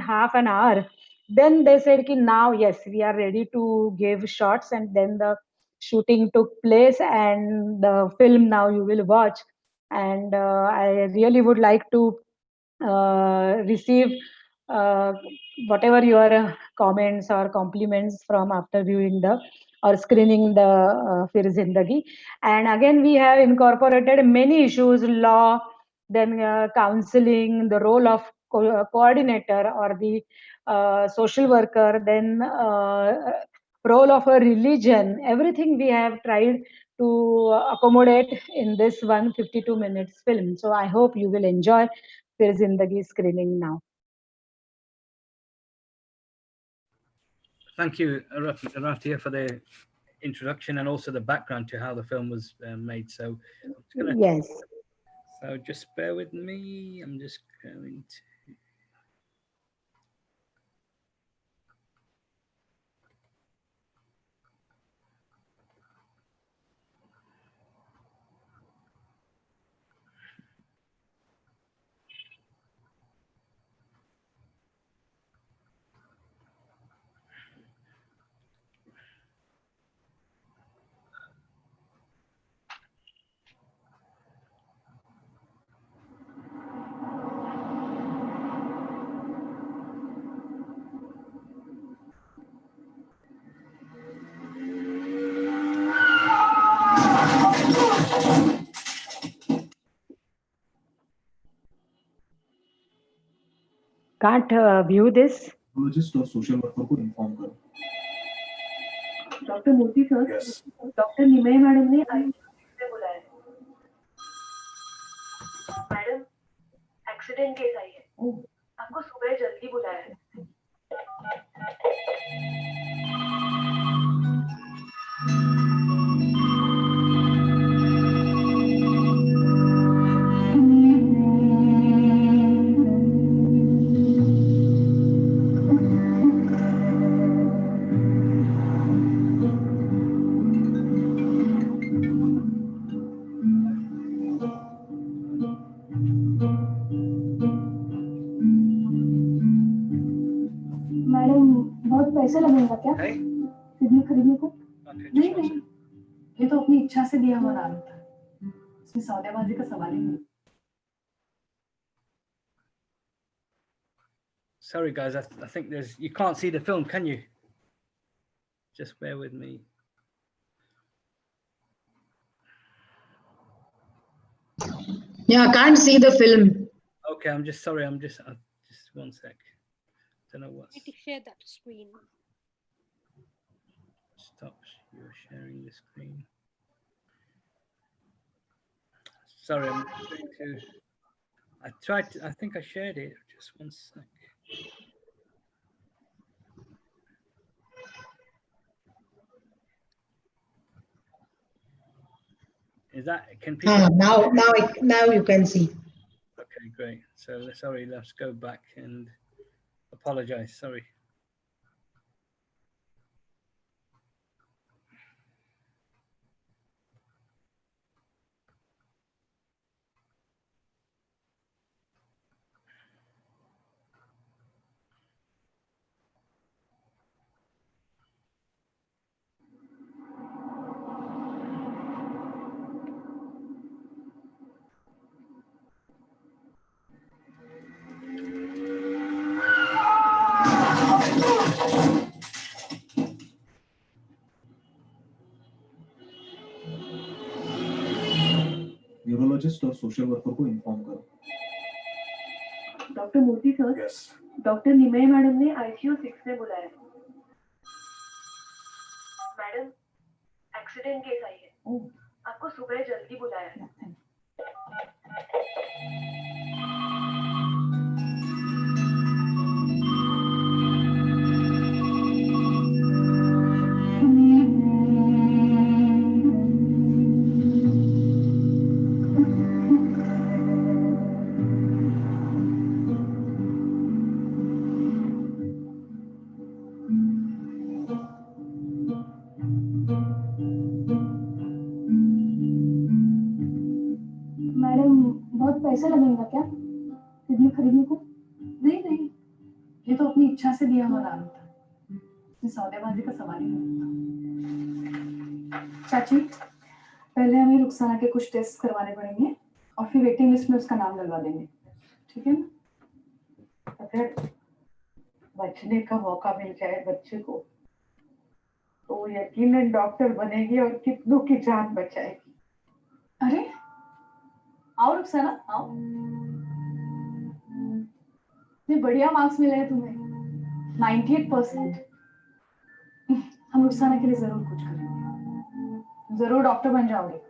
2.5 an hour. Then they said ki now yes, we are ready to give shots, and then the shooting took place and the film now you will watch. And I really would like to receive uh, whatever your comments or compliments from after viewing the or screening the Phir Zindagi. And again, we have incorporated many issues, law, then counseling, the role of coordinator or the social worker, then role of a religion. Everything we have tried to accommodate in this 152 minutes film. So I hope you will enjoy Phir Zindagi screening now. Thank you, Ratia, for the introduction and also the background to how the film was made. So, Yes. So just bear with me. I'm just going to. Can't view this. Neurologist और social worker को inform करो. Dr. Murthy sir, yes. Dr. Nimay madam ने ICU में बुलाया है. Madam, accident case I है. आपको सुबह जल्दी बुलाया है. पैसे लगेगा क्या किडनी खरीदने को? नहीं नहीं, ये तो अपनी इच्छा से दिया हुआ दान होता है, इसमें सौदेबाजी का सवाल ही नहीं. Sorry guys, I think you can't see the film, can you? Just bear with me. Yeah, I can't see the film. Okay, I'm just sorry. Just one sec. Don't know what. Need to share that screen. Stop. You're sharing the screen. Sorry, I'm going to. I tried. I think I shared it. Just one sec. Is that? Can people? Now you can see. Okay, great. So sorry. Let's go back and apologize. Sorry. Neurologist और social worker को inform करो. Doctor मूर्ति sir, yes. Doctor निमय madam ने ICU 6 में बुलाया है. Madam, accident case I है. आपको सुबह जल्दी बुलाया है. पैसे लगेगा क्या किडनी खरीदने को? नहीं नहीं, ये ये तो अपनी इच्छा से दिया हुआ नाम था, इसमें सौदेबाजी का सवाल ही नहीं था। चाची, पहले हमें रुखसाना के कुछ टेस्ट करवाने पड़ेंगे और फिर वेटिंग लिस्ट में उसका नाम लगवा देंगे, ठीक है ना? अगर बचने का मौका मिल जाए बच्चे को तो यकीनन डॉक्टर बनेगी और कितनों की जान बचाएगी। अरे आओ रुखसाना, आओ। इतने बढ़िया मार्क्स मिले हैं तुम्हें, 98%। हम रुखसाना के लिए जरूर कुछ करेंगे, जरूर डॉक्टर बन जाओगे।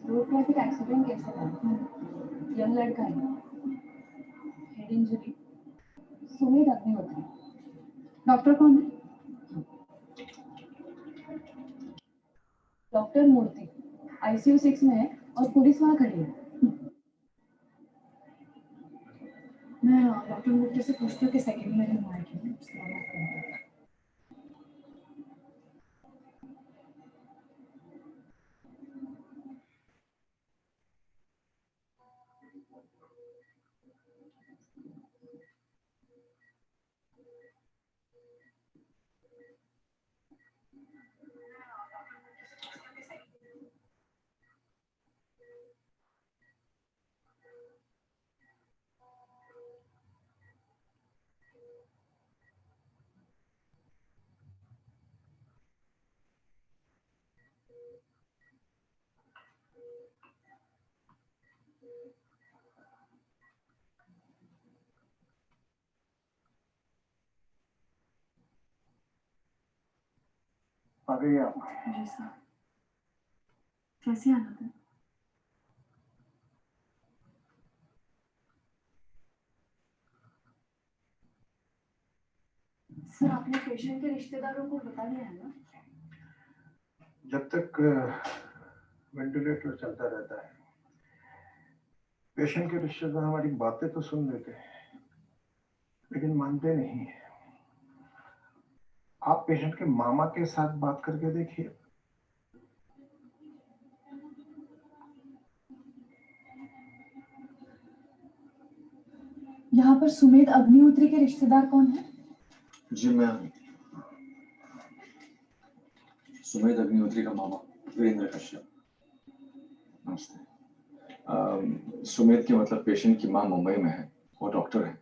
रोड ट्रैफिक एक्सीडेंट कैसे हुआ? यंग लड़का है, head injury, Sumedh Agnihotri. Doctor कौन है? डॉक्टर मूर्ति आईसीयू 6 में है और पुलिस वहां खड़ी है। मैं डॉक्टर मूर्ति से पूछती हूँ कि सेकंड में हुआ है क्या, उसके बाद मैं करती हूँ। आ गई आप? जी सर। कैसी हालत है? सर आपने पेशेंट के रिश्तेदारों को बता दिया है ना? जब तक वेंटिलेटर चलता रहता है, पेशेंट के रिश्तेदार हमारी बातें तो सुन लेते हैं लेकिन मानते नहीं है। आप पेशेंट के मामा के साथ बात करके देखिए। यहाँ पर सुमेध अग्निहोत्री के रिश्तेदार कौन है? जी मैं सुमेध अग्निहोत्री का मामा वीरेंद्र कश्यप। नमस्ते। सुमेध की मतलब पेशेंट की माँ मुंबई में है, वो डॉक्टर है।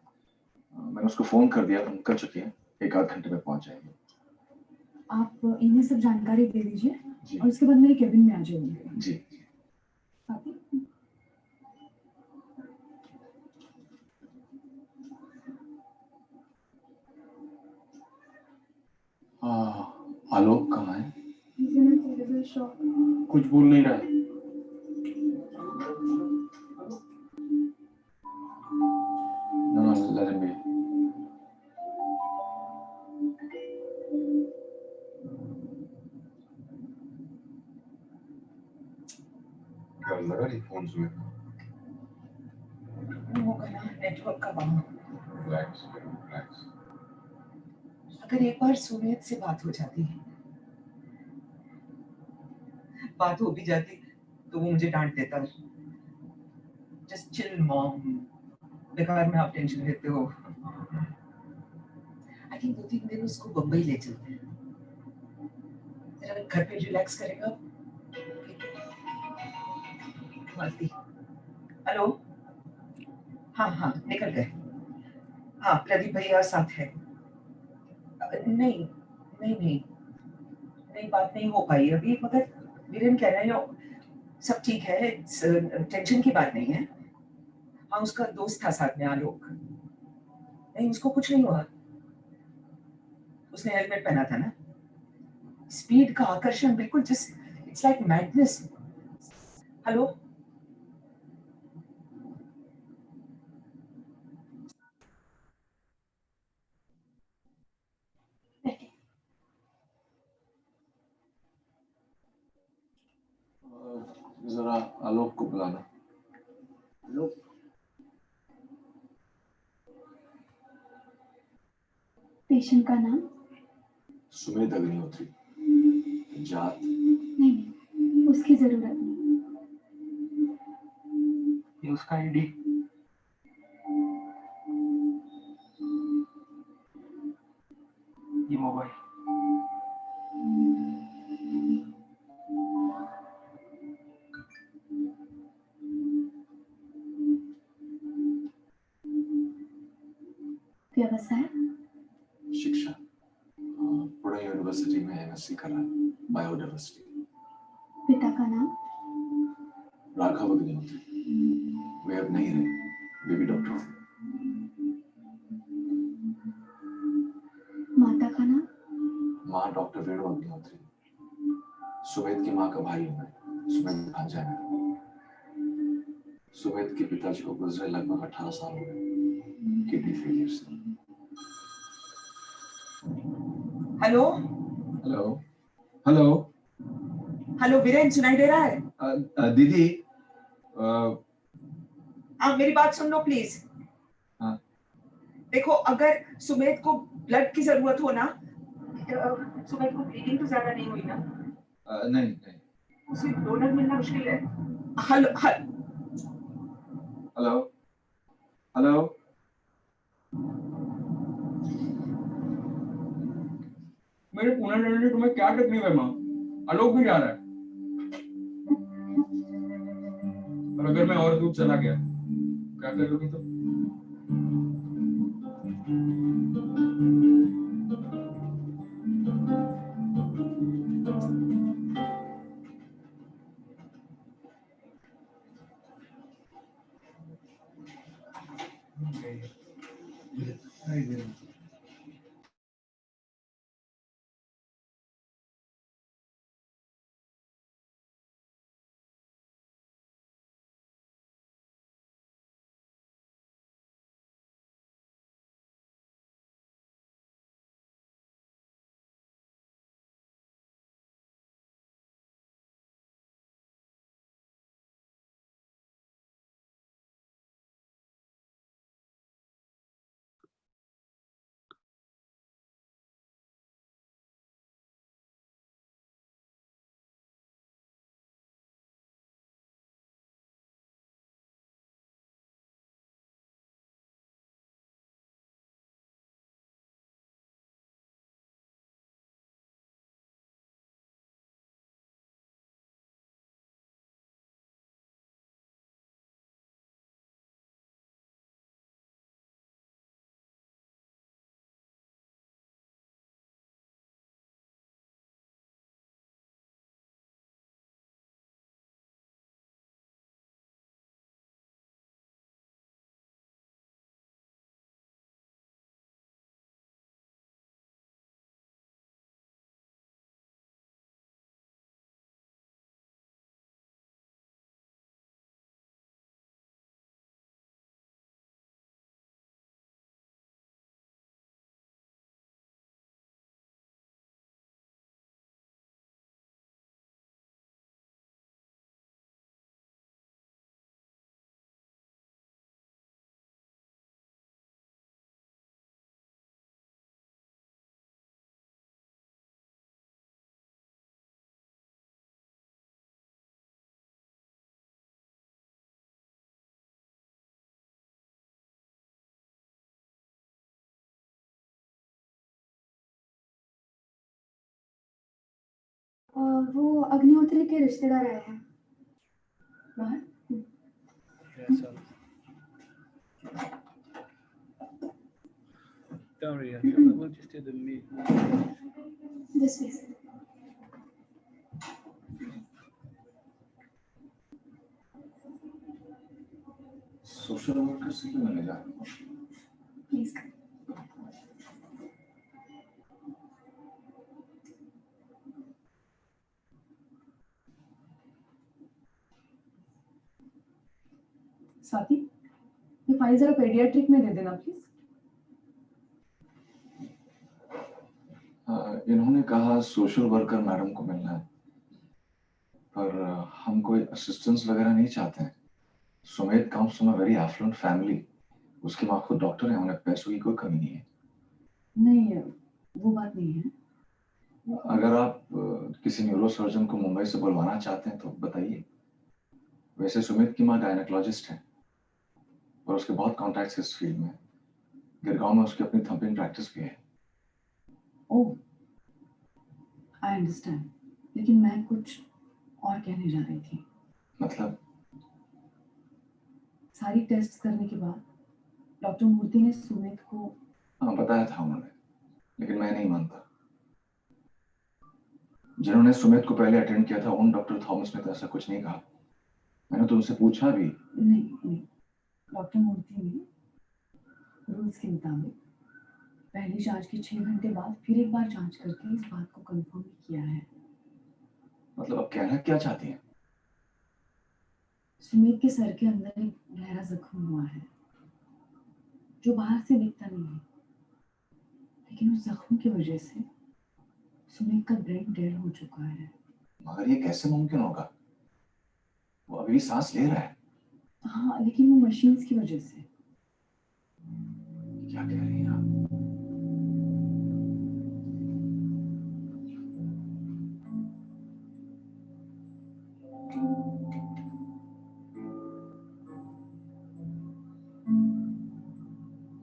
मैंने उसको फोन कर दिया, तुम कर चुकी है, 1-8 घंटे में पहुंच जाएगी। आप इन्हें सब जानकारी दे दीजिए और उसके बाद मेरे केबिन में आ जाइए। जी। आलोक कहाँ है? कुछ बोल नहीं रहा है। No, let him be. क्या लगा नहीं फोन में? वो नेटवर्क का बाहर। रिलैक्स। अगर एक बार सुमेध से बात हो जाती है, बात हो भी जाती तो वो मुझे डांट देता। जस्ट चिल मॉम, बेकार में आप टेंशन लेते हो। आई थिंक 2-3 दिन उसको बम्बई ले चलते हैं, जरा घर पे रिलैक्स करेगा। मालती, हेलो। हाँ निकल गए। हाँ प्रदीप भैया साथ है। नहीं बात नहीं हो पाई अभी, मगर वीरेन कह रहे हैं सब ठीक है, टेंशन की बात नहीं है। हाँ उसका दोस्त था साथ में, आलोक। नहीं उसको कुछ नहीं हुआ, उसने हेलमेट पहना था ना। स्पीड का आकर्षण बिल्कुल जिस इट्स लाइक मैडनेस. हेलो जरा आलोक को बुलाना. आलोक पेशेंट का नाम? सुमेध अग्निहोत्री. जात? नहीं, उसकी जरूरत नहीं. ये उसका आईडी. ये मोबाइल. व्यवसाय? शिक्षा. पुणे यूनिवर्सिटी में एमएससी कर रहा है, बायोडाइवर्सिटी. पिता का नाम? राघव अग्निहोत्री. वे अब नहीं रहे, वे भी डॉक्टर थे. माता का नाम? माँ डॉक्टर वेणु अग्निहोत्री. सुमेध की माँ का भाई हूँ मैं. सुमेध भांजा है मेरा. सुमेध के पिताजी को गुजरे लगभग 18 साल हो गए किडनी फेलियर से. Hello hello. Hello. Hello Viren, सुनाई दे रहा है? दीदी. आप मेरी बात सुन लो प्लीज. हाँ. देखो, अगर सुमेध को ब्लड की जरूरत हो ना, सुमेध को ब्लीडिंग तो ज्यादा नहीं हुई ना? नहीं नहीं. उसे डोनर मिलना मुश्किल है. Hello hello. हेलो. मेरे पुणे जाने से तुम्हें क्या तकलीफ है माँ? आलोक भी जा रहा है. और अगर मैं और दूर चला गया क्या करोगी तो? वो अग्निहोत्री के रिश्तेदार आए हैं बाहर. Yeah, so don't worry, we'll just do the meet. This way. Social worker से क्यों मिलने जा रहे हो? Please. स्वाति, ये फाइल जरा पेडियाट्रिक में दे देना प्लीज। इन्होंने कहा सोशल वर्कर मैडम को मिलना है, पर हम कोई असिस्टेंस वगैरह नहीं चाहते हैं। Sumedh comes from a very effluent family. उसकी माँ खुद डॉक्टर है, उन्हें पैसों की कोई कमी नहीं है। नहीं, वो बात नहीं है। अगर आप किसी न्यूरो सर्जन को मुंबई से बुलवाना चाहते हैं तो बताइए। वैसे सुमित की माँ गायनेकोलॉजिस्ट है और उसके बहुत कॉन्टैक्ट्स इस फील्ड में। गिरगांव में उसकी अपनी थंपिंग प्रैक्टिस भी है। ओह, आई अंडरस्टैंड, लेकिन मैं कुछ और कहने जा रही थी। मतलब? सारी टेस्ट करने के बाद डॉक्टर मूर्ति ने सुमित को... हाँ, बताया था उन्होंने, लेकिन मैं नहीं मानता। जिन्होंने सुमित को पहले अटेंड किया था उन डॉक्टर थॉमस ने तो ऐसा कुछ नहीं कहा। मैंने तो उनसे पूछा भी। नहीं, डॉक्टर मूर्ति ने रूल्स के मुताबिक पहली जांच के 6 घंटे बाद फिर एक बार जांच करके इस बात को कंफर्म किया है। मतलब अब कहना क्या चाहती हैं? सुमित के सर के अंदर एक गहरा जख्म हुआ है जो बाहर से दिखता नहीं है, लेकिन उस जख्म की वजह से सुमित का ब्रेन डेड हो चुका है। मगर ये कैसे मुमकिन होगा? वो अभी भी सांस ले रहा है। हाँ, लेकिन वो मशीन्स की वजह से। क्या कह रही हैं आप?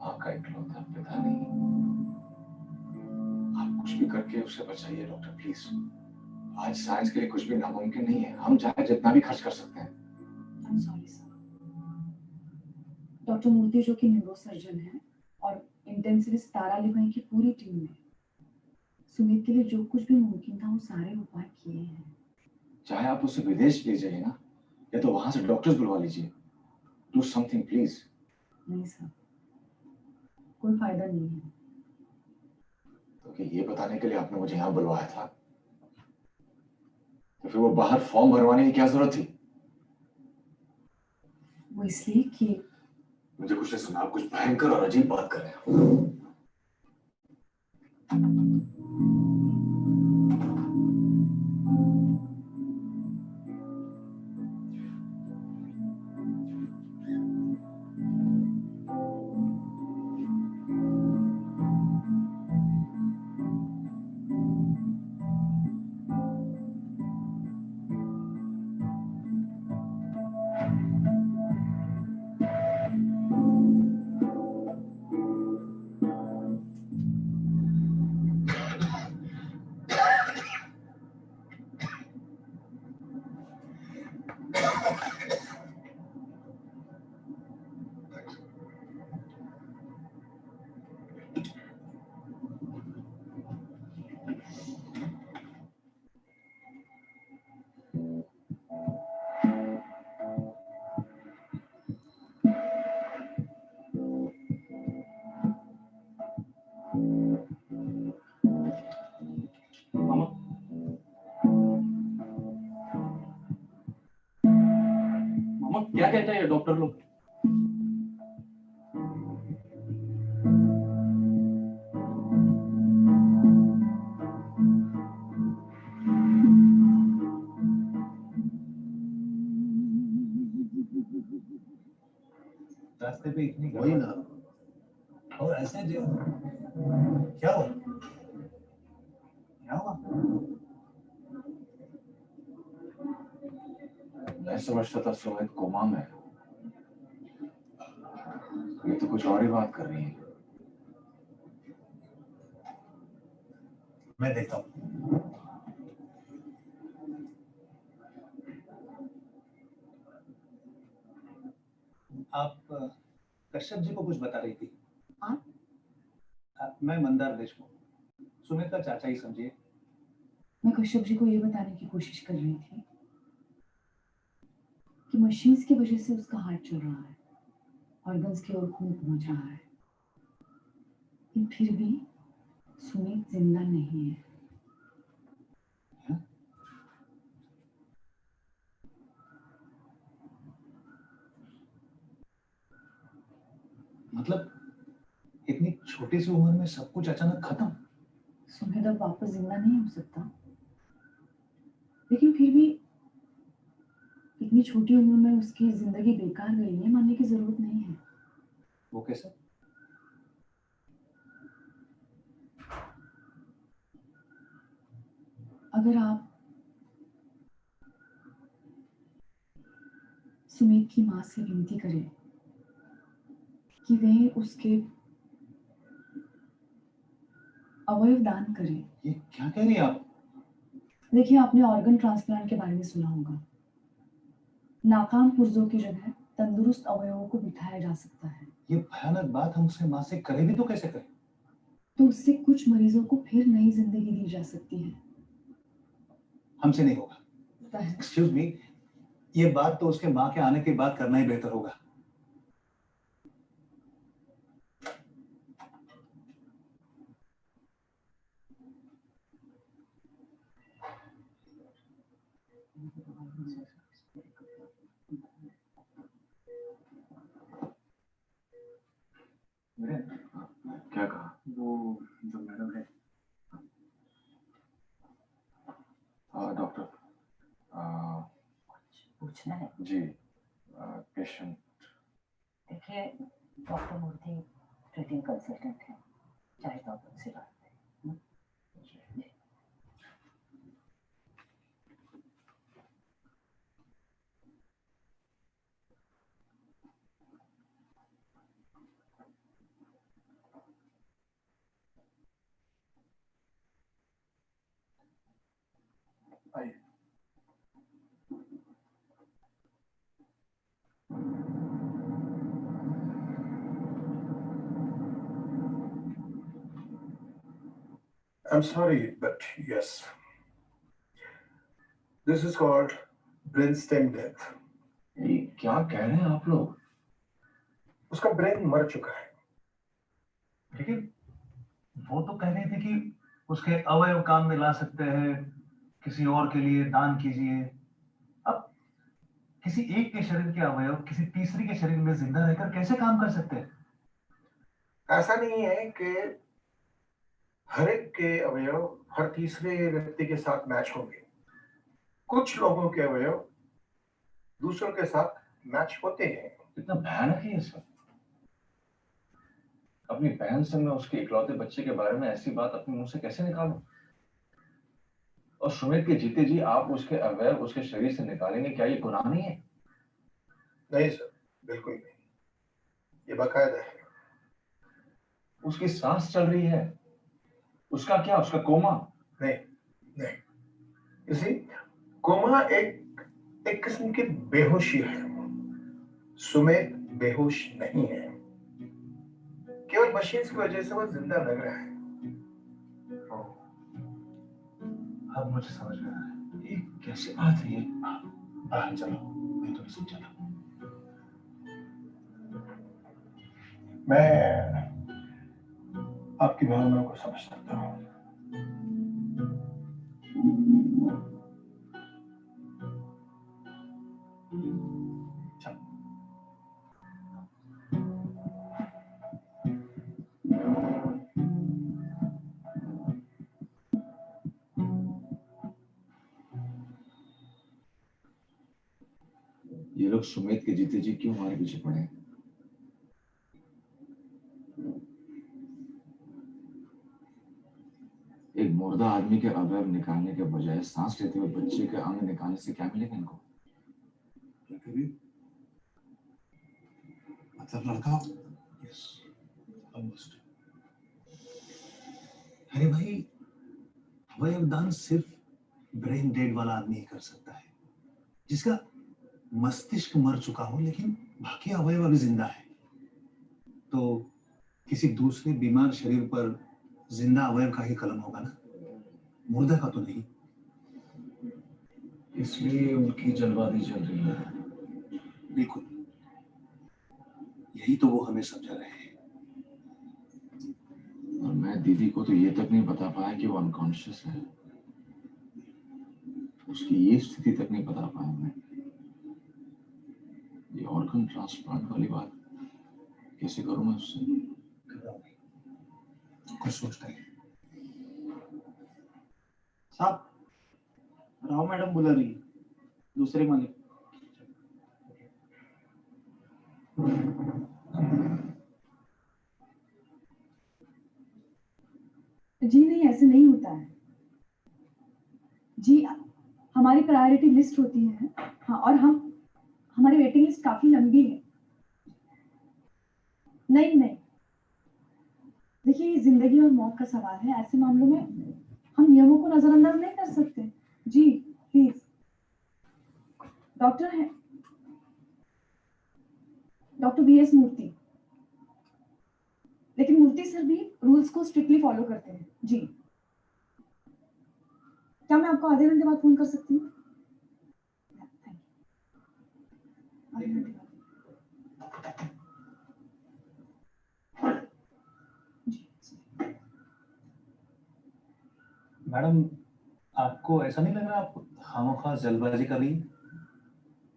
आपका इकलौता पिता नहीं, आप कुछ भी करके उसे बचाइए डॉक्टर, प्लीज। आज साइंस के लिए कुछ भी नामुमकिन नहीं है। हम चाहे जितना भी खर्च कर सकते हैं। I'm sorry, sir. डॉक्टर मूर्ति जो कि न्यूरो सर्जन है और इंटेंसिविस्ट तारा लिबाई की पूरी टीम ने सुमित के लिए जो कुछ भी मुमकिन था वो सारे उपाय किए हैं। चाहे आप उसे विदेश ले जाइए ना, या तो वहां से डॉक्टर्स बुलवा लीजिए। Do something please. नहीं सर, कोई फायदा नहीं है। तो कि ये बताने के लिए आपने मुझे यहाँ बुलवाया था, तो फिर वो बाहर फॉर्म भरवाने की क्या जरूरत थी? वो इसलिए कि... मुझे कुछ नहीं सुना, आप कुछ भयंकर और अजीब बात कर रहे हैं। क्या कहते हैं डॉक्टर लोग? रास्ते पे इतनी वही ना, और ऐसे जो क्या हुआ? क्या हुआ? मैं समझता था सुमित कोमा में, ये तो कुछ और ही बात कर रही है। मैं देखता हूँ। आप कश्यप जी को कुछ बता रही थी। आप? मैं मंदार देशमुख, सुमित का चाचा ही समझिए। मैं कश्यप जी को ये बताने की कोशिश कर रही थी कि मशीन्स की वजह से उसका हार्ट चल रहा है, ऑर्गन्स की ओर खून पहुंच रहा है, लेकिन फिर भी सुमित जिंदा नहीं है। मतलब इतनी छोटी सी उम्र में सब कुछ अचानक खत्म। सुमेध अब वापस जिंदा नहीं हो सकता, लेकिन फिर भी इतनी छोटी उम्र में उसकी जिंदगी बेकार गई है मानने की जरूरत नहीं है। वो कैसे? अगर आप सुमेध की माँ से विनती करें कि वे उसके अवयव दान करें। ये क्या कह रही हैं आप? देखिए, आपने ऑर्गन ट्रांसप्लांट के बारे में सुना होगा। नाकाम पुर्जों की जगह तंदुरुस्त अवयवों को बिठाया जा सकता है। ये भयानक बात हम उससे माँ से करें भी तो कैसे करें? तो उससे कुछ मरीजों को फिर नई जिंदगी दी जा सकती है। हमसे नहीं होगा। पता है। एक्सक्यूज मी, ये बात तो उसके माँ के आने के बाद करना ही बेहतर होगा। क्या कहा? वो जो मैडम है, डॉक्टर पूछना है जी, पेशेंट। देखिए, डॉक्टर मूर्ति ट्रीटिंग कंसल्टेंट है, चाहे तो आप उनसे बात करें। जी। आइए। I'm sorry, but yes. This is called brainstem death. ये क्या कह रहे हैं आप लोग? उसका ब्रेन मर चुका है। लेकिन वो तो कह रहे थे कि उसके अवयव काम में ला सकते हैं, किसी और के लिए दान कीजिए। अब किसी एक के शरीर के अवयव किसी तीसरे के शरीर में जिंदा रहकर कैसे काम कर सकते हैं? ऐसा नहीं है कि हर एक के अवयव हर तीसरे व्यक्ति के साथ मैच होंगे। कुछ लोगों के अवयव दूसरों के साथ मैच होते हैं। कितना भयानक है ये सब। अपनी बहन से मैं उसके इकलौते बच्चे के बारे में ऐसी बात अपने मुंह से कैसे निकालूं? और सुमित के जीते जी आप उसके अवयव उसके शरीर से निकालेंगे, क्या ये गुनाह नहीं है? नहीं सर, बिल्कुल नहीं, ये बाकायदा है। उसकी सांस चल रही है, उसका क्या, उसका कोमा? नहीं नहीं, इसी कोमा एक किस्म की बेहोशी है। सुमेध बेहोश नहीं है, केवल मशीन की वजह से वो जिंदा लग रहा है। अब मुझे समझ में आ रहा है ये कैसी बात है। ये बाहर चलो, मैं तो समझा। मैं आपकी भावनाओं को समझ सकता हूँ। ये लोग सुमित के जीते जी क्यों हमारे पीछे पड़े हैं? एक मुर्दा आदमी के अवयव निकालने के बजाय सांस लेते हुए बच्चे के अंग निकालने से क्या मिलेगा इनको? मतलब लड़का? Yes, almost. अरे भाई, अवयव दान सिर्फ ब्रेन डेड वाला आदमी ही कर सकता है, जिसका मस्तिष्क मर चुका हो लेकिन बाकी अवयव अभी जिंदा है। तो किसी दूसरे बीमार शरीर पर जिंदा अवयव का ही कलम होगा ना, मुर्दा का तो नहीं। इसलिए उनकी जलवादी चल रही है। बिल्कुल, यही तो वो हमें समझा रहे हैं। और मैं दीदी को तो ये तक नहीं बता पाया कि वो अनकॉन्शियस है। उसकी ये स्थिति तक नहीं बता पाया मैं। ये ऑर्गन ट्रांसप्लांट वाली बात कैसे करूं मैं उससे? कुछ सोचता है। साहब, राव मैडम बुला रही है, दूसरे मालिक। जी नहीं, ऐसे नहीं होता है जी। हमारी प्रायोरिटी लिस्ट होती है। हाँ, और हमारी वेटिंग लिस्ट काफी लंबी है। नहीं नहीं, देखिए ये जिंदगी और मौत का सवाल है। ऐसे मामलों में हम नियमों को नजरअंदाज नहीं कर सकते। जी प्लीज। डॉक्टर है डॉक्टर BS मूर्ति, लेकिन मूर्ति सर भी रूल्स को स्ट्रिक्टली फॉलो करते हैं। जी, क्या मैं आपको आधे घंटे बाद फोन कर सकती हूँ? आधे घंटे बाद। मैडम, आपको ऐसा नहीं लग रहा आप खामोखा जल्दबाजी कर रही?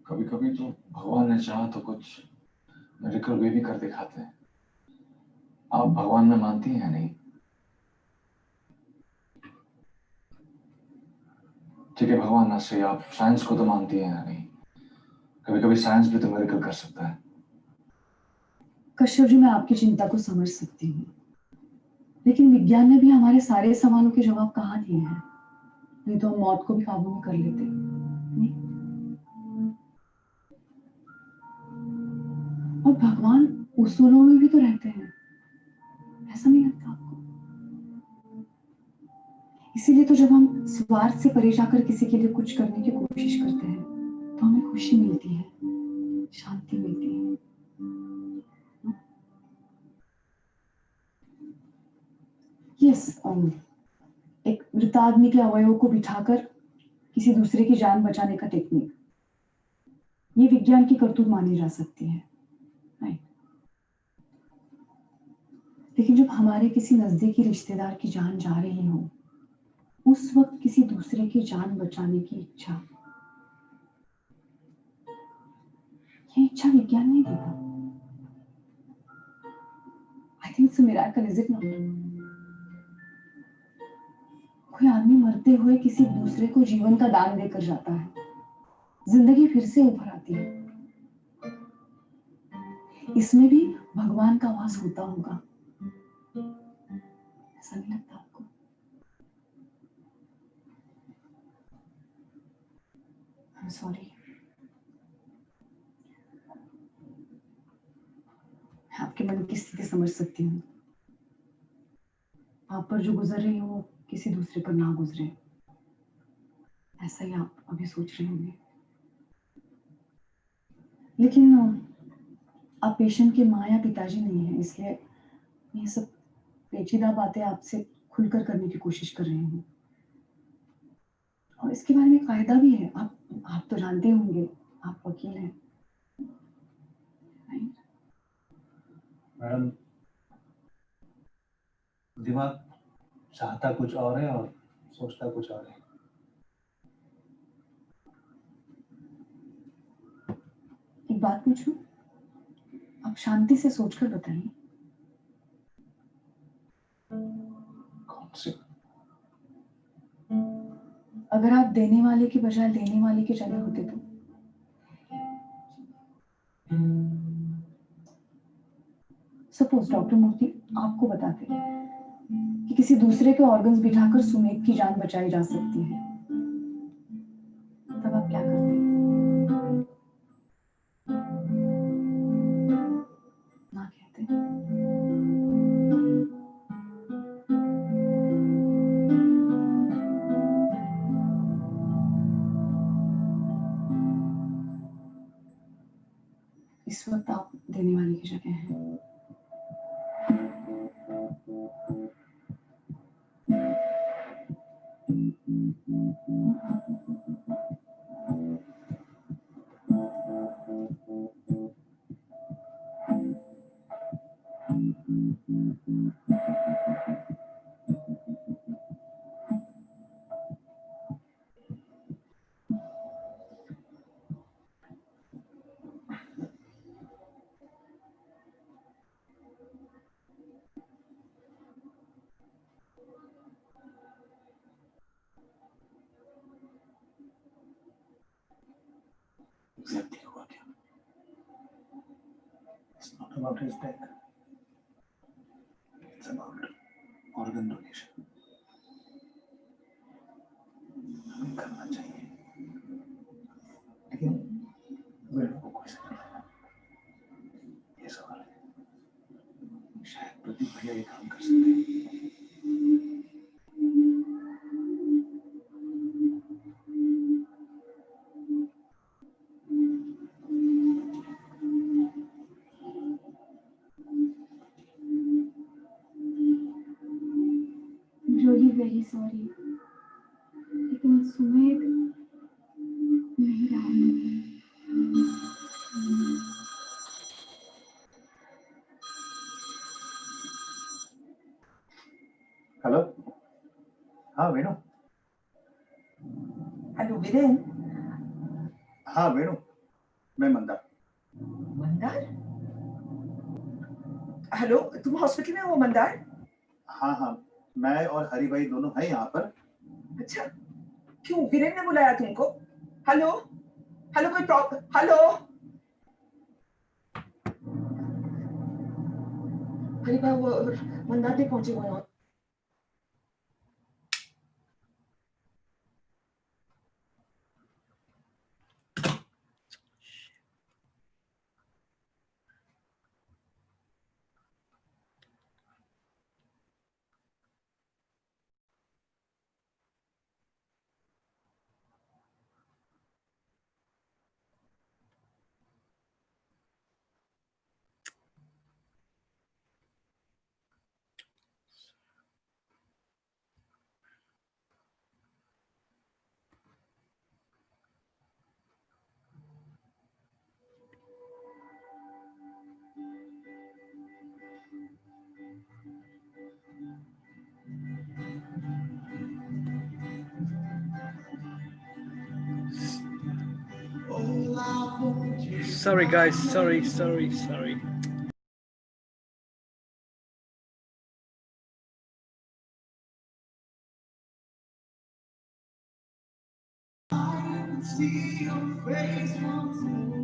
कभी कभी तो भगवान ने चाहा तो कुछ मिरेकल वे भी कर दिखाते हैं। आप भगवान में मानती हैं या नहीं? ठीक है भगवान ना सही, आप साइंस को तो मानती हैं या नहीं? कभी कभी साइंस भी तो मिरेकल कर सकता है। कश्यप जी, मैं आपकी चिंता को समझ सकती हूँ, लेकिन विज्ञान ने भी हमारे सारे सवालों के जवाब कहाँ दिए हैं। नहीं तो हम मौत को भी काबू में कर लेते। नहीं? और भगवान उसूलों में भी तो रहते हैं, ऐसा नहीं लगता आपको? इसीलिए तो जब हम स्वार्थ से परे जाकर किसी के लिए कुछ करने की कोशिश करते हैं तो हमें खुशी मिलती है, शांति मिलती है। यस, एक मृत आदमी के अवयवों को बिठाकर किसी दूसरे की जान बचाने का टेक्निक, ये विज्ञान की करतूत मानी जा सकती है, राइट? लेकिन जब हमारे किसी नजदीकी रिश्तेदार की जान जा रही हो, उस वक्त किसी दूसरे की जान बचाने की इच्छा, ये इच्छा विज्ञान नहीं देता। I think it's a miracle, is it not? कोई आदमी मरते हुए किसी दूसरे को जीवन का दान देकर जाता है, जिंदगी फिर से उभर आती है। इसमें भी भगवान का वास होता होगा, ऐसा नहीं लगता आपको? I'm sorry. आपके मन की स्थिति समझ सकती हूँ। आप पर जो गुजर रही हो किसी दूसरे पर ना गुजरे, ऐसा ही आप अभी सोच रहे होंगे। लेकिन आप पेशेंट के माँ या पिताजी नहीं हैं, इसलिए ये सब पेचीदा बातें आपसे खुलकर करने की कोशिश कर रही हूँ। और इसके बारे में कायदा भी है, आप तो जानते होंगे, आप वकील हैं। मैडम, दिमाग चाहता कुछ और है और सोचता कुछ और है। एक बात पूछूं? आप शांति से सोचकर बताइए। कौन सी? अगर आप देने वाले की बजाय लेने वाले की जगह होते तो? सपोज डॉक्टर मूर्ति आपको बताते कि किसी दूसरे के ऑर्गन्स बिठाकर सुमेध की जान बचाई जा सकती है, तब आप क्या करते? ना कहते? इस वक्त आप देने वाले की जगह हैं। एग्जैक्टली हुआ क्या? It's not about his death, it's about organ donation. हमें करना चाहिए, लेकिन वेणु को कोई समझ नहीं। ये सवाल है, शायद प्रदीप भैया ये काम कर सकते हैं। रियली वेरी सॉरी, लेकिन सुमेध नहीं रहा। हेलो, हाँ वेणु। हेलो वीरेन। हाँ वेणु, मैं मंदार। मंदार? हेलो, तुम हॉस्पिटल में हो मंदार? हाँ हाँ, मैं और हरी भाई दोनों हैं यहाँ पर। अच्छा, क्यों वीरेन ने बुलाया तुमको? हेलो हेलो, कोई प्रॉब्लम? हेलो हरी भाई, वो मंदार भी पहुंचे हुए हैं। Sorry, guys. Sorry. See your face once more.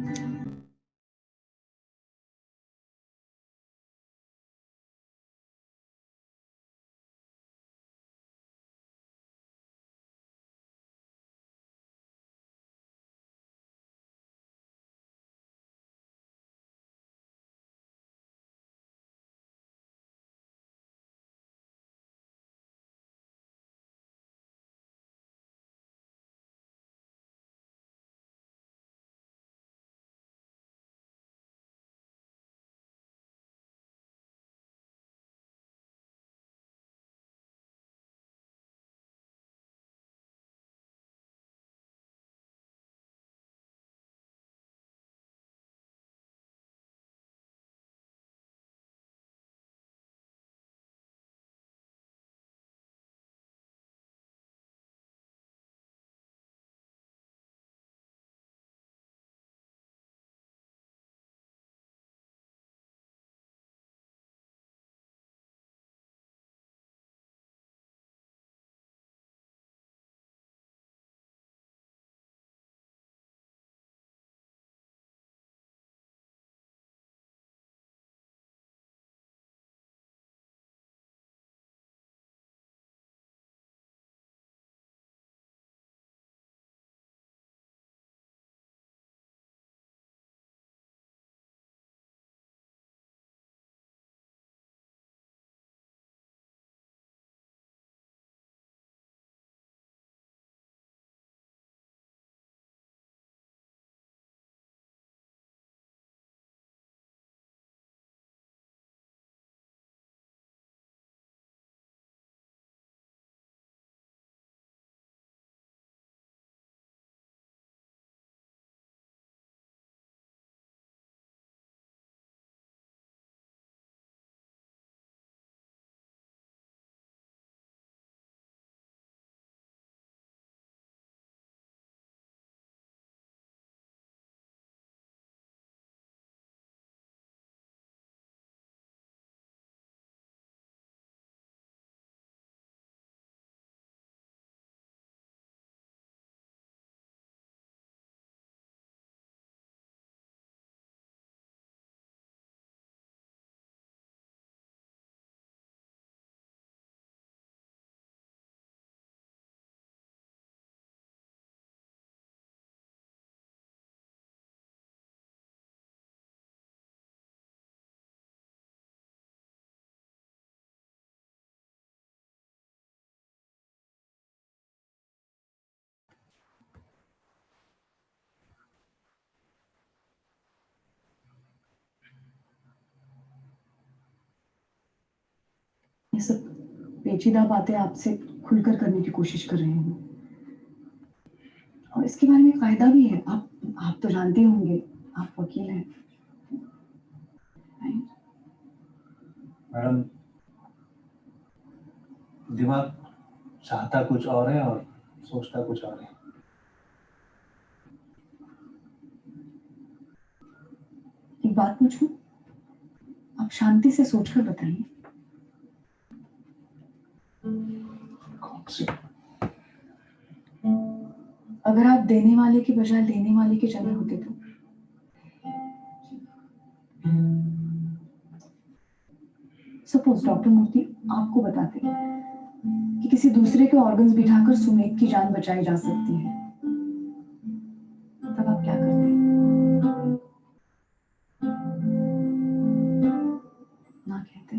सब पेचीदा बातें आपसे खुलकर करने की कोशिश कर रही हूँ, और इसके बारे में कायदा भी है। आप तो जानते होंगे, आप वकील हैं। मैडम, दिमाग चाहता कुछ और है और सोचता कुछ और है। एक बात पूछूं? आप शांति से सोचकर बताइए। कौन सी? अगर आप देने वाले की बजाय लेने वाले के चले होते तो? सपोज डॉक्टर मूर्ति आपको बताते कि किसी दूसरे के ऑर्गन्स बिठाकर सुमेध की जान बचाई जा सकती है, तब आप क्या करते? ना कहते?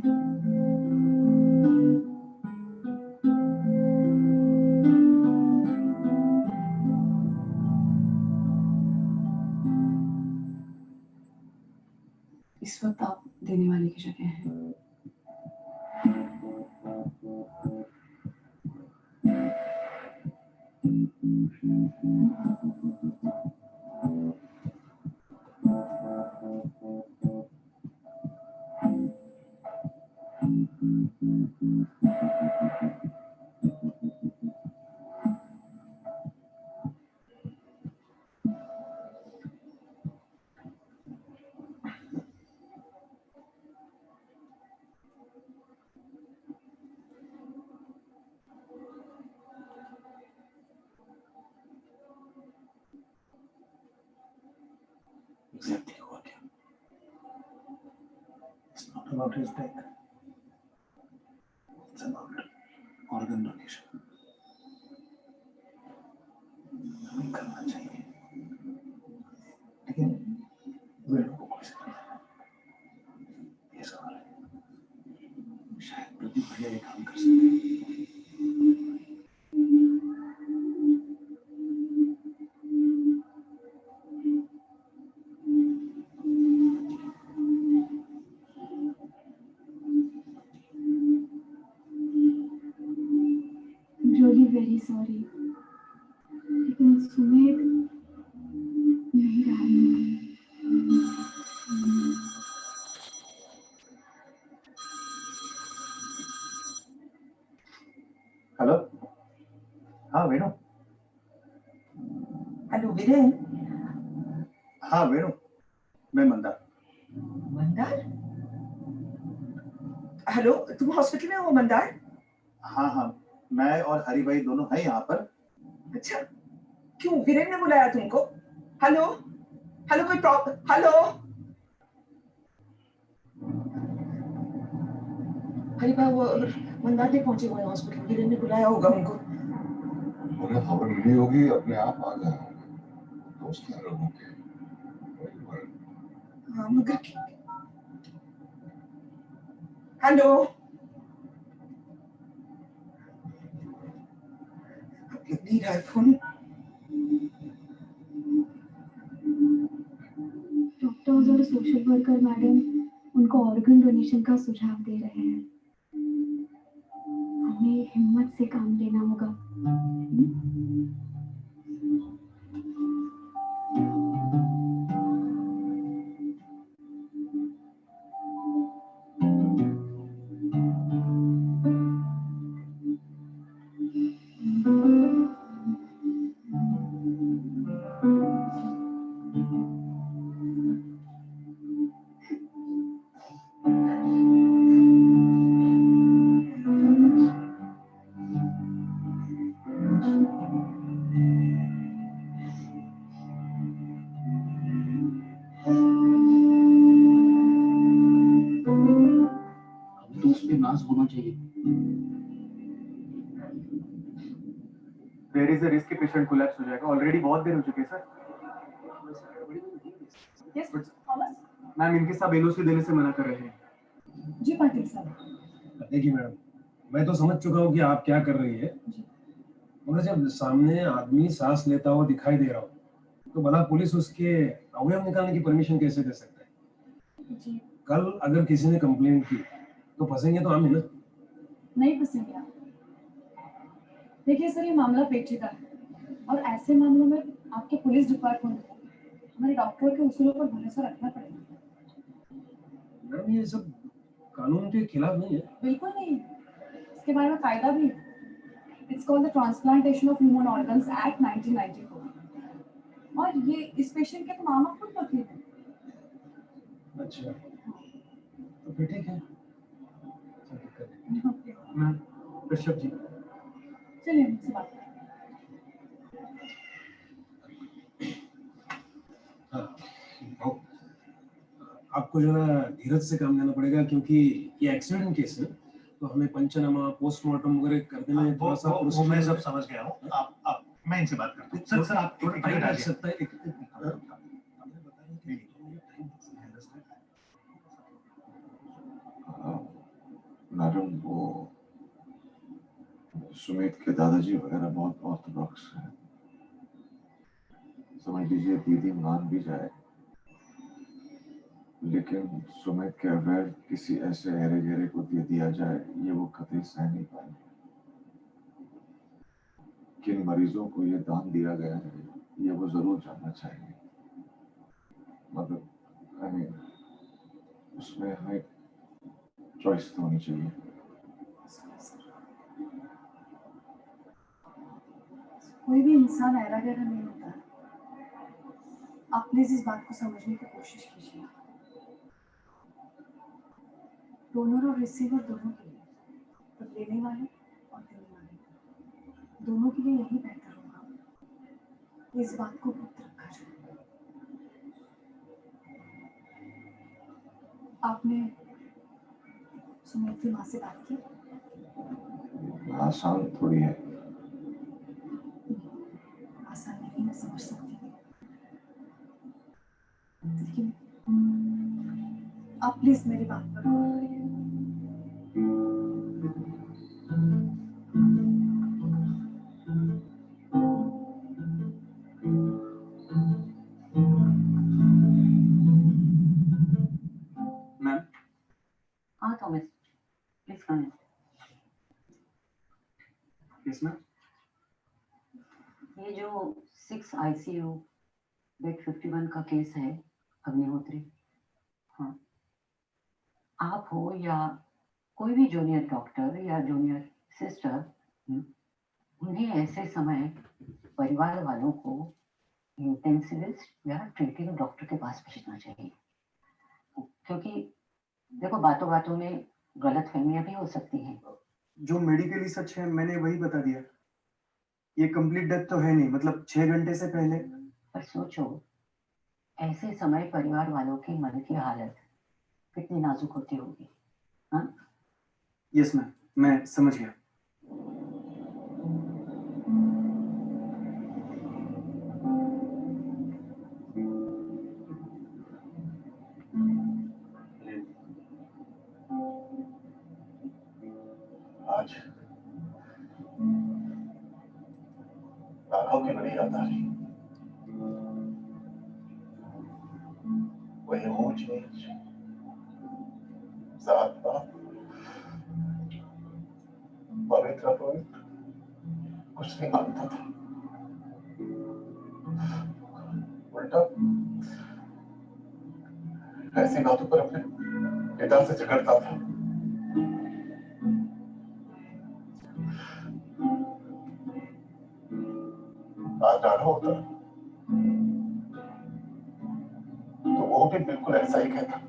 इस वक्त आप देने वाले की जगह हैं। Exactly हुआ क्या? It's not about his death. It's about organ donation. हमें करना चाहिए, लेकिन वेणु को कोई समझ नहीं। ये सवाल है, शायद प्रदीप भैया ये काम कर सकते हैं। Really very sorry, लेकिन सुमेध नहीं रहा है। हेलो, हाँ वेणु। हेलो वीरेन। हाँ वेणु, मैं मंदार। मंदार? हेलो, तुम हॉस्पिटल में हो मंदार? हाँ, मैं और हरी भाई दोनों हैं यहाँ पर। अच्छा, क्यों वीरेन ने बुलाया तुमको? हेलो, कोई प्रॉब्लम? हेलो हरी भाई, वो मंदार भी पहुंचे हुए हैं हॉस्पिटल, वीरेन ने बुलाया होगा उनको। उन्हें खबर मिली होगी, अपने आप आ गए होंगे, दोस्त हैं लोगों के। हाँ मगर हेलो, लग नहीं रहा है फोन। डॉक्टर्स और सोशल वर्कर मैडम उनको ऑर्गन डोनेशन का सुझाव दे रहे हैं। हमें हिम्मत से काम लेना होगा। होना चाहिए। There is a risk कि पेशेंट कोलैप्स हो जाएगा। ऑलरेडी बहुत देर हो चुकी है सर। Yes, Thomas? मैम इनके साथ एनओसी देने से मना कर रहे हैं। जी पाटिल साहब। देखिए मैडम, मैं तो समझ चुका हूँ कि आप क्या कर रही है, मगर जब सामने आदमी सांस लेता हुआ दिखाई दे रहा हो तो भला पुलिस उसके अवयव निकालने की परमिशन कैसे दे सकता है? जी। कल अगर किसी ने कंप्लेंट की तो फंसेंगे तो हम ही ना। नहीं फंसेंगे आप। देखिए सर, ये मामला पेचीदा है और ऐसे मामलों में आपके पुलिस डिपार्टमेंट को हमारे डॉक्टर के उसूलों पर भरोसा रखना पड़ेगा। मैम ये सब कानून के खिलाफ नहीं है। बिल्कुल नहीं, इसके बारे में कायदा भी है। It's called the transplantation of human organs act 1994 और ये इस पेशेंट के तो मामा खुद वकील है। अच्छा, तो फिर ठीक है। मैम, कश्यप जी, चलिए मुझसे बात करें। हाँ, आपको जो है धीरज से काम लेना पड़ेगा क्योंकि ये एक्सीडेंट केस है, तो हमें पंचनामा पोस्टमार्टम वगैरह करने में थोड़ा सा वो मैं सब समझ गया हूँ। आप मैं इनसे बात करता हूँ। सर आप थोड़ा टाइम लग सकता है। मैडम, वो सुमित के दादाजी वगैरह बहुत ऑर्थोडॉक्स हैं। समझ लीजिए दीदी मान भी जाए, लेकिन सुमित के अगर किसी ऐसे हेरे गेरे को दे दिया जाए, ये वो कतई सह नहीं पाएंगे। किन मरीजों को ये दान दिया गया है, ये वो जरूर जानना चाहेंगे। मगर उसमें हमें चॉइस तो होनी चाहिए। कोई भी इंसान ऐरा गैरा नहीं होता है। आप प्लीज इस बात को समझने की कोशिश कीजिए। डोनर और रिसीवर दोनों के लिए, तो लेने वाले और देने वाले दोनों के लिए यही बेहतर होगा। इस बात को गुप्त रखा जाए। आपने सुमित की माँ से बात की? आसान थोड़ी है। आसान नहीं, मैं समझ सकती हूँ, लेकिन आप प्लीज मेरी बात पर गौर करिए। मैम। हाँ Thomas, please come in. Yes ma'am. ये जो 6 ICU बेड 51 का केस है अग्निहोत्री, हाँ, आप हो या कोई भी जूनियर डॉक्टर या जूनियर सिस्टर, उन्हें ऐसे समय परिवार वालों को इंटेंसिविस्ट या ट्रीटिंग डॉक्टर के पास भेजना चाहिए। क्योंकि देखो, बातों बातों में गलतफहमियां भी हो सकती हैं। जो मेडिकली सच है मैंने वही बता दिया। ये कंप्लीट डेथ तो है नहीं, मतलब 6 घंटे से पहले। पर सोचो, ऐसे समय परिवार वालों की मन की हालत कितनी नाजुक होती होगी। हाँ, यस मैम, मैं समझ गया। आज आंखों की बड़ी याद आ रही, वही ऊंच नीच, जात पात, पवित्र अपवित्र कुछ नहीं मानता था। उल्टा ऐसी बातों पर अपने पिता से झगड़ता था। आज डाढ़ा होता तो वो भी बिल्कुल ऐसा ही कहता।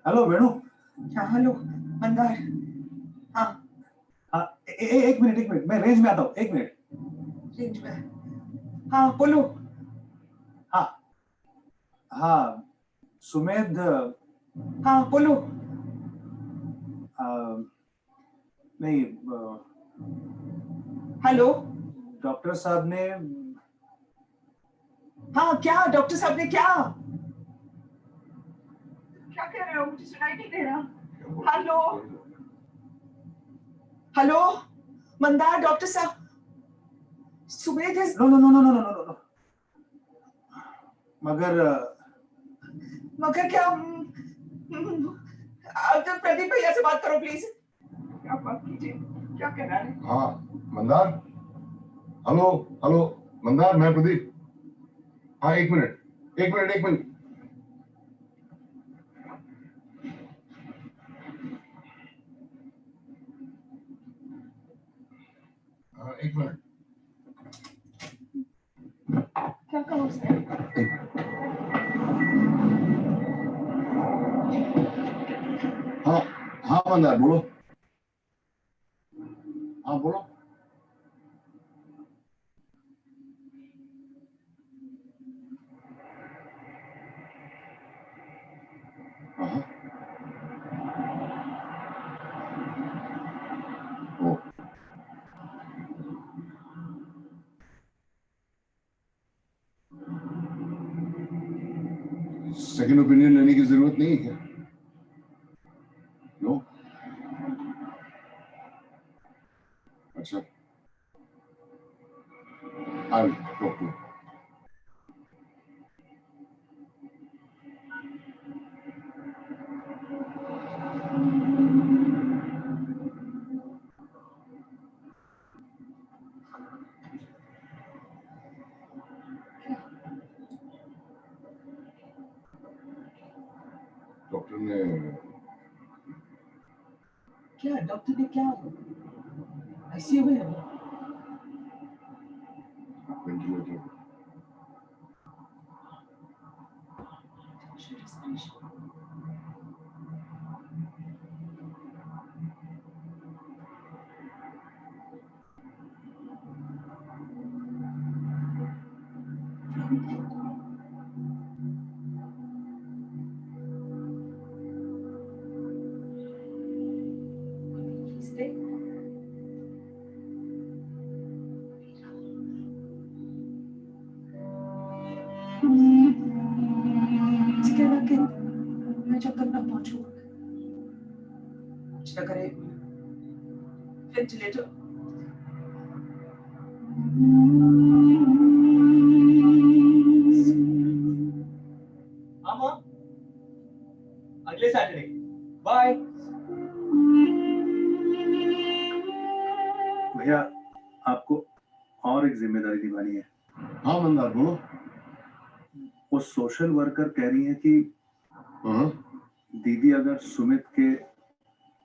हेलो वेणु। हाँ हेलो मंदार। एक मिनट, मैं रेंज में आता हूँ, एक मिनट। रेंज में? हाँ बोलो। हाँ सुमेध। हाँ बोलो। नहीं, हेलो। डॉक्टर साहब ने। हाँ क्या डॉक्टर साहब ने क्या क्या कह रहे हो? मुझे सुनाई नहीं दे रहा। हेलो हेलो मंदार, डॉक्टर साहब सुमेध है। नो। मगर क्या? प्रदीप भैया से बात करो प्लीज। क्या बात कीजिए, क्या कह रहा है? हाँ मंदार, हेलो हेलो मंदार, मैं प्रदीप। हाँ एक मिनट। हाँ एक मिनट। क्या कहा उसने? हाँ मंदार बोलो। हाँ बोलो। हाँ सेकंड ओपिनियन लेने की जरूरत नहीं है क्या? नो? अच्छा, I will talk to. Doctor ने क्या आईसीयू में है? वेंटिलेटर मैं जब तक ना पहुंचू कुछ ना करे वेंटिलेटर। मामा अगले सैटरडे बाय। भैया आपको और एक जिम्मेदारी निभानी है। हाँ मंदार बोलो। वो सोशल वर्कर कह रही है कि दीदी अगर सुमित के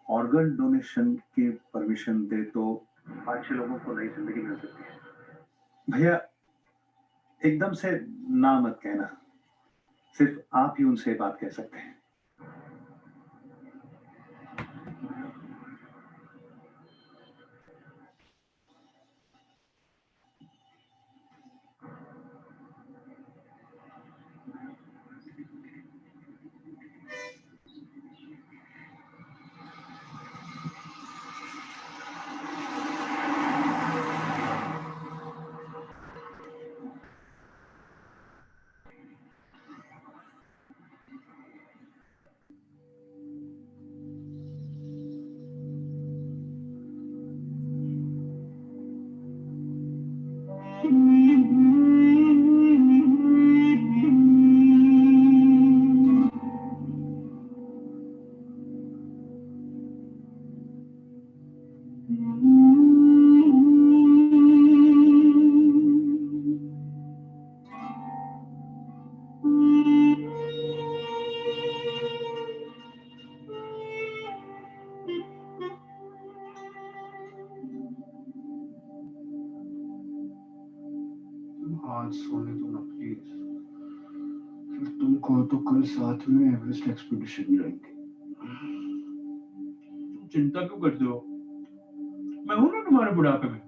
ऑर्गन डोनेशन की परमिशन दे तो 5-6 लोगों को नई जिंदगी मिल सकती है। भैया एकदम से ना मत कहना, सिर्फ आप ही उनसे बात कह सकते हैं। आज सोने दो ना प्लीज, फिर तुम कहो तो कल साथ में एवरेस्ट एक्सपीडिशन जाएंगे। चिंता क्यों करते हो? मैं हूं ना तुम्हारे बुढ़ापे में।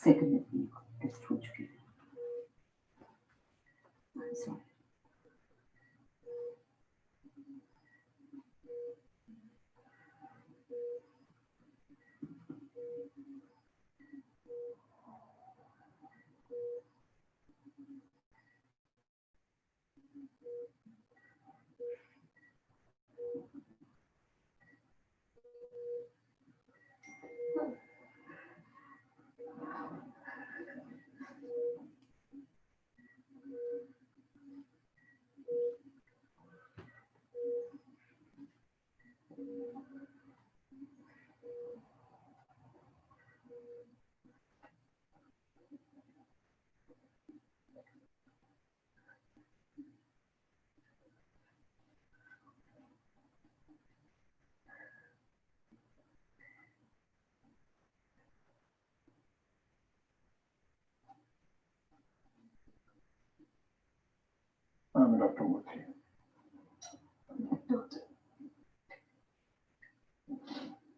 सेकंड में भी टेस्ट हो चुकी है। सॉरी। मैं डॉक्टर मूर्ति।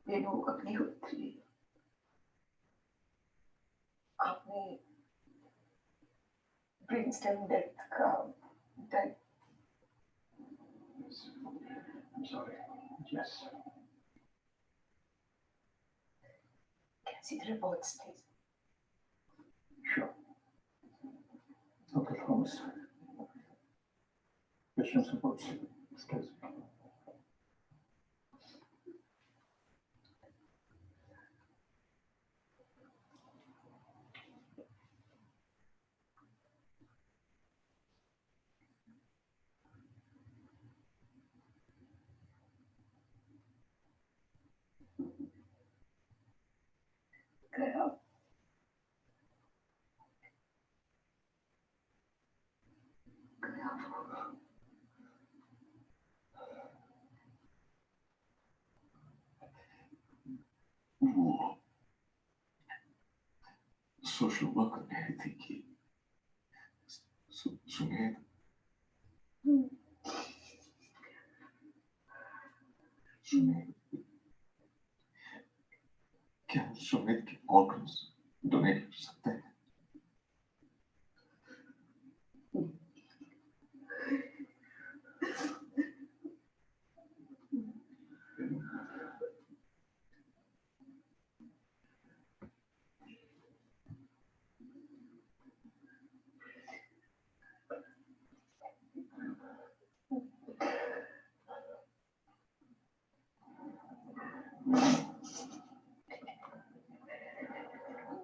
ये लोग अग्निहोत्री, आपने ब्रेनस्टेम डेथ का I'm sorry. Yes. Can I see the reports, please? Sure. Dr. Thomas. Patient reports. Excuse me. गया वो सोशल वर्कर कह रही थी कि सुमेध क्या सुमेध के ऑर्गन्स डोनेट कर सकते हैं?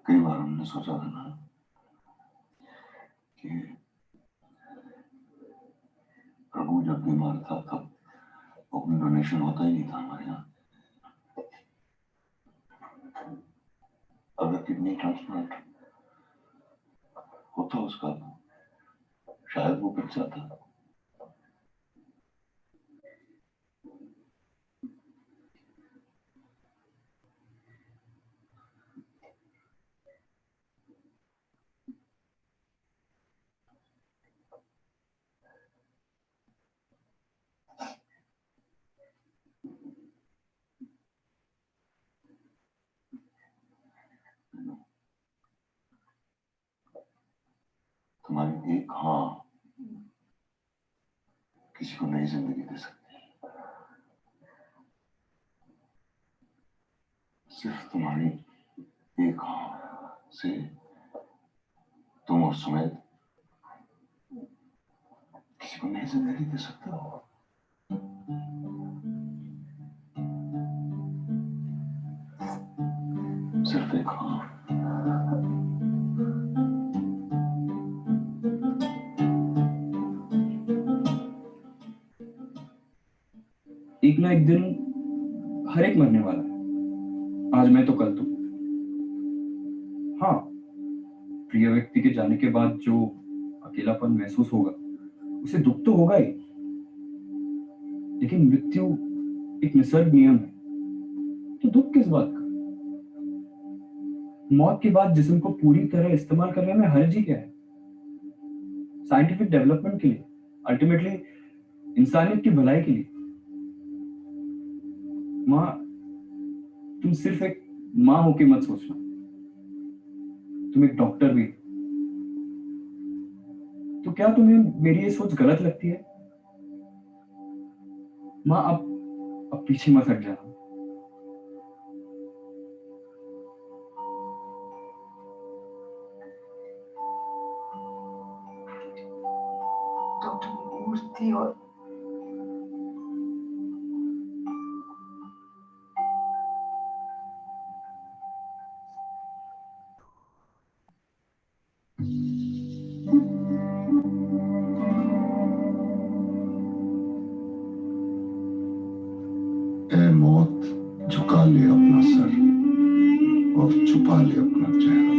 कई बार हमने सोचा था ना कि प्रभु जब बीमार था तब ओपन डोनेशन होता ही नहीं था हमारे यहाँ। अगर किडनी ट्रांसप्लांट होता उसका तो शायद वो बच जाता। तुम्हारी एक हाँ किसी को नई जिंदगी दे सकती है। सिर्फ तुम्हारी एक हाँ से तुम और सुमेध किसी को नई जिंदगी दे सकते हो। सिर्फ एक हाँ। एक ना एक दिन हर एक मरने वाला है, आज मैं तो कल तुम। हाँ, प्रिय व्यक्ति के जाने के बाद जो अकेलापन महसूस होगा उसे दुख तो होगा ही, लेकिन मृत्यु एक निसर्ग नियम है, तो दुख किस बात का? मौत के बाद जिस्म को पूरी तरह इस्तेमाल करने में हर्ज ही क्या है? साइंटिफिक डेवलपमेंट के लिए, अल्टीमेटली इंसानियत की भलाई के लिए। माँ, तुम सिर्फ एक माँ होके मत सोचना, तुम एक डॉक्टर भी। तो क्या तुम्हें मेरी ये सोच गलत लगती है? माँ, अब पीछे मत हट जाना। डॉक्टर मूर्ति और ऐ मौत झुका ले अपना सर और छुपा ले अपना चेहरा।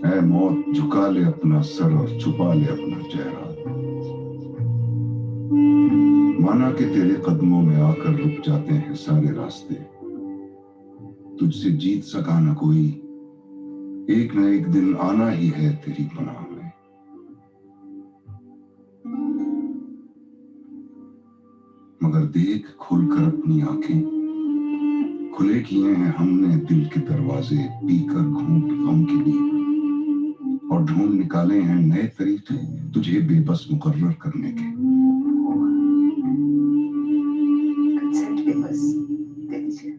ऐ मौत झुका ले अपना सर और छुपा ले अपना चेहरा। माना कि तेरे कदमों में आकर रुक जाते हैं सारे रास्ते, तुझसे जीत सका न कोई, एक न एक दिन आना ही है तेरी पनाह में। मगर देख खोलकर अपनी आंखें, खुले किए हैं हमने दिल के दरवाजे, पीकर घूंट गम के लिए, और ढूंढ निकाले हैं नए तरीके तुझे बेबस मुकर्रर करने के। कंसेंट पेपर्स दे दीजिए।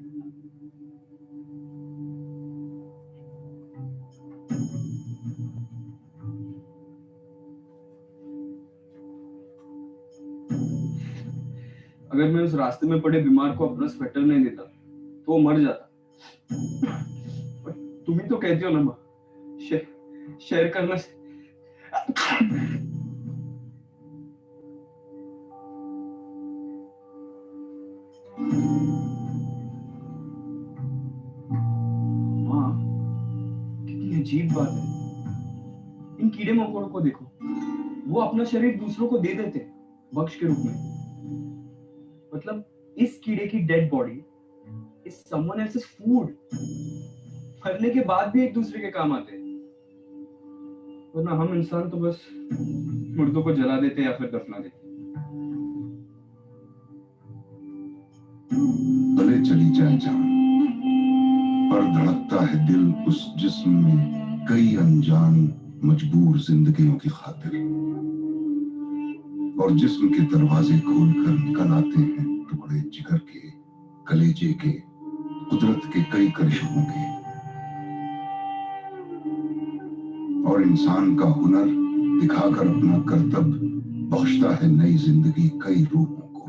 अगर मैं उस रास्ते में पड़े बीमार को अपना स्वेटर नहीं देता तो वो मर जाता। तुम ही तो कहती हो ना माँ, शेयर करना से माँ, कितनी अजीब बात है। इन कीड़े मकोड़ों को देखो, वो अपना शरीर दूसरों को दे देते हैं बख्श के रूप में। मतलब इस कीड़े की dead body is someone else's food. मरने के बाद भी एक दूसरे के काम आते हैं, वरना हम इंसान तो बस मुर्दों को जला देते या फिर दफना देते। भले चली जाए जान, पर धड़कता है दिल उस जिस्म में कई अनजान मजबूर जिंदगियों की खातिर। और जिस्म के दरवाजे खोलकर निकल आते हैं टुकड़े जिगर के, कलेजे के, कुदरत के कई करिश्मों के। और इंसान का हुनर दिखाकर अपना करतब बख्शता है नई जिंदगी कई रूहों को।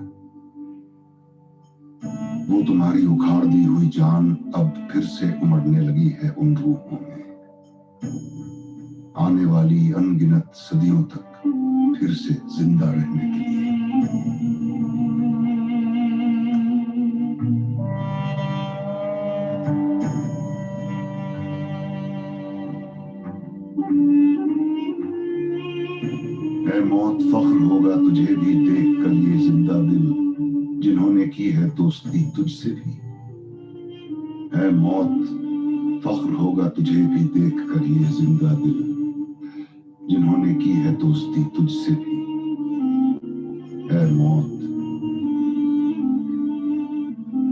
वो तुम्हारी उखाड़ दी हुई जान अब फिर से उमड़ने लगी है उन रूहों में। आने वाली अनगिनत सदियों तक फिर से जिंदा रहने के लिए। ऐ मौत फख्र होगा तुझे भी देख कर ये जिंदा दिल, जिन्होंने की है दोस्ती तुझसे भी। ऐ मौत फख्र होगा तुझे भी देख कर ये जिंदा दिल, जिन्होंने की है दोस्ती तुझसे भी। ऐ मौत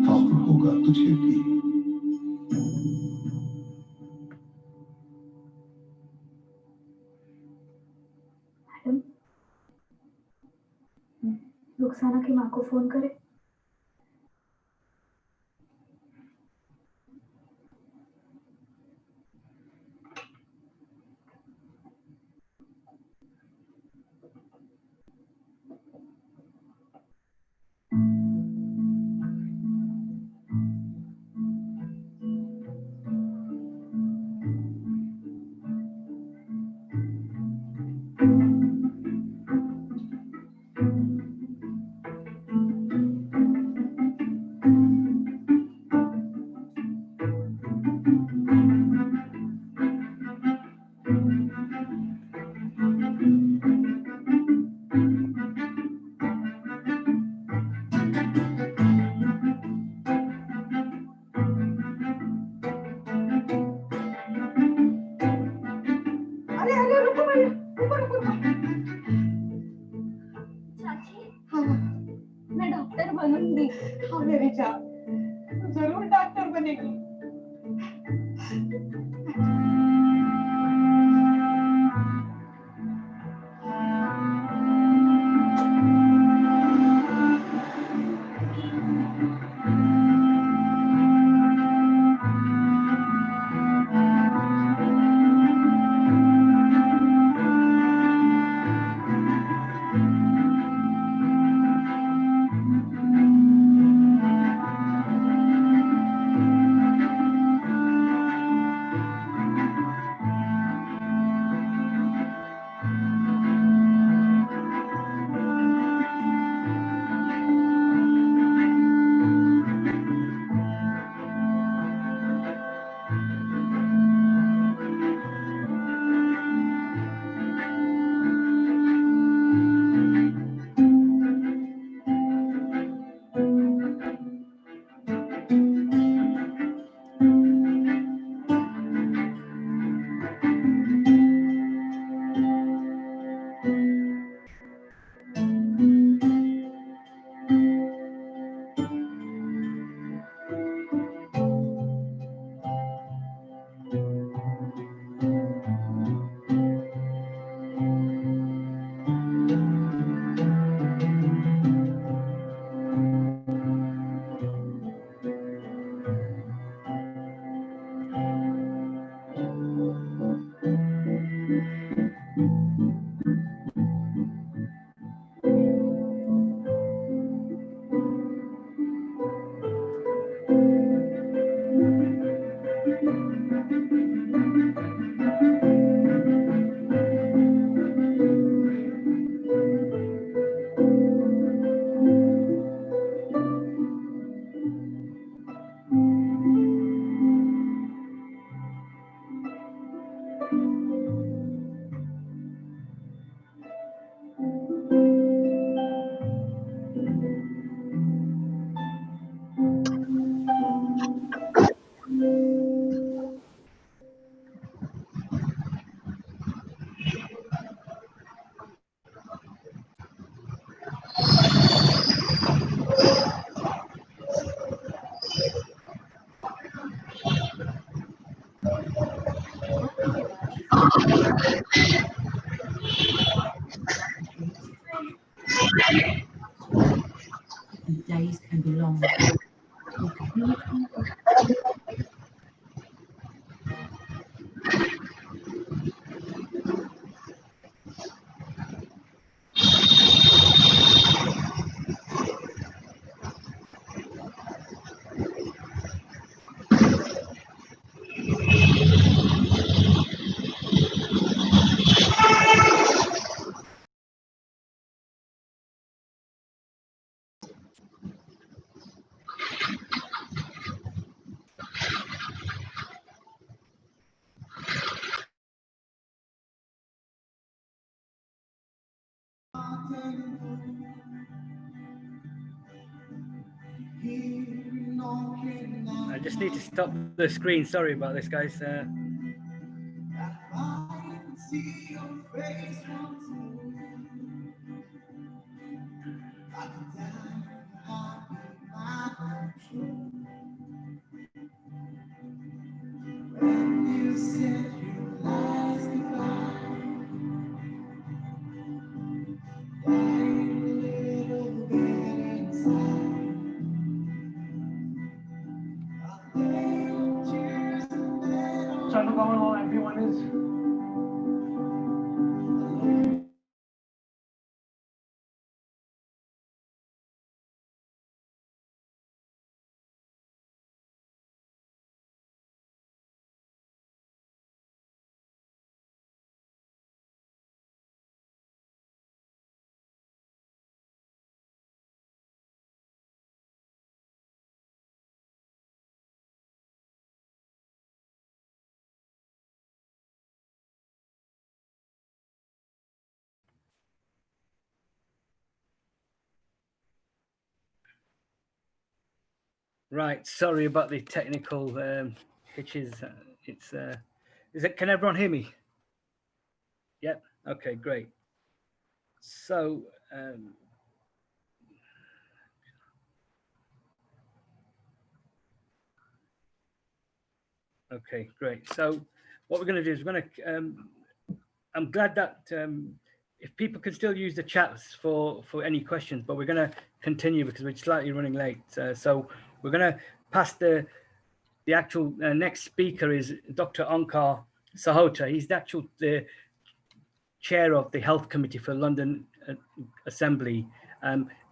फख्र होगा तुझे भी। मैडम, रुखसाना की माँ को फोन करें। मैं डॉक्टर बनूंगी। हाँ मेरी जान, तू जरूर डॉक्टर बनेगी। belong. I just need to stop the screen. Sorry about this, guys. Trying to comment how everyone is. Right, sorry about the technical hitches. Can everyone hear me? Yep. Okay, great. So, okay, great. So, what we're going to do is we're going to. I'm glad that if people can still use the chats for any questions, but we're going to continue because we're slightly running late. So we're going to pass the actual next speaker is Dr. Onkar Sahota. He's the chair of the Health Committee for London Assembly.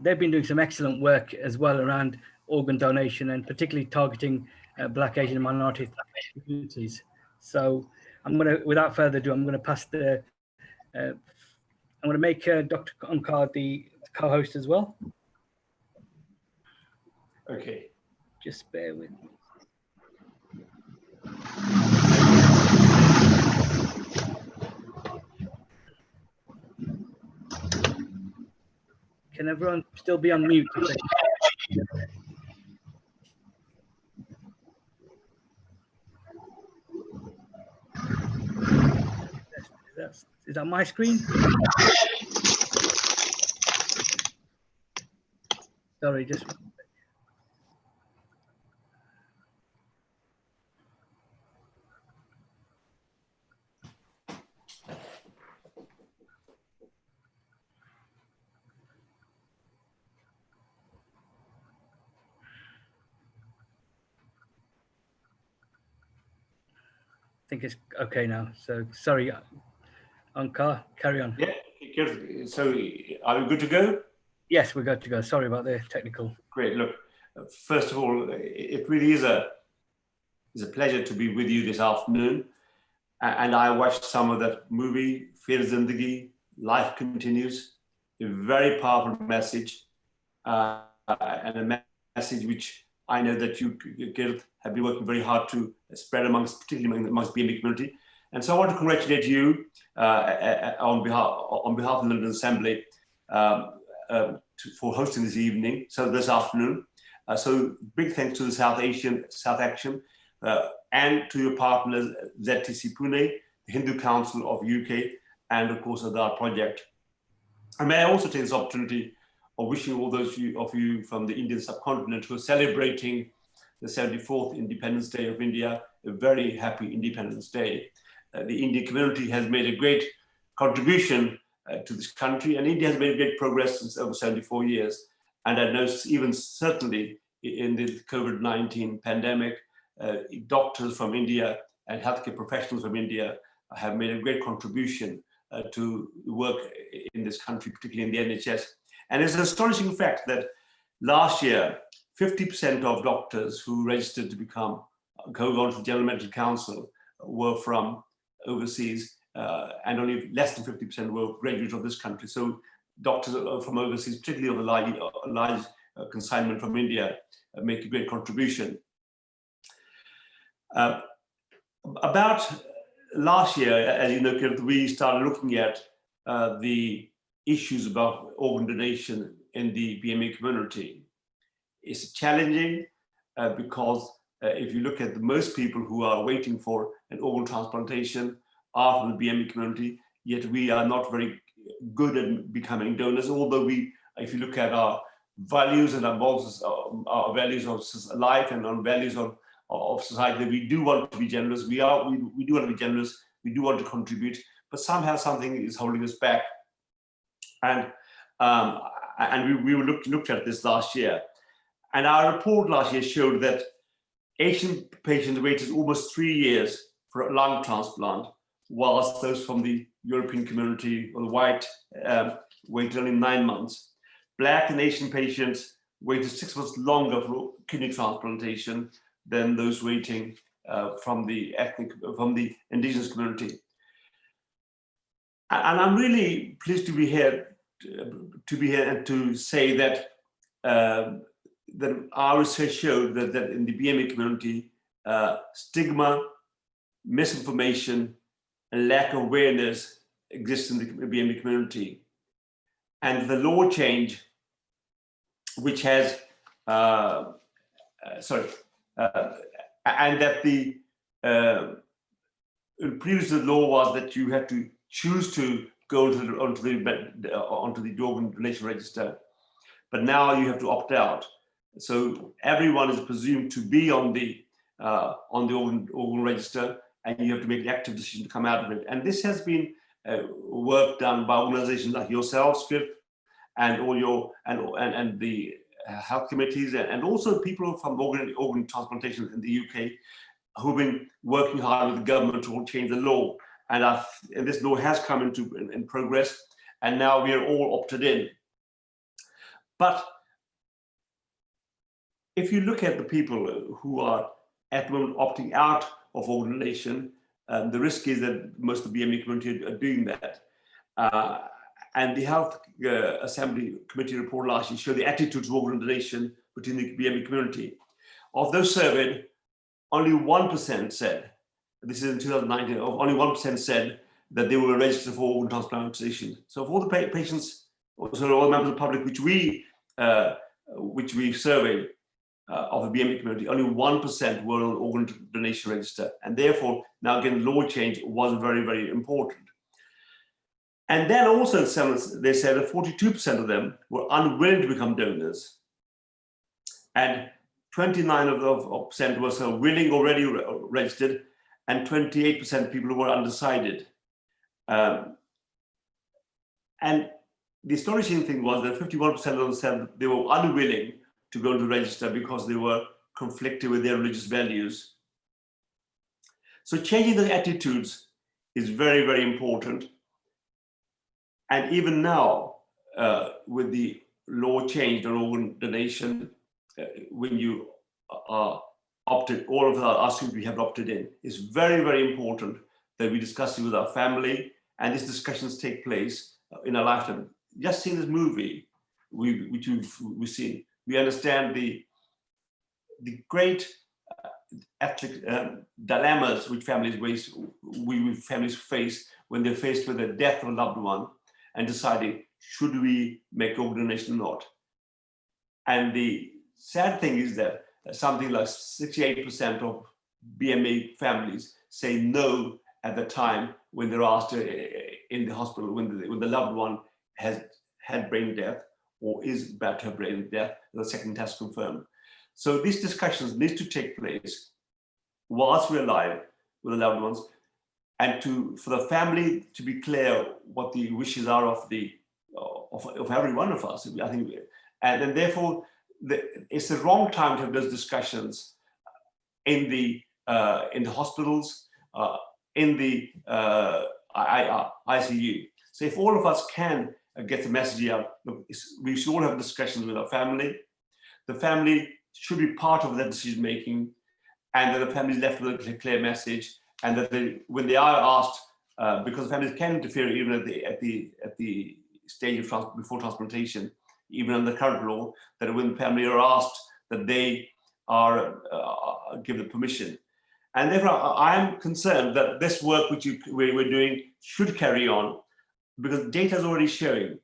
They've been doing some excellent work as well around organ donation and particularly targeting Black, Asian, and minority communities. So I'm going to, without further ado, I'm going to pass the, I'm going to make Dr. Onkar the co-host as well. Okay. Just bear with me. Can everyone still be on mute? Is that my screen? Sorry, just. I think it's okay now. So sorry, Onkar, carry on. Yeah, so are we good to go? Yes, we're good to go. Sorry about the technical. Great. Look, first of all, it really is a pleasure to be with you this afternoon. And I watched some of that movie, Phir, Zindagi, Life Continues, a very powerful message, and a message which I know that you, Kirt, have been working very hard to spread particularly amongst BME community. And so I want to congratulate you on behalf of the London Assembly for hosting this evening, so this afternoon. So big thanks to the South Action, and to your partners, ZTC Pune, the Hindu Council of UK, and of course, Adar Project. And may I also take this opportunity of wishing all those of you from the Indian subcontinent who are celebrating the 74th Independence Day of India, a very happy Independence Day. The Indian community has made a great contribution to this country, and India has made great progress since over 74 years. And I know even certainly in the COVID-19 pandemic, doctors from India and healthcare professionals from India have made a great contribution to work in this country, particularly in the NHS. And it's an astonishing fact that last year, 50% of doctors who registered to go on to the General Medical Council were from overseas, and only less than 50% were graduates of this country. So doctors from overseas, particularly of a large consignment from India, make a great contribution. About last year, as you know, we started looking at the issues about organ donation in the BME community. It's challenging because if you look at most people who are waiting for an organ transplantation are from the BME community, yet we are not very good at becoming donors, although if you look at our values and our values of life and our values of society, we do want to be generous. We do want to be generous. We do want to contribute, but somehow something is holding us back. And we looked at this last year, and our report last year showed that Asian patients waited almost 3 years for a lung transplant, whilst those from the European community or the white waited only 9 months. Black and Asian patients waited 6 months longer for kidney transplantation than those waiting from the indigenous community. And I'm really pleased to be here and to say that that our research showed that in the BME community, stigma, misinformation, and lack of awareness exists in the BME community. And the law change, which has, and that the previous law was that you had to choose to go onto the organ donation register, but now you have to opt out. So everyone is presumed to be on the organ register, and you have to make an active decision to come out of it. And this has been work done by organizations like yourselves, Phir, and all your and the health committees, and also people from organ transplantation in the UK who've been working hard with the government to change the law. And this law has come in progress, and now we are all opted in. But if you look at the people who are at the moment opting out of organ donation, the risk is that most of the BME community are doing that. And the Health Assembly Committee report last year showed the attitude to organ donation within the BME community. Of those surveyed, only 1% said, this is in 2019, only 1% said that they were registered for organ transplantation. So for all the patients, so all the members of the public which we surveyed of the BME community, only 1% were on organ donation register. And therefore, now again, law change was very, very important. And then also they said that 42% of them were unwilling to become donors. And 29% were so willing, already registered, and 28% people were undecided. And the astonishing thing was that 51% of them said they were unwilling to go to register because they were conflicted with their religious values. So changing the attitudes is very, very important. And even now, with the law change on organ donation, when you are opted, all of us who we have opted in, it's very, very important that we discuss it with our family, and these discussions take place in our lifetime. Just seeing this movie, which we've seen, we understand the great ethic dilemmas which families face when they're faced with the death of a loved one and deciding, should we make organ donation or not? And the sad thing is that something like 68% of BME families say no at the time when they're asked in the hospital, when the loved one has had brain death or is about to have brain death, the second test confirmed. So these discussions need to take place whilst we're alive with the loved ones, and for the family to be clear what the wishes are of every one of us. I think, And therefore, it's the wrong time to have those discussions in the hospitals, in the ICU. So if all of us can get the message out, look, we should all have discussions with our family. The family should be part of that decision making, and that the family is left with a clear message, and that when they are asked, because families can interfere even at the stage of before transplantation, even under current law, that when the family are asked, that they are given permission. And therefore, I am concerned that this work which we're doing should carry on, because data is already showing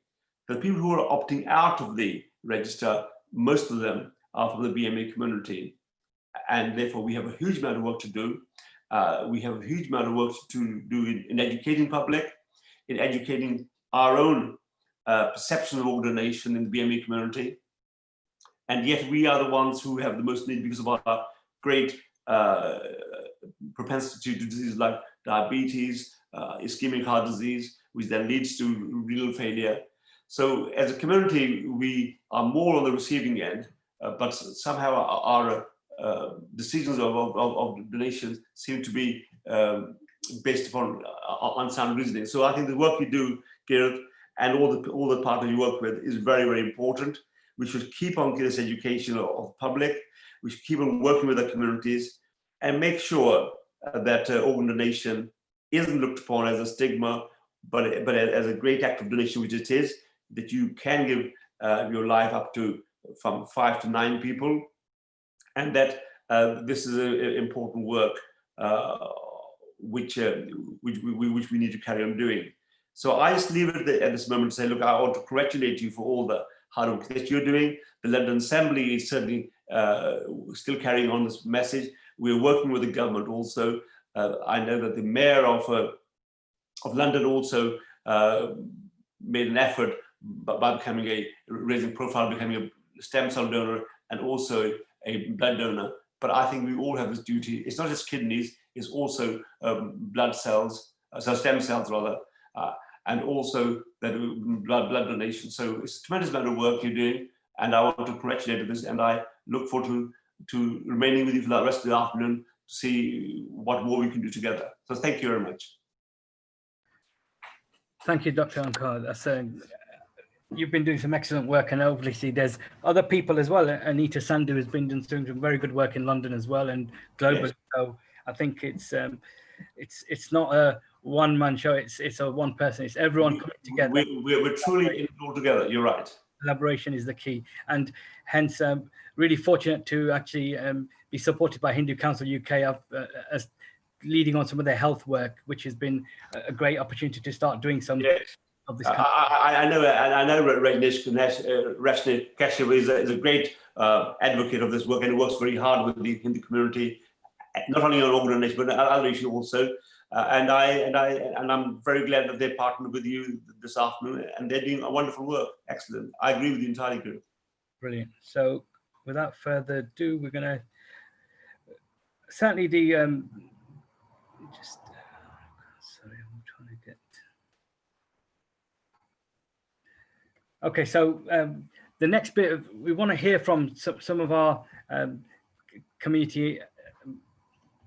that people who are opting out of the register, most of them are from the BMA community. And therefore, we have a huge amount of work to do. We have a huge amount of work to do in educating public, in educating our own perception of organ donation in the BMA community. And yet we are the ones who have the most need because of our great propensity to diseases like diabetes, ischemic heart disease, which then leads to renal failure. So as a community, we are more on the receiving end, but somehow our decisions of donations seem to be based upon unsound reasoning. So I think the work you do, Gareth, and all the partners you work with is very, very important. We should keep on getting this education of the public. We should keep on working with our communities and make sure that organ donation isn't looked upon as a stigma, but as a great act of donation, which it is, that you can give your life up to from 5 to 9 people, and that this is an important work which we need to carry on doing. So I just leave it at this moment to say, look, I want to congratulate you for all the hard work that you're doing. The London Assembly is certainly still carrying on this message. We're working with the government also. I know that the mayor of London also made an effort by raising profile, becoming a stem cell donor and also a blood donor. But I think we all have this duty. It's not just kidneys, it's also blood cells, so stem cells rather, and also that blood donation. So it's a tremendous amount of work you're doing, and I want to congratulate you on this, and I look forward to remaining with you for the rest of the afternoon to see what more we can do together. So thank you very much. Thank you, Dr. Ankar. That's you've been doing some excellent work, and obviously there's other people as well. Anita Sandhu has been doing some very good work in London as well and globally. Yes. So I think it's not a one-man show. It's a one person. It's everyone coming together. We're truly in it all together. You're right. Collaboration is the key, and hence really fortunate to actually be supported by Hindu Council UK as leading on some of their health work, which has been a great opportunity to start doing some. Yes. Of this I know Rajneesh Kashyap is a great advocate of this work, and he works very hard with the Hindu community, not only on organ donation but other issues also. And I'm very glad that they partnered with you this afternoon, and they're doing a wonderful work. Excellent. I agree with the entire group. Brilliant. So without further ado, we're going to certainly the sorry, I'm trying to get. Okay, so the next bit we want to hear from some of our community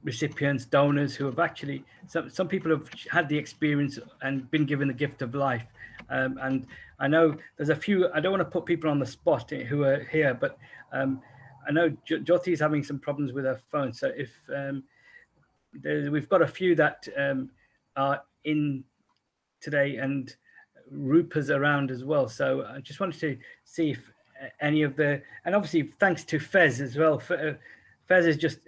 recipients, donors who have actually, some people have had the experience and been given the gift of life. And I know there's a few, I don't want to put people on the spot who are here, but I know Jyoti is having some problems with her phone. So if we've got a few that are in today, and Rupa's around as well. So I just wanted to see if any of the, and obviously thanks to Fez as well. Fez is just,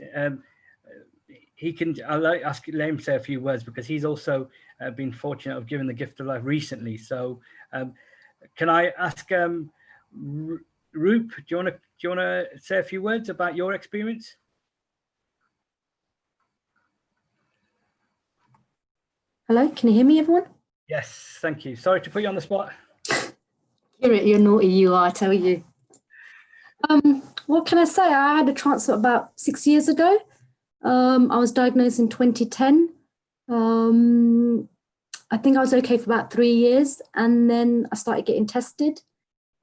he can, I'll let him say a few words because he's also been fortunate of giving the gift of life recently. So can I ask Rup, do you want to say a few words about your experience? Hello, can you hear me, everyone? Yes, thank you. Sorry to put you on the spot. You're naughty, you are, I tell you. What can I say? I had a transplant about 6 years ago. I was diagnosed in 2010. I think I was okay for about 3 years, and then I started getting tested.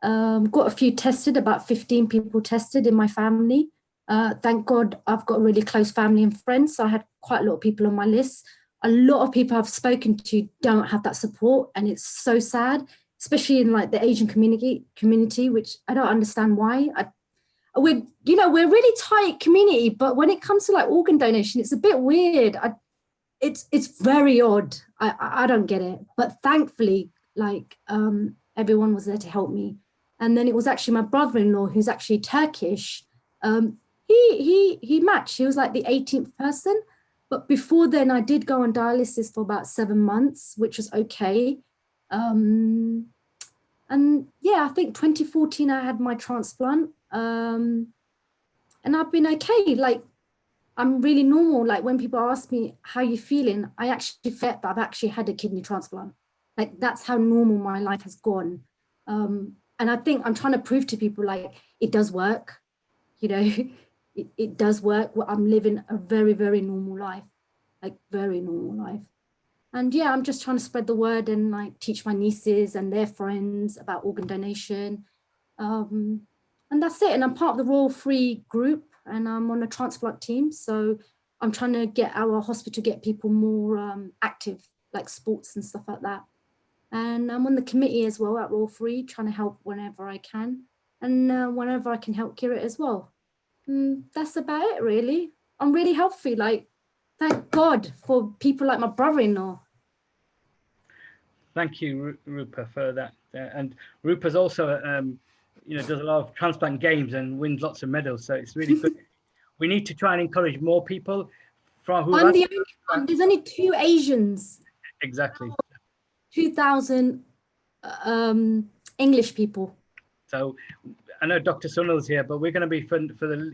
Got a few tested, about 15 people tested in my family. Thank God I've got a really close family and friends, so I had quite a lot of people on my list. A lot of people I've spoken to don't have that support, and it's so sad, especially in like the Asian community, which I don't understand why. We're really tight community, but when it comes to like organ donation, it's a bit weird. It's very odd. I don't get it, but thankfully, like everyone was there to help me. And then it was actually my brother-in-law, who's actually Turkish. He matched. He was like the 18th person. But before then, I did go on dialysis for about 7 months, which was okay. And yeah, I think 2014 I had my transplant. And I've been okay. Like, I'm really normal. Like, when people ask me how you feeling, I actually forget that I've actually had a kidney transplant. Like, that's how normal my life has gone. And I think I'm trying to prove to people, like, it does work. You know, it does work. I'm living a very, very normal life, like very normal life. And yeah, I'm just trying to spread the word and like teach my nieces and their friends about organ donation. And that's it. And I'm part of the Royal Free group, and I'm on a transplant team. So I'm trying to get our hospital, get people more active, like sports and stuff like that. And I'm on the committee as well at Royal Free, trying to help whenever I can. And whenever I can help Kirit as well. That's about it, really. I'm really healthy. Like, thank God for people like my brother-in-law. Thank you, Rupa, for that. And Rupa's also, does a lot of transplant games and wins lots of medals. So it's really good. We need to try and encourage more people from who. I'm the only one. There's only 2 Asians. Exactly. 2,000 English people. So I know Dr. Sunil's here, but we're going to be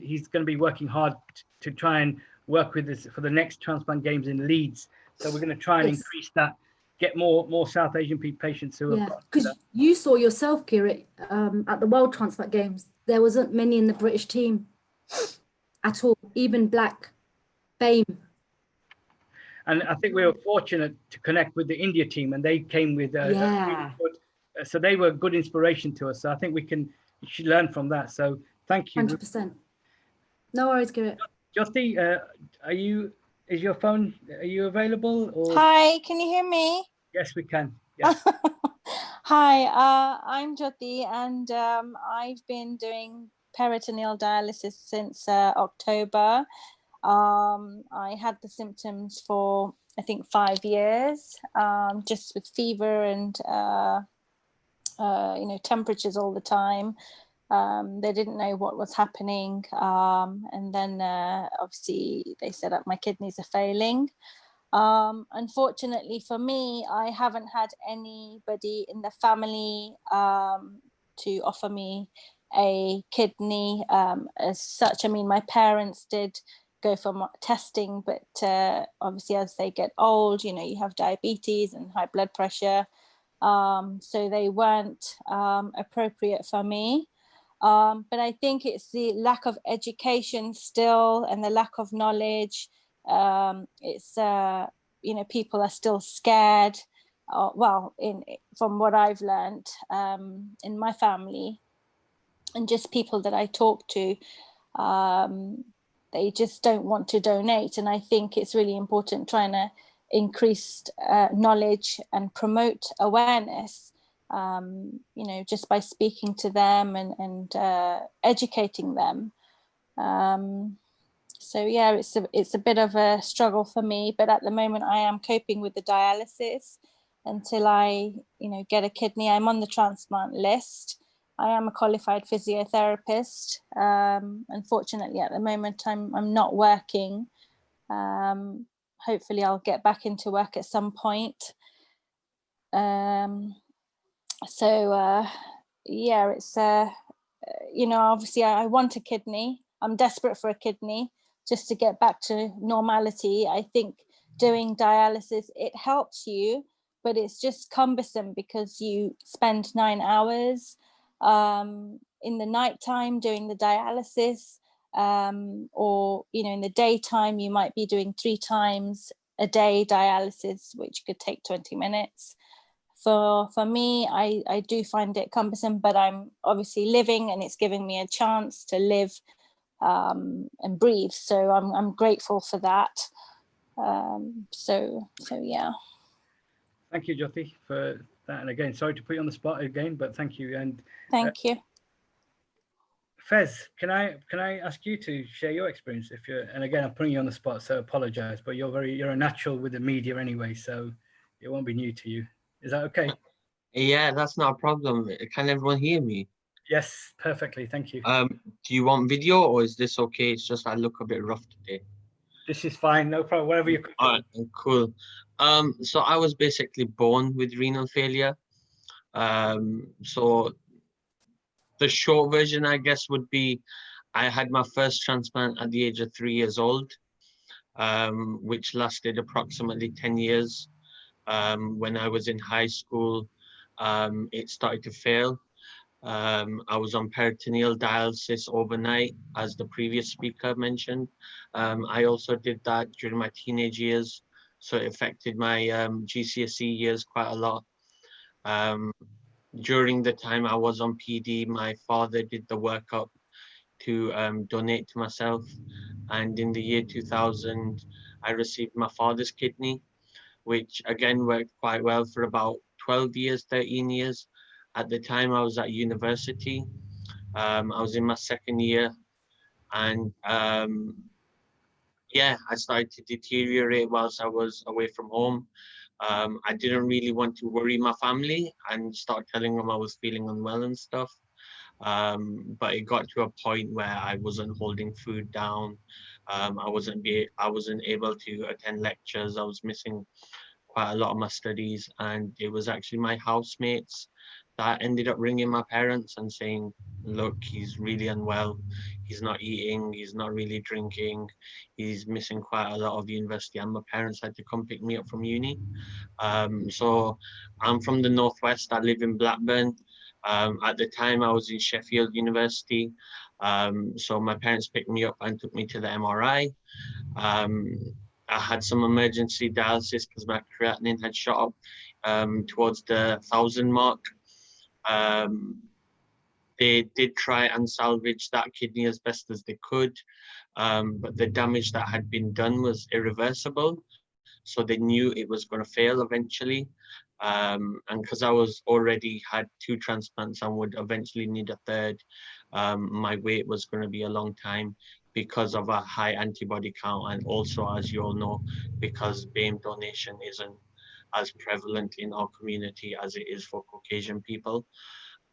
he's going to be working hard to try and work with this for the next transplant games in Leeds. So we're going to try and increase that, get more South Asian patients who have. Because you saw yourself, Kirit, at the World Transplant Games. There wasn't many in the British team at all, even Black, BAME. And I think we were fortunate to connect with the India team, and they came with really good, so they were a good inspiration to us. So I think we should learn from that. So thank you. 100%. No worries, Kirit. Jyoti, are you available? Or? Hi, can you hear me? Yes, we can. Yes. Hi, I'm Jyoti, and I've been doing peritoneal dialysis since October. I had the symptoms for, I think, 5 years, just with fever and, temperatures all the time. They didn't know what was happening. And then obviously they said that my kidneys are failing. Unfortunately for me, I haven't had anybody in the family to offer me a kidney as such. I mean, my parents did go for testing, but obviously as they get old, you have diabetes and high blood pressure. So they weren't appropriate for me. But I think it's the lack of education still and the lack of knowledge. It's people are still scared. From what I've learned in my family and just people that I talk to, they just don't want to donate. And I think it's really important trying to increase knowledge and promote awareness, just by speaking to them and educating them. So yeah, it's a bit of a struggle for me, but at the moment I am coping with the dialysis until I, get a kidney. I'm on the transplant list. I am a qualified physiotherapist. Unfortunately, at the moment I'm not working. Hopefully I'll get back into work at some point. Yeah, it's obviously I want a kidney. I'm desperate for a kidney just to get back to normality. I think doing dialysis, it helps you, but it's just cumbersome because you spend 9 hours in the nighttime doing the dialysis, or in the daytime you might be doing 3 times a day dialysis, which could take 20 minutes for me, I do find it cumbersome, but I'm obviously living, and it's giving me a chance to live and breathe. So I'm grateful for that. So yeah. Thank you, Jyoti, for that. And again, sorry to put you on the spot again, but thank you. And thank you. Fez, can I ask you to share your experience? If you're, and again, I'm putting you on the spot, so apologize, but you're a natural with the media anyway, so it won't be new to you. Is that okay? Yeah, that's not a problem. Can everyone hear me? Yes, perfectly. Thank you. Do you want video, or is this okay? It's just I look a bit rough today. This is fine, no problem. Whatever you. All right, cool. So I was basically born with renal failure. So the short version, I guess, would be I had my first transplant at the age of 3 years old, which lasted approximately 10 years. When I was in high school, it started to fail. I was on peritoneal dialysis overnight, as the previous speaker mentioned. I also did that during my teenage years, so it affected my GCSE years quite a lot. During the time I was on PD, my father did the workup to donate to myself, and in the year 2000, I received my father's kidney, which again worked quite well for about 12 years, 13 years. At the time I was at university. I was in my second year, and yeah, I started to deteriorate whilst I was away from home. I didn't really want to worry my family and start telling them I was feeling unwell and stuff. But it got to a point where I wasn't holding food down. I wasn't able to attend lectures. I was missing quite a lot of my studies, and it was actually my housemates that ended up ringing my parents and saying, look, he's really unwell, he's not eating, he's not really drinking, he's missing quite a lot of university, and my parents had to come pick me up from uni. So I'm from the Northwest, I live in Blackburn. At the time I was in Sheffield University, so my parents picked me up and took me to the MRI. I had some emergency dialysis because my creatinine had shot up towards the 1,000 mark. They did try and salvage that kidney as best as they could, but the damage that had been done was irreversible. So they knew it was going to fail eventually. And because I was already had 2 transplants and would eventually need a third, my wait was going to be a long time because of a high antibody count, and also, as you all know, because BAME donation isn't as prevalent in our community as it is for Caucasian people.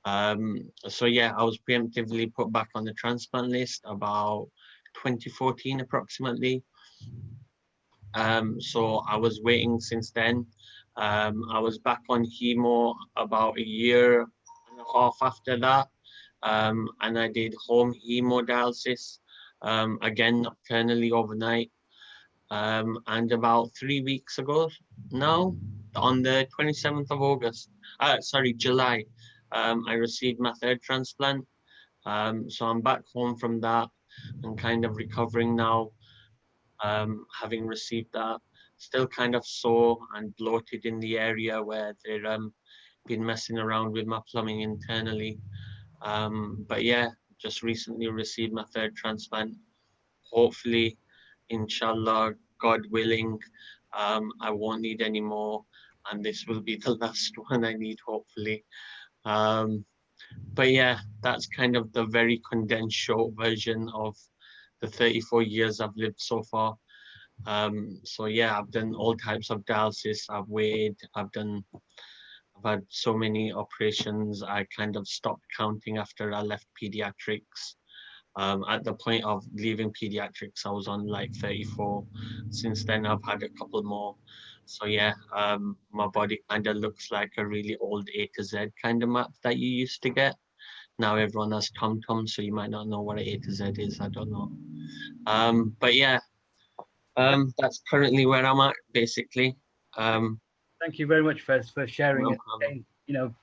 So yeah, I was preemptively put back on the transplant list about 2014 approximately. So I was waiting since then. I was back on chemo about a year and a half after that, and I did home hemodialysis, again nocturnally overnight. And about 3 weeks ago now, on the 27th of August, July, I received my third transplant. So I'm back home from that and kind of recovering now. Having received that, still kind of sore and bloated in the area where they've been messing around with my plumbing internally. But yeah, just recently received my third transplant. Hopefully, inshallah, God willing, I won't need any more, and this will be the last one I need, hopefully. But yeah, that's kind of the very condensed short version of the 34 years I've lived so far. So yeah, I've done all types of dialysis, I've weighed, I've had so many operations. I kind of stopped counting after I left pediatrics. At the point of leaving pediatrics, I was on like 34. Since then, I've had a couple more. So yeah, my body kind of looks like a really old A to Z kind of map that you used to get. Now everyone has TomTom, so you might not know what an A to Z is, I don't know. But yeah, that's currently where I'm at, basically. Thank you very much, Fez, for sharing it. And, you know,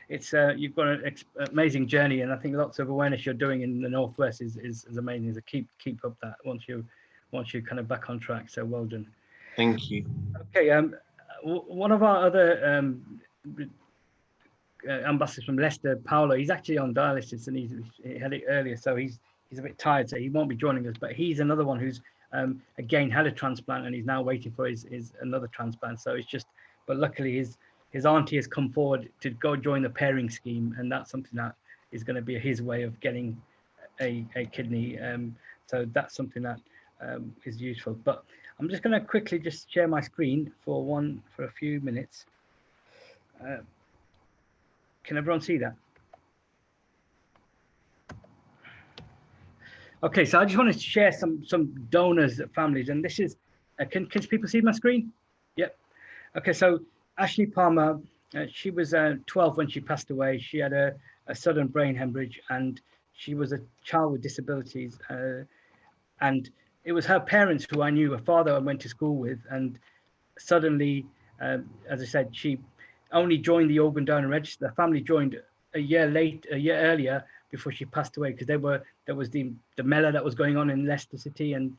it's you've got an amazing journey, and I think lots of awareness you're doing in the Northwest is amazing. So keep up that once you're kind of back on track. So well done. Thank you. Okay. One of our other ambassador from Leicester, Paolo, he's actually on dialysis and he had it earlier, so he's a bit tired, so he won't be joining us. But he's another one who's again had a transplant and he's now waiting for his another transplant. So it's just, but luckily his auntie has come forward to go join the pairing scheme, and that's something that is going to be his way of getting a kidney. So that's something that is useful. But I'm just going to quickly just share my screen for a few minutes. Can everyone see that? Okay, so I just wanted to share some donors families, and this is can people see my screen? Yep. Okay, so Ashley Palmer, she was 12 when she passed away. She had a sudden brain hemorrhage, and she was a child with disabilities. And it was her parents who I knew, her father I went to school with, and suddenly, as I said, she only joined the organ donor register. The family joined a year earlier before she passed away, because there was the Mela that was going on in Leicester City, and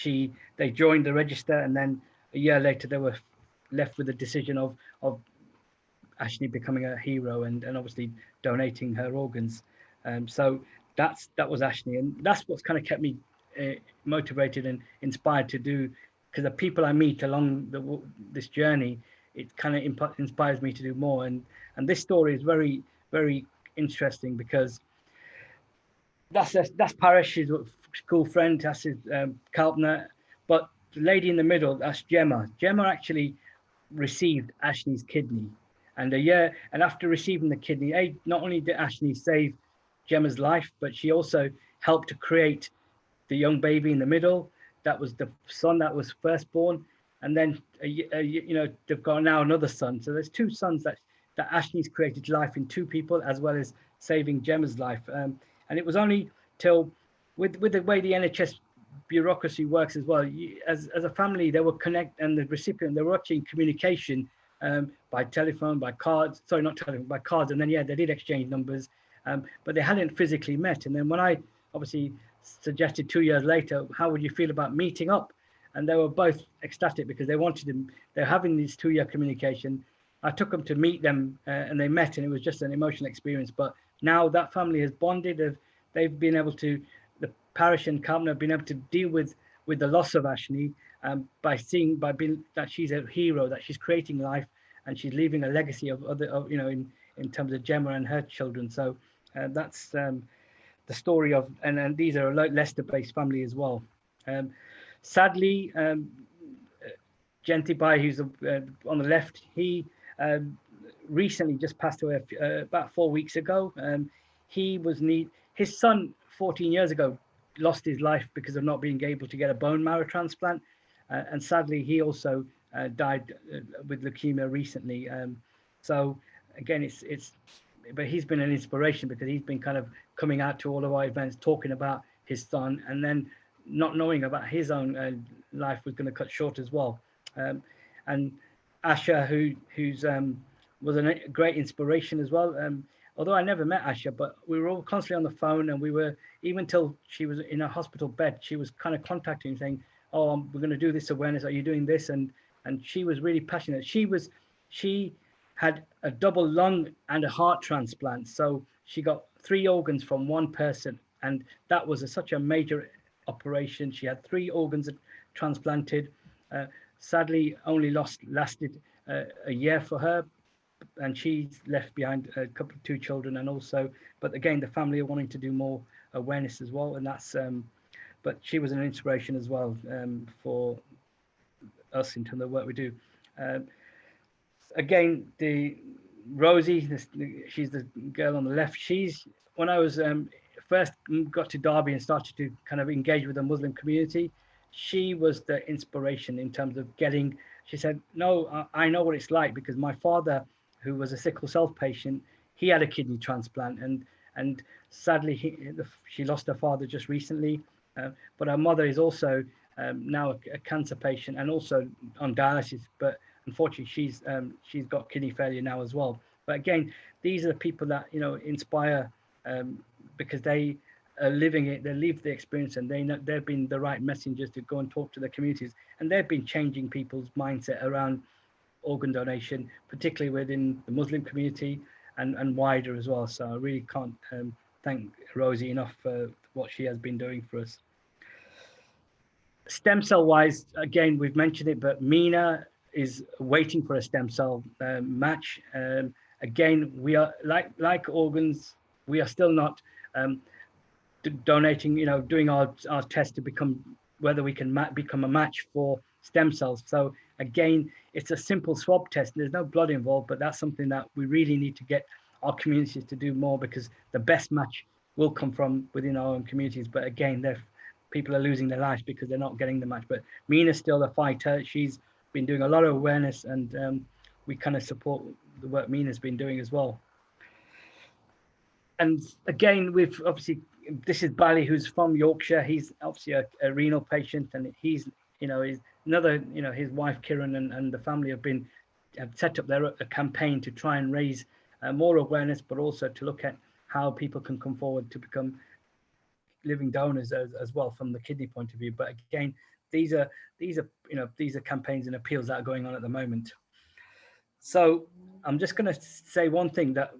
they joined the register, and then a year later they were left with the decision of Ashley becoming a hero and obviously donating her organs. So that was Ashley, and that's what's kind of kept me motivated and inspired to do, because the people I meet along this journey, it kind of inspires me to do more. And this story is very, very interesting, because that's Paresh, his school friend, that's his Kalpna, but the lady in the middle, that's Gemma. Gemma actually received Ashley's kidney, and after receiving the kidney, not only did Ashley save Gemma's life, but she also helped to create the young baby in the middle. That was the son that was first born, and then they've got now another son. So there's two sons that Ashley's created life in two people, as well as saving Gemma's life. And it was only till, with the way the NHS bureaucracy works as well, as a family, they were and the recipient, they were actually in communication by telephone, by cards, sorry, not telephone, by cards. And then, they did exchange numbers, but they hadn't physically met. And then when I obviously suggested 2 years later, how would you feel about meeting up? And they were both ecstatic, because they're having this 2-year communication. I took them to meet them, and they met, and it was just an emotional experience. But now that family has bonded. They've been able to, the parish and Kalpna have been able to deal with the loss of Ashley, by being that she's a hero, that she's creating life, and she's leaving a legacy of other, in terms of Gemma and her children. So that's the story of, and these are a Leicester-based family as well. Sadly, Gentibai, who's on the left, he recently just passed away about 4 weeks ago. His son 14 years ago lost his life because of not being able to get a bone marrow transplant, and sadly he also died with leukemia recently. So again, but he's been an inspiration, because he's been kind of coming out to all of our events talking about his son, and then not knowing about his own life was going to cut short as well. And Asha, who's was a great inspiration as well. Although I never met Asha, but we were all constantly on the phone, and we were, even till she was in a hospital bed, she was kind of contacting, saying, "Oh, we're going to do this awareness. Are you doing this?" And she was really passionate. She had a double lung and a heart transplant, so she got 3 organs from one person, and that was such a major operation. She had 3 organs transplanted. Sadly, only lasted a year for her, and she's left behind 2 children, and also, but again, the family are wanting to do more awareness as well, and that's but she was an inspiration as well for us in terms of the work we do. Again, the Rosie, she's the girl on the left. When I was first got to Derby and started to kind of engage with the Muslim community, she was the inspiration in terms of she said, "No, I know what it's like, because my father, who was a sickle cell patient, he had a kidney transplant, and sadly she lost her father just recently, but her mother is also now a cancer patient and also on dialysis, but unfortunately she's got kidney failure now as well." But again, these are the people that inspire, because they are living it, they live the experience, and they've been the right messengers to go and talk to the communities, and they've been changing people's mindset around organ donation, particularly within the Muslim community and wider as well. So I really can't thank Rosie enough for what she has been doing for us. Stem cell wise, again, we've mentioned it, but Mina is waiting for a stem cell match. Again, we are like organs, we are still not donating, doing our test to become whether we can become a match for stem cells. So again, it's a simple swab test. There's no blood involved, but that's something that we really need to get our communities to do more, because the best match will come from within our own communities. But again, people are losing their lives because they're not getting the match. But Mina's still a fighter. She's been doing a lot of awareness, and we kind of support the work Mina's been doing as well. And again, we've obviously, this is Bali, who's from Yorkshire. He's obviously a renal patient, and he's another, his wife Kiran and the family have set up a campaign to try and raise more awareness, but also to look at how people can come forward to become living donors as well from the kidney point of view. But again, these are campaigns and appeals that are going on at the moment. So I'm just going to say one thing, that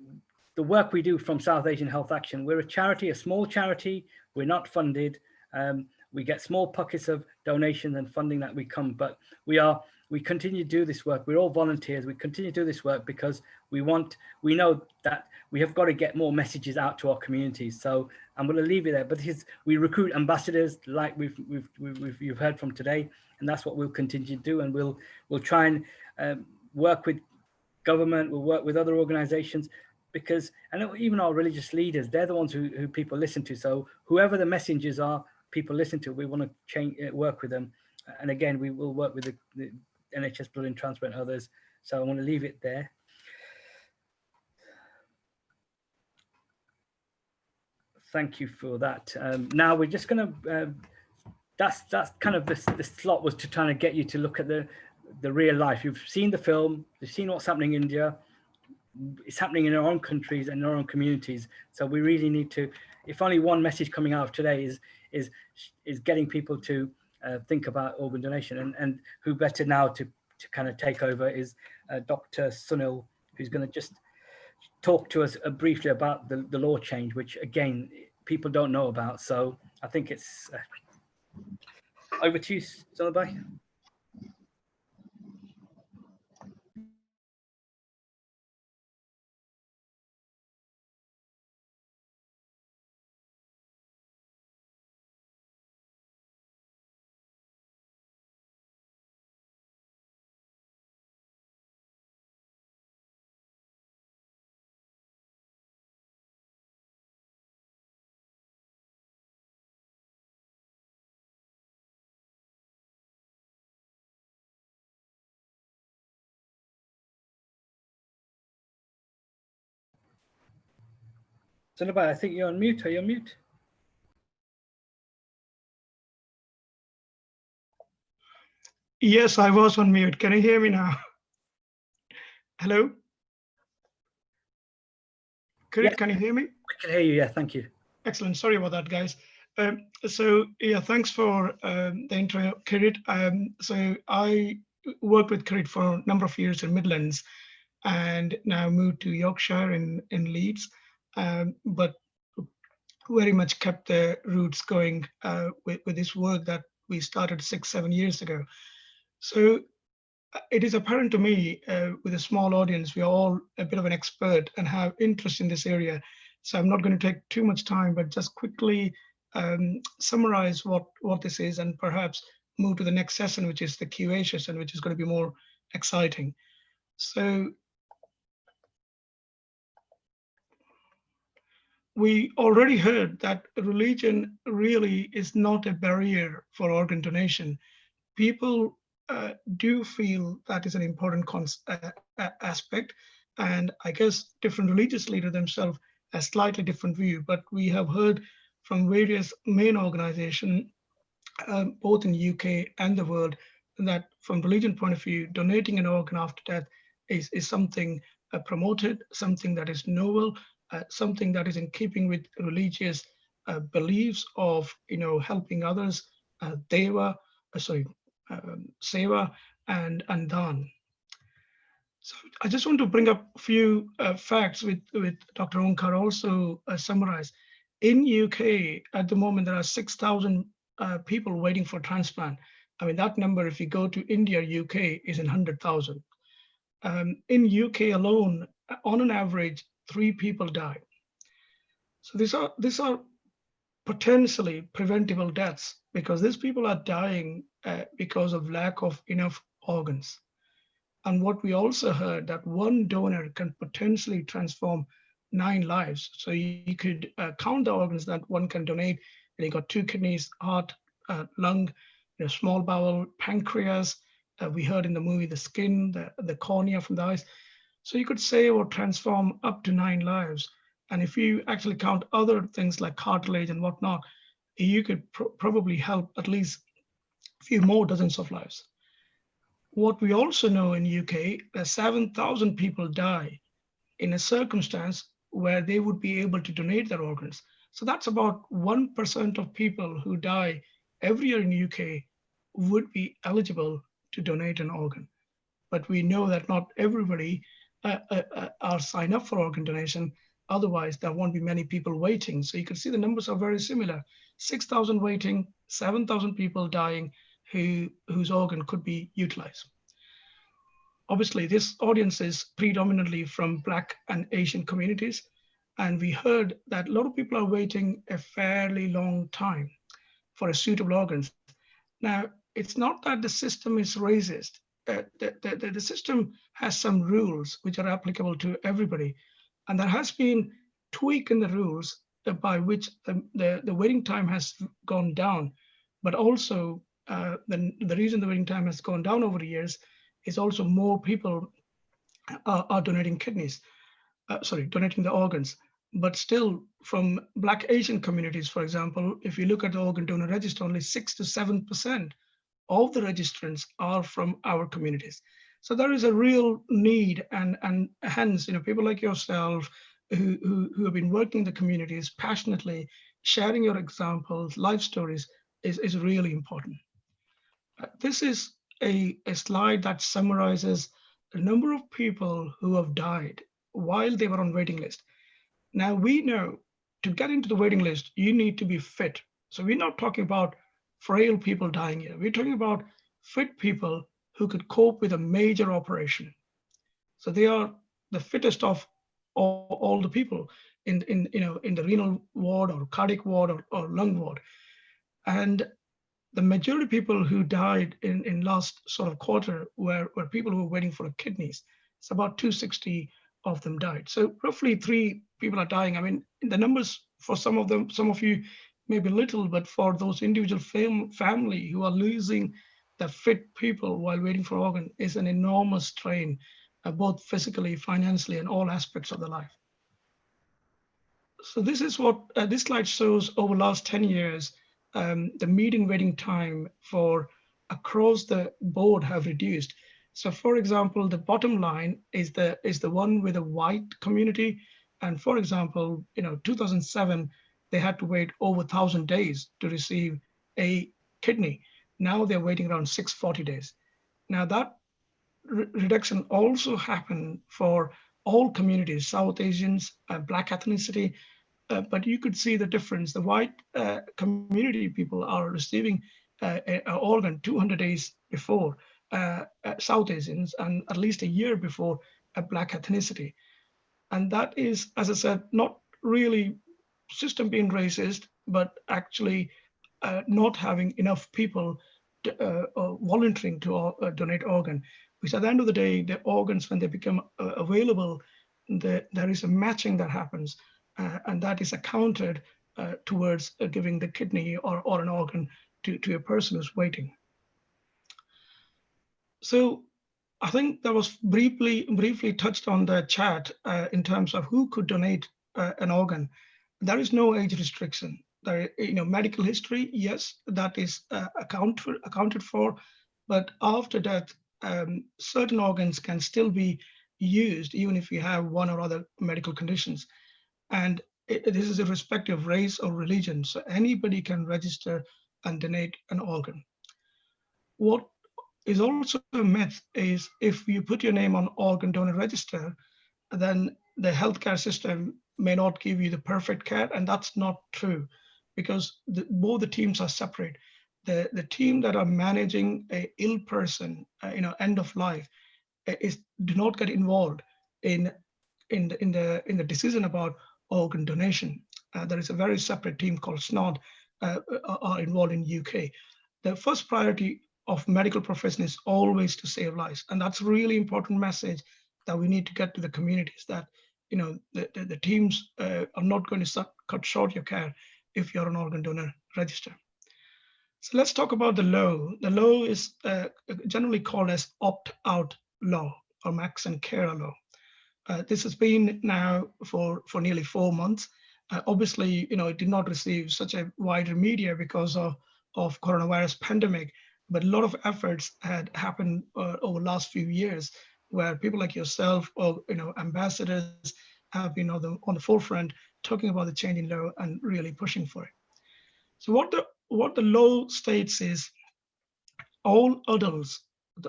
the work we do from South Asian Health Action, we're a charity, a small charity. We're not funded. We get small pockets of donations and funding that we come, but we continue to do this work. We're all volunteers. We continue to do this work because we know that we have got to get more messages out to our communities. So I'm going to leave it there. But we recruit ambassadors, like you've heard from today, and that's what we'll continue to do. And we'll try and work with government. We'll work with other organisations, because, and even our religious leaders, they're the ones who people listen to. So whoever the messengers are, people listen to. We want to work with them. And again, we will work with the NHS Blood and Transplant and others. So I want to leave it there. Thank you for that. Now we're just going to, that's kind of the slot was to try to get you to look at the real life. You've seen the film, you've seen what's happening in India. It's happening in our own countries and our own communities. So we really need to, if only one message coming out of today is getting people to think about organ donation, and who better now to kind of take over is Dr. Sunil, who's going to just talk to us briefly about the law change, which again, people don't know about. So I think it's over to you, Zindagi. Zindagi, I think you're on mute. Are you on mute? Yes, I was on mute. Can you hear me now? Hello? Yeah. Can you hear me? I can hear you, yeah, thank you. Excellent. Sorry about that, guys. So yeah, thanks for the intro, Kirit. So I worked with Kirit for a number of years in Midlands, and now moved to Yorkshire in Leeds, but very much kept the roots going with this work that we started 6-7 years ago. So it is apparent to me, with a small audience, we are all a bit of an expert and have interest in this area. So I'm not going to take too much time, but just quickly summarize what this is, and perhaps move to the next session, which is the QA session, which is going to be more exciting. So we already heard that religion really is not a barrier for organ donation. People do feel that is an important aspect, and I guess different religious leaders themselves a slightly different view. But we have heard from various main organizations, both in the UK and the world, that from religion point of view, donating an organ after death is something promoted, something that is novel, something that is in keeping with religious beliefs of helping others, seva and dan. I just want to bring up a few facts with Dr. Onkar also summarized. In UK, at the moment, there are 6,000 people waiting for transplant. I mean, that number, if you go to India, UK, is in 100,000. In UK alone, on an average, 3 people die. So these are potentially preventable deaths, because these people are dying because of lack of enough organs. And what we also heard, that one donor can potentially transform 9 lives. So you could count the organs that one can donate, and you got 2 kidneys, heart, lung, small bowel, pancreas. We heard in the movie the skin, the cornea from the eyes. So you could save or transform up to 9 lives. And if you actually count other things like cartilage and whatnot, you could probably help at least a few more dozens of lives. What we also know in UK, that 7,000 people die in a circumstance where they would be able to donate their organs. So that's about 1% of people who die every year in UK would be eligible to donate an organ. But we know that not everybody are signed up for organ donation. Otherwise, there won't be many people waiting. So you can see the numbers are very similar. 6,000 waiting, 7,000 people dying whose organ could be utilized. Obviously, this audience is predominantly from Black and Asian communities. And we heard that a lot of people are waiting a fairly long time for a suitable organs. Now, it's not that the system is racist. The system has some rules which are applicable to everybody. And there has been tweak in the rules by which the waiting time has gone down. But also, the reason the waiting time has gone down over the years is also more people are donating kidneys, donating the organs. But still, from Black Asian communities, for example, if you look at the organ donor register, only 6 to 7% of the registrants are from our communities. So there is a real need, and hence, people like yourself who have been working in the communities passionately, sharing your examples, life stories is really important. This is a slide that summarizes the number of people who have died while they were on waiting list. Now we know to get into the waiting list, you need to be fit. So we're not talking about frail people dying here. We're talking about fit people who could cope with a major operation. So they are the fittest of all the people in the renal ward or cardiac ward or lung ward. And the majority of people who died in last sort of quarter were people who were waiting for kidneys. It's about 260 of them died. So roughly 3 people are dying. I mean, the numbers for some of you may be little, but for those individual family who are losing the fit people while waiting for organ is an enormous strain, both physically, financially, and all aspects of the life. So this is what this slide shows over the last 10 years. The median waiting time for across the board have reduced. So for example, the bottom line is the one with a white community. And for example, 2007, they had to wait over 1,000 days to receive a kidney. Now they're waiting around 640 days. Now that reduction also happened for all communities, South Asians, Black ethnicity, but you could see the difference. The white community people are receiving an organ 200 days before South Asians, and at least a year before a Black ethnicity. And that is, as I said, not really system being racist, but actually not having enough people volunteering to donate organ. Because at the end of the day, the organs, when they become available, there is a matching that happens. And that is accounted towards giving the kidney or an organ to a person who's waiting. So I think that was briefly touched on the chat in terms of who could donate an organ. There is no age restriction. There, medical history, yes, that is accounted for, but after death, certain organs can still be used even if you have one or other medical conditions. And this is irrespective of race or religion, so anybody can register and donate an organ. What is also a myth is if you put your name on organ donor register, then the healthcare system may not give you the perfect care, and that's not true, because both the teams are separate. The team that are managing a ill person, end of life, do not get involved in the decision about organ donation. There is a very separate team called SNOD are involved in UK. The first priority of medical profession is always to save lives, and that's a really important message that we need to get to the communities, that the teams are not going to cut short your care if you're an organ donor register. So let's talk about the law. The law is generally called as opt-out law or Max and Carer law. This has been now for nearly 4 months. Obviously, it did not receive such a wider media because of coronavirus pandemic, but a lot of efforts had happened over the last few years, where people like yourself or ambassadors have been on the forefront talking about the change in law and really pushing for it. So what the law states is all adults.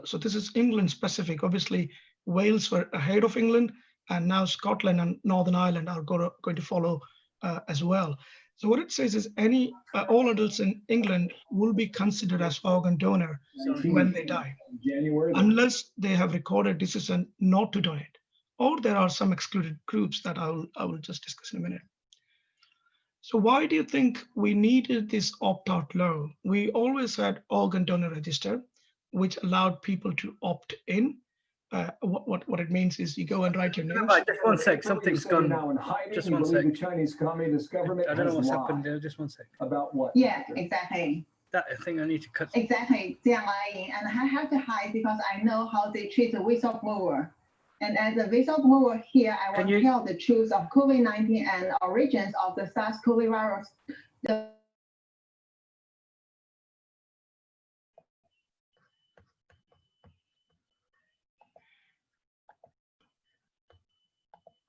So this is England specific. Obviously, Wales were ahead of England, and now Scotland and Northern Ireland are going to follow as well. So what it says is all adults in England will be considered as organ donor when they die, unless they have recorded decision not to donate, or there are some excluded groups that I will just discuss in a minute. So why do you think we needed this opt-out law? We always had organ donor register, which allowed people to opt in. What it means is you go and write your name. Right, just one sec. Something's gone. Just one sec. The Chinese Communist government I don't know has what's lied. happened there. Just one sec. About what? Yeah, exactly. That thing I need to cut. Exactly. They are lying, and I have to hide because I know how they treat the whistleblower. And as a whistleblower here, I want to tell the truth of COVID-19 and origins of the SARS-CoV virus.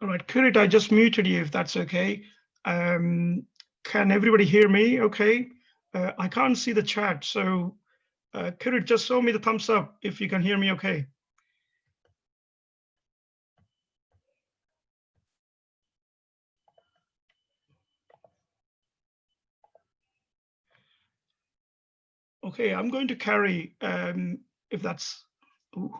All right, Kirit, I just muted you, if that's okay. Can everybody hear me okay? I can't see the chat, so Kirit, just show me the thumbs up if you can hear me okay. Okay, I'm going to carry, if that's, ooh.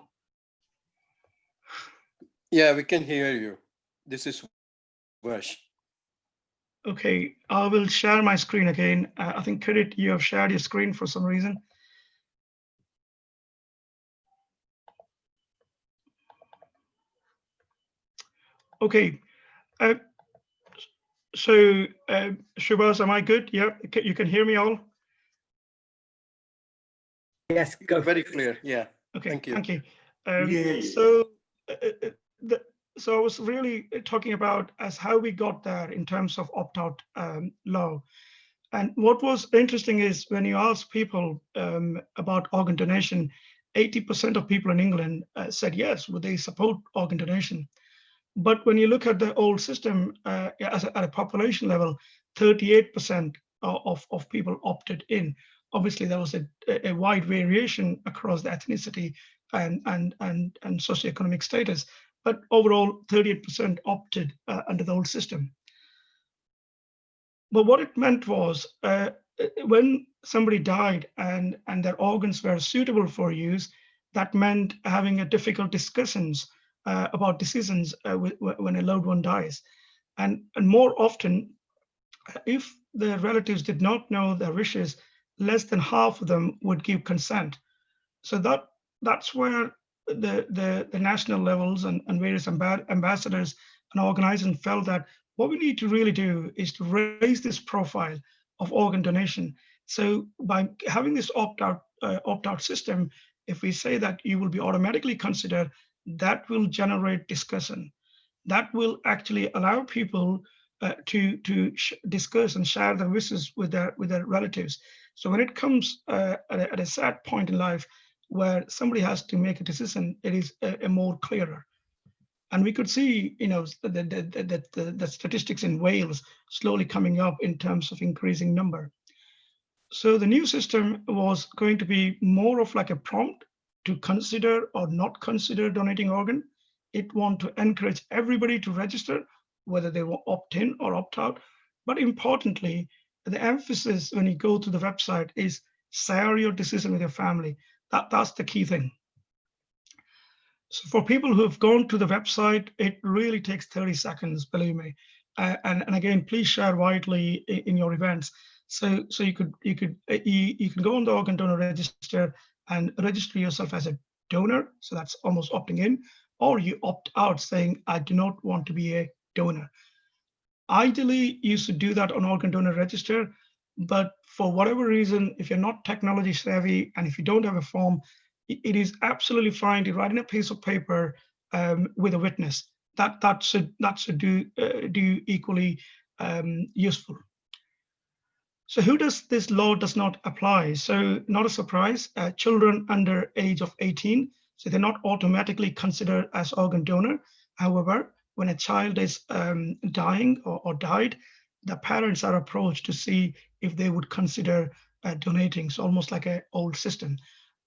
Yeah, we can hear you. This is Vash. Okay, I will share my screen again. I think, Kirit, you have shared your screen for some reason. Okay, so Shubhas, am I good? Yeah, you can hear me all? Yes, go. Very clear, yeah. Okay, thank you. Thank you. Yeah. So I was really talking about as how we got there in terms of opt-out law. And what was interesting is when you ask people about organ donation, 80% of people in England said yes, would they support organ donation? But when you look at the old system at a population level, 38% of people opted in. Obviously, there was a wide variation across the ethnicity and socioeconomic status, but overall, 38% opted under the old system. But what it meant was when somebody died and their organs were suitable for use, that meant having a difficult discussions about decisions when a loved one dies. And more often, if the relatives did not know their wishes, less than half of them would give consent. So that's where the national levels and various ambassadors and organizers felt that what we need to really do is to raise this profile of organ donation. So by having this opt-out system, if we say that you will be automatically considered, that will generate discussion. That will actually allow people to discuss and share their wishes with their relatives. So when it comes at a sad point in life where somebody has to make a decision, it is a more clearer. And we could see, the statistics in Wales slowly coming up in terms of increasing number. So the new system was going to be more of like a prompt to consider or not consider donating organ. It wants to encourage everybody to register, whether they will opt in or opt out. But importantly, the emphasis when you go to the website is share your decision with your family. That's the key thing. So for people who have gone to the website, it really takes 30 seconds, believe me. And again, please share widely in your events. So you can go on the organ donor register and register yourself as a donor. So that's almost opting in, or you opt out saying, I do not want to be a donor. Ideally, you should do that on organ donor register, but for whatever reason, if you're not technology savvy and if you don't have a form, it is absolutely fine to write in a piece of paper with a witness. That should do equally useful. So who does this law does not apply? So not a surprise, children under age of 18, so they're not automatically considered as organ donor. However, when a child is dying or died, the parents are approached to see if they would consider donating. So almost like an old system.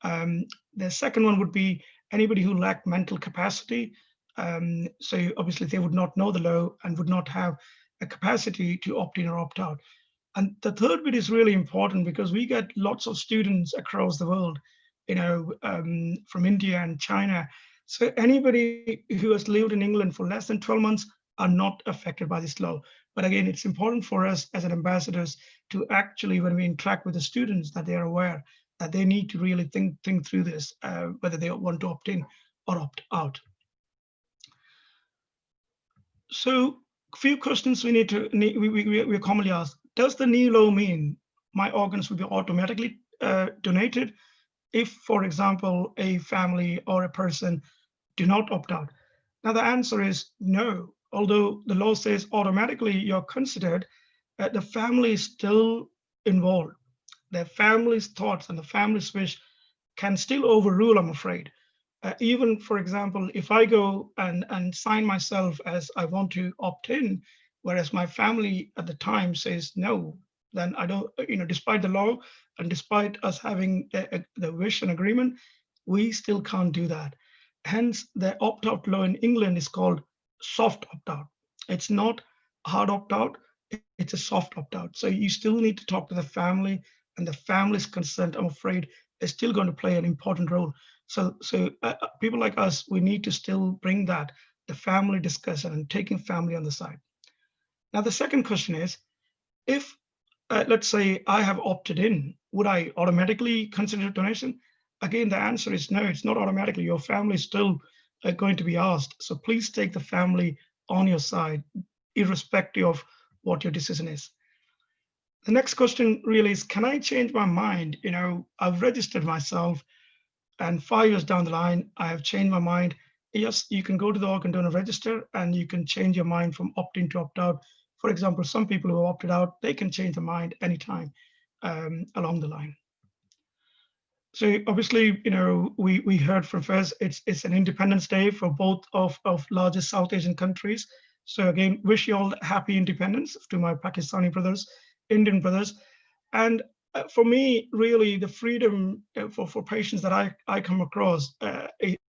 The second one would be anybody who lacked mental capacity. So obviously they would not know the law and would not have a capacity to opt in or opt out. And the third bit is really important because we get lots of students across the world, from India and China. So anybody who has lived in England for less than 12 months are not affected by this law. But again, it's important for us as an ambassadors to actually, when we interact with the students, that they are aware that they need to really think through this, whether they want to opt in or opt out. So a few questions we commonly ask. Does the new law mean my organs will be automatically donated if, for example, a family or a person do not opt out? Now, the answer is no. Although the law says automatically you're considered, the family is still involved. The family's thoughts and the family's wish can still overrule, I'm afraid. Even, for example, if I go and sign myself as I want to opt in, whereas my family at the time says no, then I don't, despite the law and despite us having the wish and agreement, we still can't do that. Hence, the opt-out law in England is called soft opt-out. It's not hard opt-out, it's a soft opt-out. So you still need to talk to the family, and the family's consent, I'm afraid, is still going to play an important role. So people like us, we need to still bring that, the family discussion and taking family on the side. Now, the second question is, if, let's say I have opted in, would I automatically consider donation? Again, the answer is no, it's not automatically. Your family is still going to be asked. So please take the family on your side, irrespective of what your decision is. The next question really is, can I change my mind? I've registered myself and 5 years down the line, I have changed my mind. Yes, you can go to the organ donor register and you can change your mind from opt-in to opt-out. For example, some people who opted out, they can change their mind anytime along the line. So obviously, we heard from Phir, it's an Independence Day for both of largest South Asian countries. So again, wish you all happy independence to my Pakistani brothers, Indian brothers. And for me, really, the freedom for patients that I come across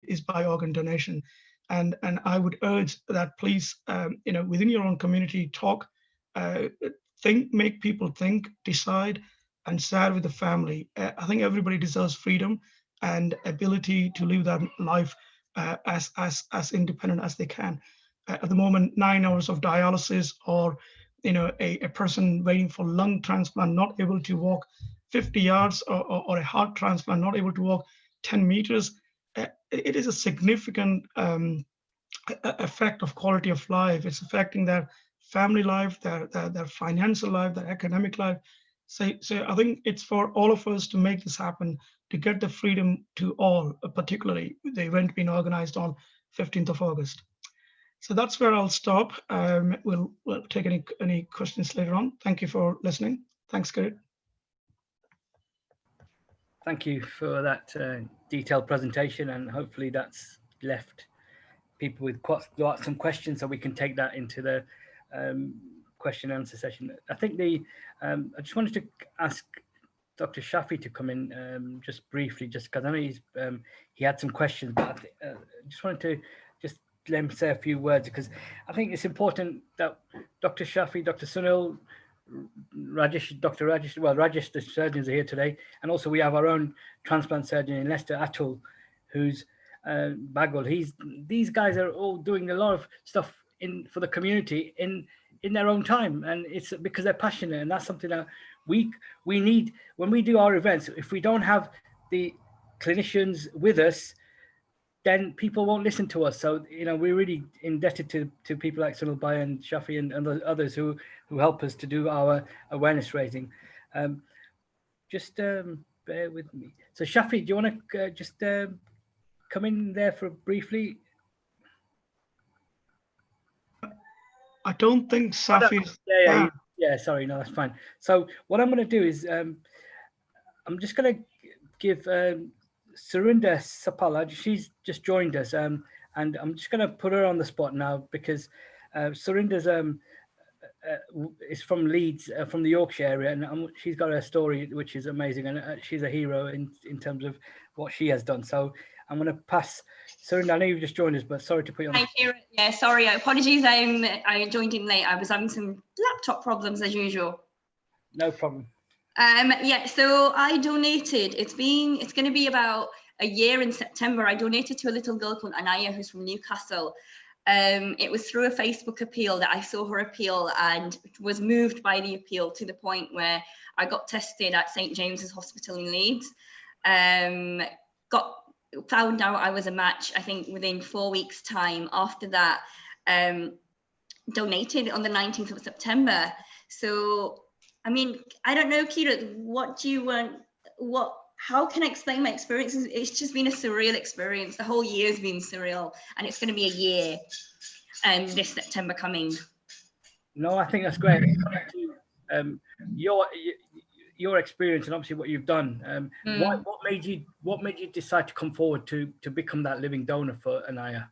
is by organ donation. And I would urge that please, within your own community, talk, think, make people think, decide, and share with the family. I think everybody deserves freedom and ability to live that life as independent as they can. At the moment, 9 hours of dialysis, or a person waiting for lung transplant, not able to walk 50 yards, or a heart transplant, not able to walk 10 meters. It is a significant effect of quality of life. It's affecting their family life, their financial life, their academic life. So I think it's for all of us to make this happen, to get the freedom to all, particularly the event being organized on 15th of August. So that's where I'll stop. We'll take any questions later on. Thank you for listening. Thanks, Kirit. Thank you for that detailed presentation, and hopefully that's left people with some questions, so we can take that into the question and answer session. I think I just wanted to ask Dr. Shafi to come in just briefly, just because I know he had some questions, but I just wanted to just let him say a few words, because I think it's important that Dr. Shafi, Dr. Sunil, Rajesh, Dr. Rajesh, well, Rajesh, the surgeons are here today, and also we have our own transplant surgeon in Leicester, Atul, who's Bagul. These guys are all doing a lot of stuff for the community in their own time, and it's because they're passionate, and that's something that we need when we do our events. If we don't have the clinicians with us, then people won't listen to us. So, we're really indebted to people like Sunil Bhai and Shafi and others who help us to do our awareness raising. Just bear with me. So, Shafi, do you want to just come in there for briefly? I don't think Safi. Yeah, sorry, no, that's fine. So what I'm going to do is I'm just going to give Surinder Sapala, she's just joined us, and I'm just going to put her on the spot now, because Surinder's is from Leeds, from the Yorkshire area, and she's got a story which is amazing, and she's a hero in terms of what she has done. So I'm going to pass. Surinder, I know you've just joined us, but sorry to put you on. Hi, Phir. Yeah, sorry. Apologies. I joined in late. I was having some laptop problems as usual. No problem. Yeah. So I donated. It's going to be about a year in September. I donated to a little girl called Anaya, who's from Newcastle. It was through a Facebook appeal that I saw her appeal and was moved by the appeal to the point where I got tested at St. James's Hospital in Leeds. Found out I was a match, I think, within 4 weeks' time. After that, donated on the 19th of September. So, I mean, I don't know, Kira, what do you want? How can I explain my experiences? It's just been a surreal experience. The whole year's been surreal, and it's going to be a year this September coming. No, I think that's great. Your experience and obviously what you've done. What made you decide to come forward to become that living donor for Anaya?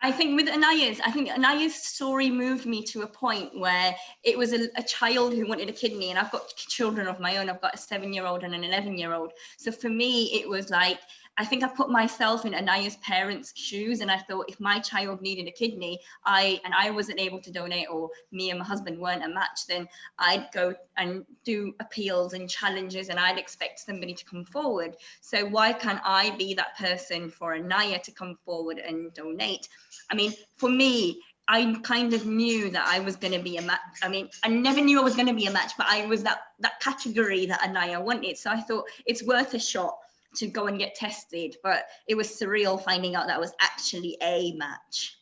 I think with Anaya's story moved me to a point where it was a child who wanted a kidney, and I've got children of my own. I've got a 7-year-old and an 11-year-old. So for me, it was like, I think I put myself in Anaya's parents' shoes, and I thought, if my child needed a kidney, I wasn't able to donate, or me and my husband weren't a match, then I'd go and do appeals and challenges, and I'd expect somebody to come forward. So why can't I be that person for Anaya to come forward and donate? I mean, for me, I kind of knew that I was going to be a match. I mean, I never knew I was going to be a match, but I was that category that Anaya wanted. So I thought it's worth a shot to go and get tested, but it was surreal finding out that I was actually a match.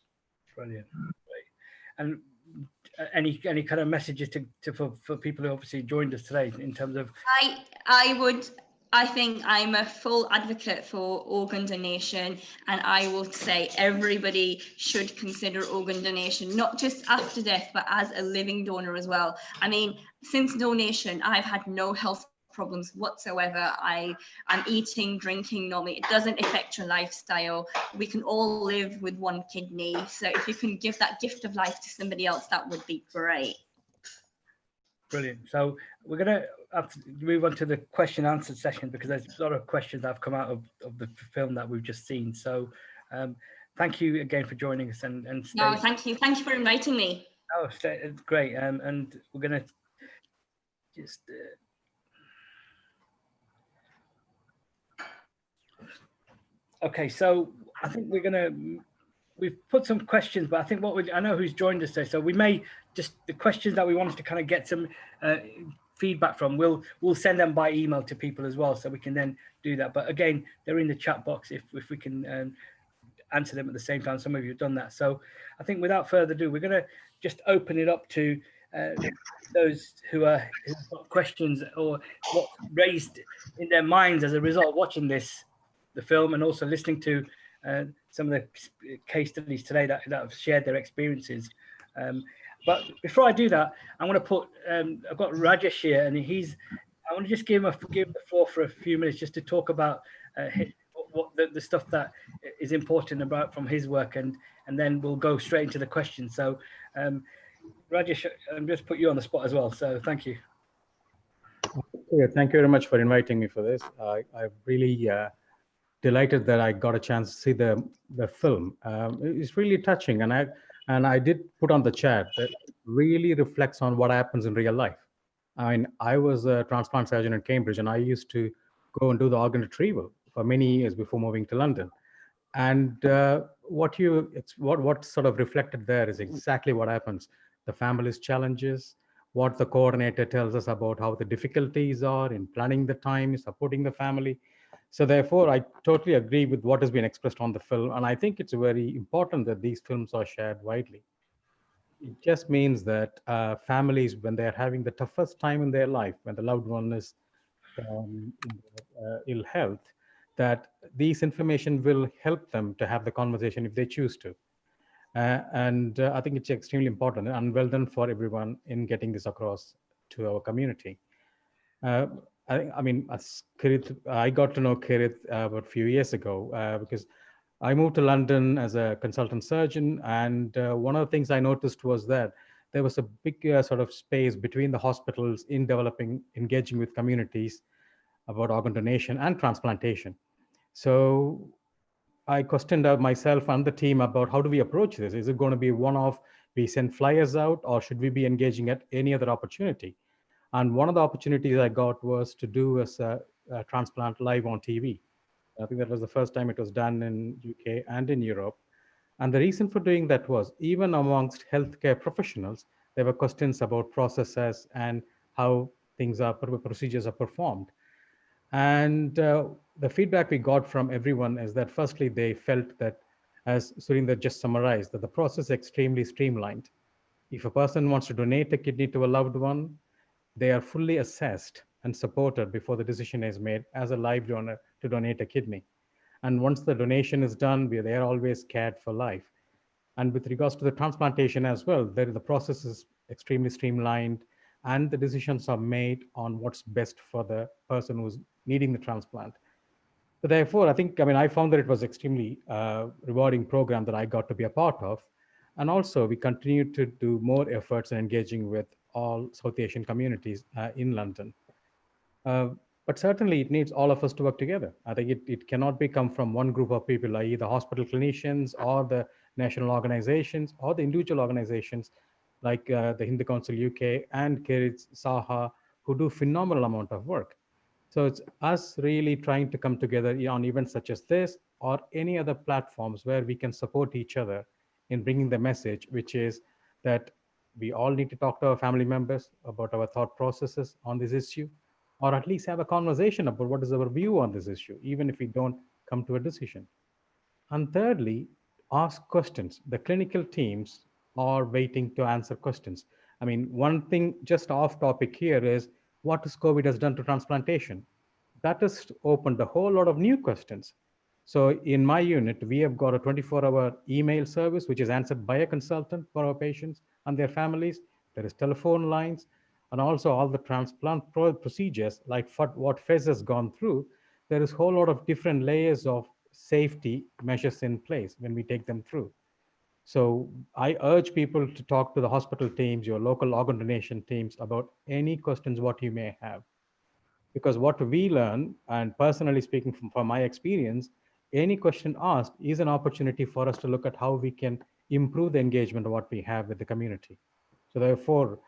Brilliant. Great. And any kind of messages for people who obviously joined us today in terms of? I think I'm a full advocate for organ donation, and I will say everybody should consider organ donation, not just after death, but as a living donor as well. I mean, since donation, I've had no health problems whatsoever. I'm eating, drinking normally. It doesn't affect your lifestyle. We can all live with one kidney. So if you can give that gift of life to somebody else, that would be great. Brilliant. So we're going to have to move on to the question and answer session, because there's a lot of questions that have come out of the film that we've just seen. So thank you again for joining us. And no, thank you. Thank you for inviting me. Oh, it's great. And we're going to just... Okay, so I think we've put some questions, but I think I know who's joined us today, so we may just, the questions that we wanted to kind of get some feedback from, we'll send them by email to people as well, so we can then do that. But again, they're in the chat box if we can answer them at the same time. Some of you have done that. So I think without further ado, we're going to just open it up to those who've got questions or what's raised in their minds as a result of watching the film, and also listening to some of the case studies today that have shared their experiences. But before I do that, I want to put, I've got Rajesh here, and I want to just give him the floor for a few minutes just to talk about what the stuff that is important about from his work, and then we'll go straight into the questions. So Rajesh, I'm just put you on the spot as well. So thank you. Yeah, thank you very much for inviting me for this. I'm really delighted that I got a chance to see the film. It's really touching, and I did put on the chat that really reflects on what happens in real life. I mean, I was a transplant surgeon in Cambridge, and I used to go and do the organ retrieval for many years before moving to London. And what sort of reflected there is exactly what happens. The family's challenges, what the coordinator tells us about how the difficulties are in planning the time, supporting the family. So therefore, I totally agree with what has been expressed on the film. And I think it's very important that these films are shared widely. It just means that families, when they're having the toughest time in their life, when the loved one is in ill health, that these information will help them to have the conversation if they choose to. I think it's extremely important and well done for everyone in getting this across to our community. I mean, as Kirit, I got to know Kirit about a few years ago because I moved to London as a consultant surgeon, and one of the things I noticed was that there was a big sort of space between the hospitals in engaging with communities about organ donation and transplantation. So I questioned myself and the team about how do we approach this? Is it going to be one-off, we send flyers out, or should we be engaging at any other opportunity? And one of the opportunities I got was to do a transplant live on TV. I think that was the first time it was done in UK and in Europe. And the reason for doing that was even amongst healthcare professionals, there were questions about processes and how procedures are performed. And the feedback we got from everyone is that firstly, they felt that, as Surinder just summarized, that the process is extremely streamlined. If a person wants to donate a kidney to a loved one, they are fully assessed and supported before the decision is made as a live donor to donate a kidney. And once the donation is done, they are always cared for life. And with regards to the transplantation as well, the process is extremely streamlined and the decisions are made on what's best for the person who's needing the transplant. So therefore, I found that it was extremely rewarding program that I got to be a part of. And also we continue to do more efforts in engaging with all South Asian communities in London. But certainly it needs all of us to work together. I think it cannot come from one group of people, i.e. the hospital clinicians or the national organizations or the individual organizations like the Hindu Council UK and Kirit's SAHA, who do phenomenal amount of work. So it's us really trying to come together on events such as this or any other platforms where we can support each other in bringing the message, which is that we all need to talk to our family members about our thought processes on this issue, or at least have a conversation about what is our view on this issue, even if we don't come to a decision. And thirdly, ask questions. The clinical teams are waiting to answer questions. I mean, one thing just off topic here is what is COVID has done to transplantation. That has opened a whole lot of new questions. So in my unit, we have got a 24-hour email service, which is answered by a consultant for our patients and their families. There is telephone lines, and also all the transplant procedures, like what Fez has gone through. There is a whole lot of different layers of safety measures in place when we take them through. So I urge people to talk to the hospital teams, your local organ donation teams about any questions what you may have. Because what we learn, and personally speaking from my experience, any question asked is an opportunity for us to look at how we can improve the engagement of what we have with the community. So therefore,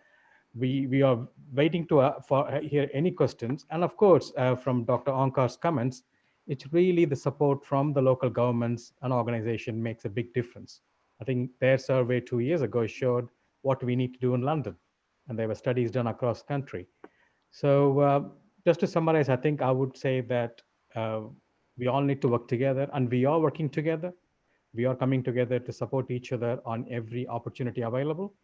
we are waiting to hear any questions. And of course, from Dr. Onkar's comments, it's really the support from the local governments and organization makes a big difference. I think their survey 2 years ago showed what we need to do in London, and there were studies done across country. So just to summarize, I think I would say that we all need to work together, and we are working together. We are coming together to support each other on every opportunity available.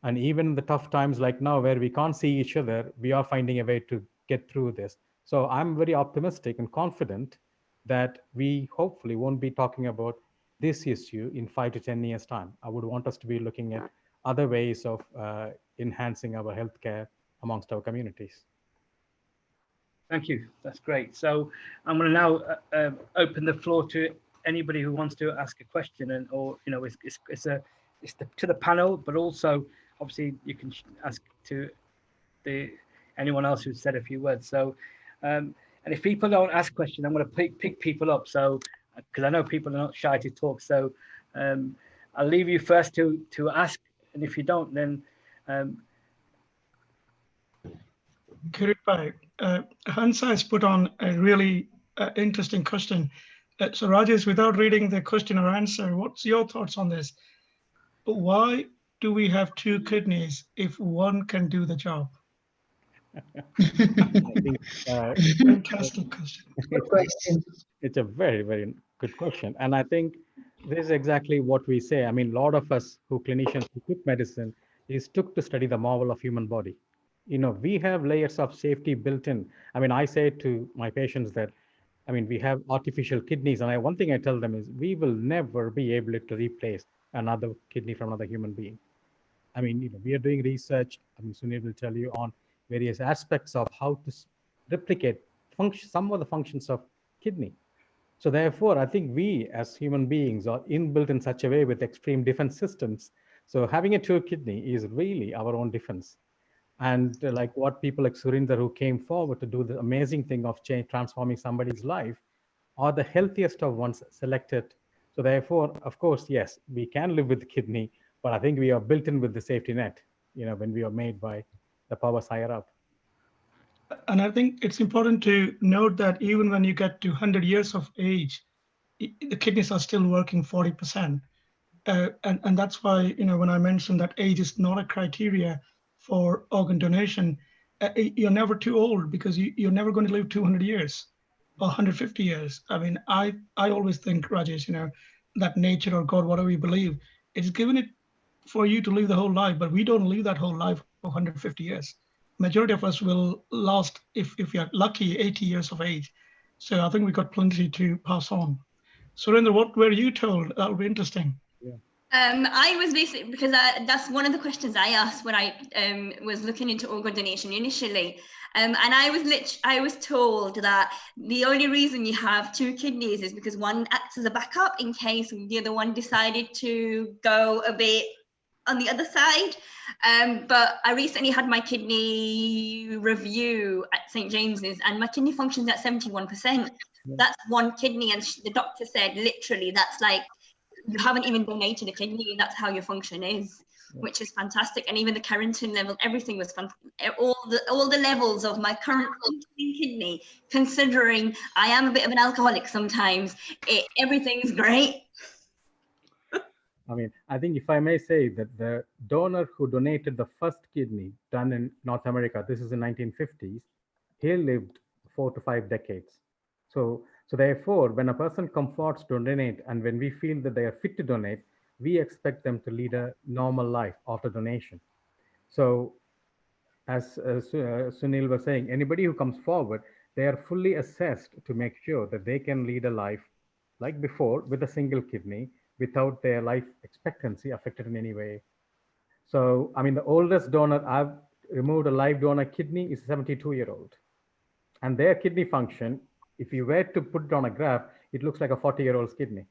And even the tough times like now where we can't see each other, we are finding a way to get through this. So I'm very optimistic and confident that we hopefully won't be talking about this issue in 5 to 10 years time. I would want us to be looking at other ways of enhancing our healthcare amongst our communities. Thank you. That's great. So I'm going to now open the floor to anybody who wants to ask a question, and or it's to the panel, but also obviously you can ask to the anyone else who's said a few words. So, and if people don't ask questions, I'm going to pick people up. So, because I know people are not shy to talk. So, I'll leave you first to ask, and if you don't, then. Kirit Bhai, Hansa has put on a really interesting question. So Rajesh, without reading the question or answer, what's your thoughts on this? Why do we have two kidneys if one can do the job? I think Fantastic question. Good question. It's a very, very good question. And I think this is exactly what we say. I mean, a lot of us who clinicians who took medicine took to study the marvel of human body. You know, we have layers of safety built in. I mean, I say to my patients that, I mean, we have artificial kidneys. And one thing I tell them is we will never be able to replace another kidney from another human being. I mean, you know, we are doing research. I mean, Sunil will tell you on various aspects of how to replicate some of the functions of kidney. So therefore, I think we as human beings are inbuilt in such a way with extreme defense systems. So having a two kidney is really our own defense. And like what people like Surinder who came forward to do the amazing thing of transforming somebody's life are the healthiest of ones selected. So therefore, of course, yes, we can live with the kidney, but I think we are built in with the safety net, you know, when we are made by the powers higher up. And I think it's important to note that even when you get to 100 years of age, the kidneys are still working 40%. And that's why, you know, when I mentioned that age is not a criteria for organ donation, you're never too old because you're never going to live 200 years or 150 years. I mean, I always think, Rajesh, you know, that nature or God, whatever you believe, it's given it for you to live the whole life, but we don't live that whole life for 150 years. Majority of us will last, if you're lucky, 80 years of age. So I think we got plenty to pass on. Surinder, what were you told? That would be interesting. Yeah. I was basically, because that's one of the questions I asked when I was looking into organ donation initially. And I was told that the only reason you have two kidneys is because one acts as a backup in case the other one decided to go a bit on the other side. But I recently had my kidney review at St. James's and my kidney functions at 71%. That's one kidney. And the doctor said, literally, that's like, you haven't even donated a kidney, and that's how your function is, which is fantastic. And even the keratin level, everything was fun. All the levels of my current kidney, considering I am a bit of an alcoholic sometimes, everything's great. I mean, I think if I may say that the donor who donated the first kidney done in North America, this is in 1950s, he lived 4 to 5 decades. So therefore, when a person comforts to donate, and when we feel that they are fit to donate, we expect them to lead a normal life after donation. So as Sunil was saying, anybody who comes forward, they are fully assessed to make sure that they can lead a life like before with a single kidney without their life expectancy affected in any way. So, I mean, the oldest donor I've removed a live donor kidney is a 72-year-old. And their kidney function, if you were to put it on a graph, it looks like a 40-year-old's kidney.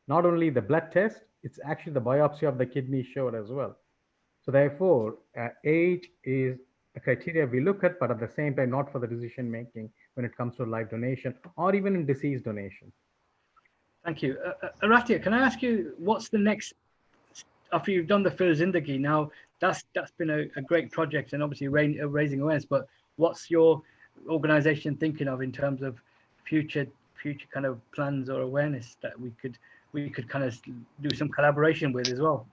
Not only the blood test, it's actually the biopsy of the kidney showed as well. So therefore, age is a criteria we look at, but at the same time, not for the decision making when it comes to live donation or even in disease donation. Thank you. Aratia, can I ask you, what's the next, after you've done the Phir Zindagi, now that's been a great project and obviously raising awareness, but what's your organization thinking of in terms of future kind of plans or awareness that we could kind of do some collaboration with as well?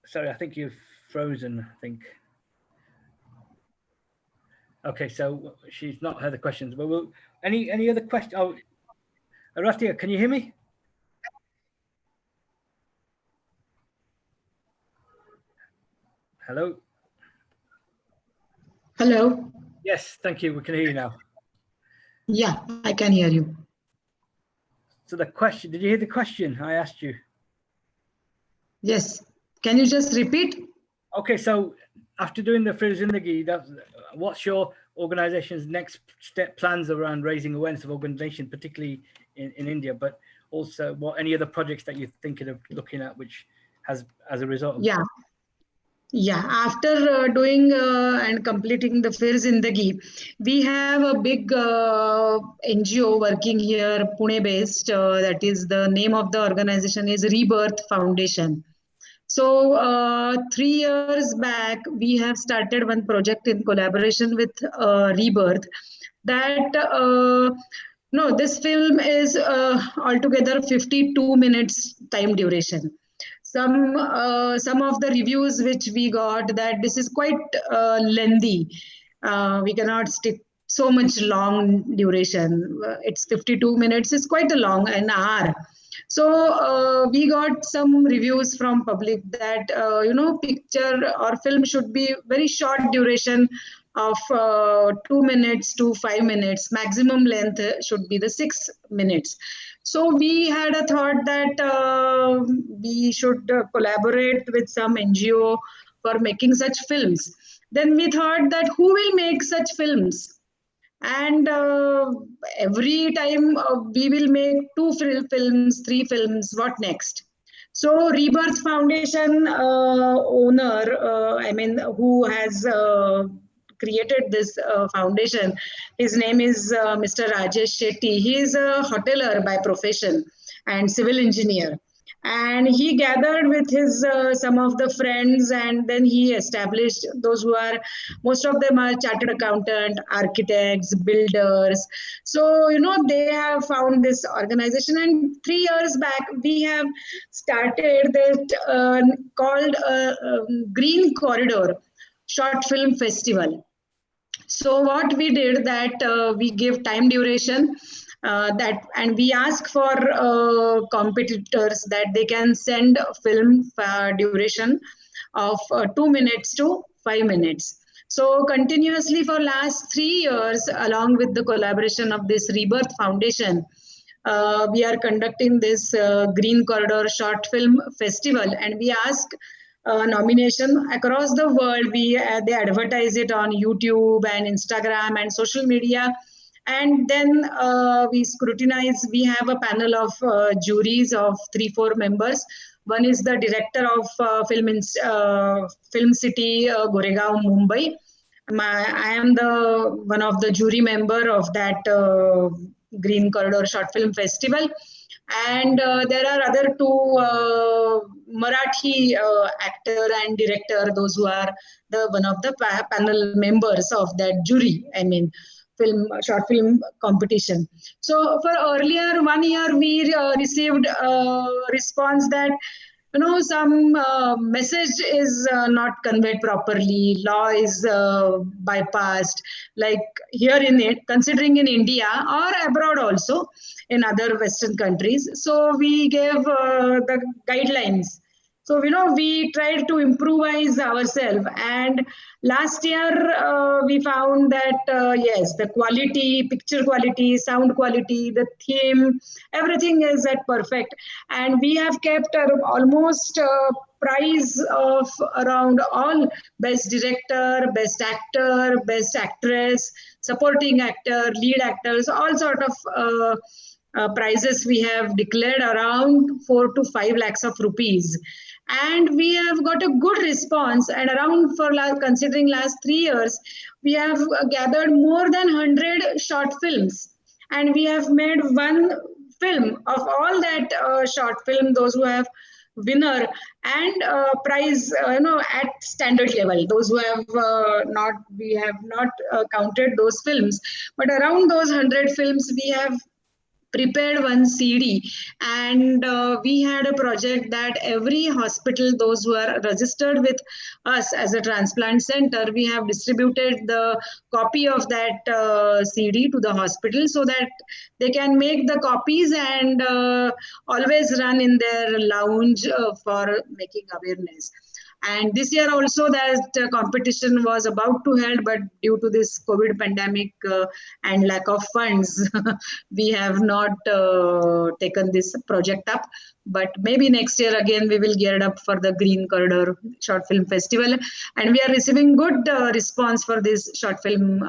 Sorry, I think you've frozen, I think. Okay, so she's not heard the questions, but any other question? Oh, Aratia, can you hear me? Hello? Hello. Yes, thank you. We can hear you now. Yeah, I can hear you. So the question, did you hear the question I asked you? Yes. Can you just repeat? Okay, so after doing the Phir Zindagi, what's your organization's next step plans around raising awareness of organ donation, particularly in India? But also what any other projects that you're thinking of looking at, which has as a result of Yeah. Yeah, after doing and completing the Phir Zindagi, we have a big NGO working here, Pune based. That is, the name of the organization is Rebirth Foundation. So 3 years back, we have started one project in collaboration with Rebirth. That no, this film is altogether 52 minutes time duration. Some of the reviews which we got, that this is quite lengthy. We cannot stick so much long duration. It's 52 minutes. It's quite a long, an hour. So we got some reviews from public that picture or film should be very short duration of 2 minutes to 5 minutes. Maximum length should be the 6 minutes. So we had a thought that we should collaborate with some NGO for making such films. Then we thought that who will make such films? And every time we will make 2 films, 3 films, what next? So Rebirth Foundation owner, who has created this foundation, his name is Mr. Rajesh Shetty. He is a hoteler by profession and civil engineer. And he gathered with his some of the friends, and then he established those who are, most of them are chartered accountant, architects, builders. So they have found this organization, and 3 years back we have started that called Green Corridor Short Film Festival. So what we did, that we give time duration, and we ask for competitors that they can send film duration of 2 minutes to 5 minutes. So continuously for last 3 years, along with the collaboration of this Rebirth Foundation, we are conducting this Green Corridor Short Film Festival, and we ask nomination across the world. They advertise it on YouTube and Instagram and social media. And then we scrutinize. We have a panel of juries of 3-4 members. One is the director of Film City, Goregaon, Mumbai. I am one of the jury member of that Green Corridor Short Film Festival. And there are other 2 Marathi actor and director, those who are one of the panel members of that jury. Short film competition. So for earlier 1 year, we received a response that some message is not conveyed properly, law is bypassed, like here in it, considering in India or abroad also in other Western countries. So we gave the guidelines. So we tried to improvise ourselves, and last year we found that yes, the quality, picture quality, sound quality, the theme, everything is at perfect. And we have kept almost prize of around all best director, best actor, best actress, supporting actor, lead actors, all sort of prizes we have declared, around 4 to 5 lakhs of rupees. And we have got a good response, and around, considering last 3 years, we have gathered more than 100 short films, and we have made one film of all that short film, those who have winner and prize at standard level. Those who have we have not counted those films, but around those 100 films we have prepared one CD, and we had a project that every hospital, those who are registered with us as a transplant center, we have distributed the copy of that CD to the hospital, so that they can make the copies and always run in their lounge for making awareness. And this year also that competition was about to held, but due to this COVID pandemic and lack of funds, we have not taken this project up. But maybe next year again we will gear it up for the Green Corridor Short Film Festival, and we are receiving good response for this short film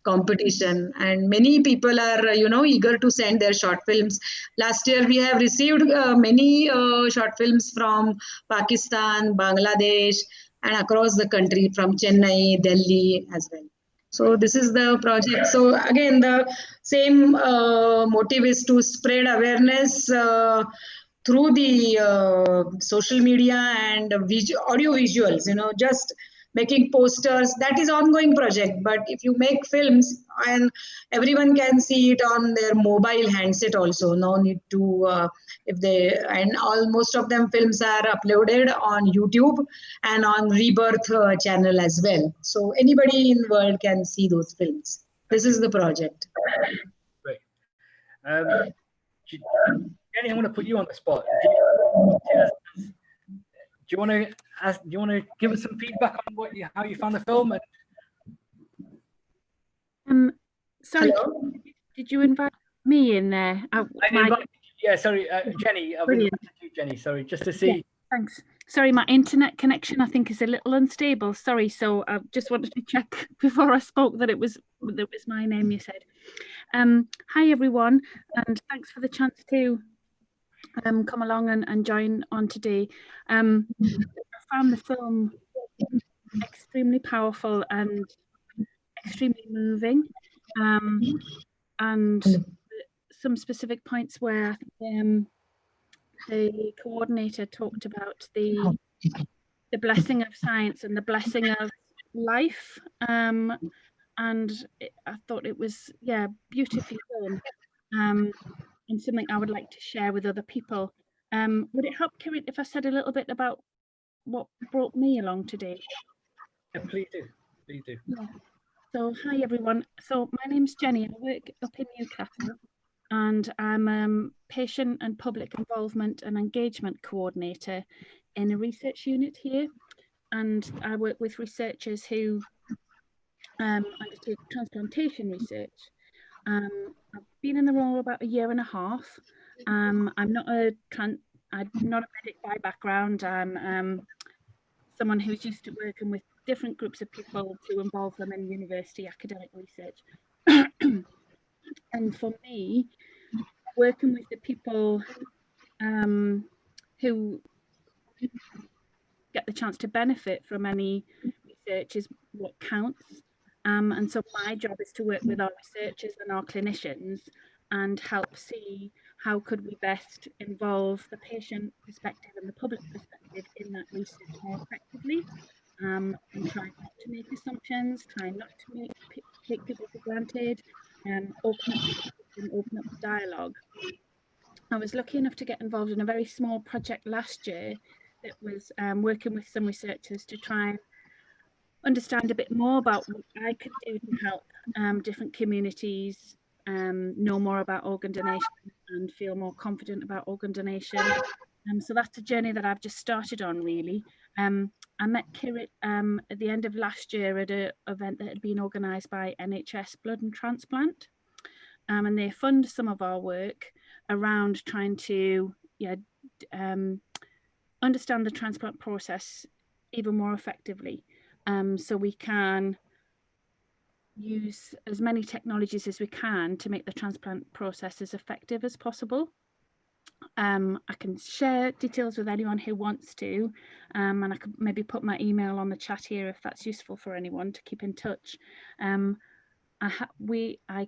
competition, and many people are eager to send their short films. Last year we have received many short films from Pakistan, Bangladesh, and across the country, from Chennai, Delhi as well. So this is the project. So again, the same motive is to spread awareness through the social media and audio visuals, just making posters. That is ongoing project. But if you make films, and everyone can see it on their mobile handset also, no need to most of them films are uploaded on YouTube and on Rebirth channel as well. So anybody in the world can see those films. This is the project. Great. Jenny, I'm going to put you on the spot. Do you want to give us some feedback on how you found the film? Sorry, did you invite me in there? Yeah, sorry, Jenny. I've invited you, Jenny. Sorry, just to see. Yeah, thanks. Sorry, my internet connection I think is a little unstable. Sorry, so I just wanted to check before I spoke that it was my name you said. Hi everyone, and thanks for the chance to come along and join on today. I found the film extremely powerful and extremely moving, and some specific points where the coordinator talked about the blessing of science and the blessing of life, and I thought it was beautifully done, and something I would like to share with other people. Would it help, Kirit, if I said a little bit about what brought me along today? Yeah, please do. Please do. Yeah. So hi everyone. So my name's Jenny. I work up in Newcastle, and I'm patient and public involvement and engagement coordinator in a research unit here. And I work with researchers who undertake transplantation research. I've been in the role about 1.5 years. I'm not a medic by background. I'm someone who's used to working with different groups of people to involve them in university academic research. And for me, working with the people who get the chance to benefit from any research is what counts. And so my job is to work with our researchers and our clinicians and help see how could we best involve the patient perspective and the public perspective in that research more effectively, and try not to make assumptions, try not to take people for granted, and open up the dialogue. I was lucky enough to get involved in a very small project last year that was working with some researchers to try and understand a bit more about what I could do to help different communities know more about organ donation and feel more confident about organ donation. So that's a journey that I've just started on, really. I met Kirit at the end of last year at an event that had been organised by NHS Blood and Transplant, and they fund some of our work around trying to understand the transplant process even more effectively, so we can use as many technologies as we can to make the transplant process as effective as possible. I can share details with anyone who wants to, and I could maybe put my email on the chat here if that's useful for anyone to keep in touch. I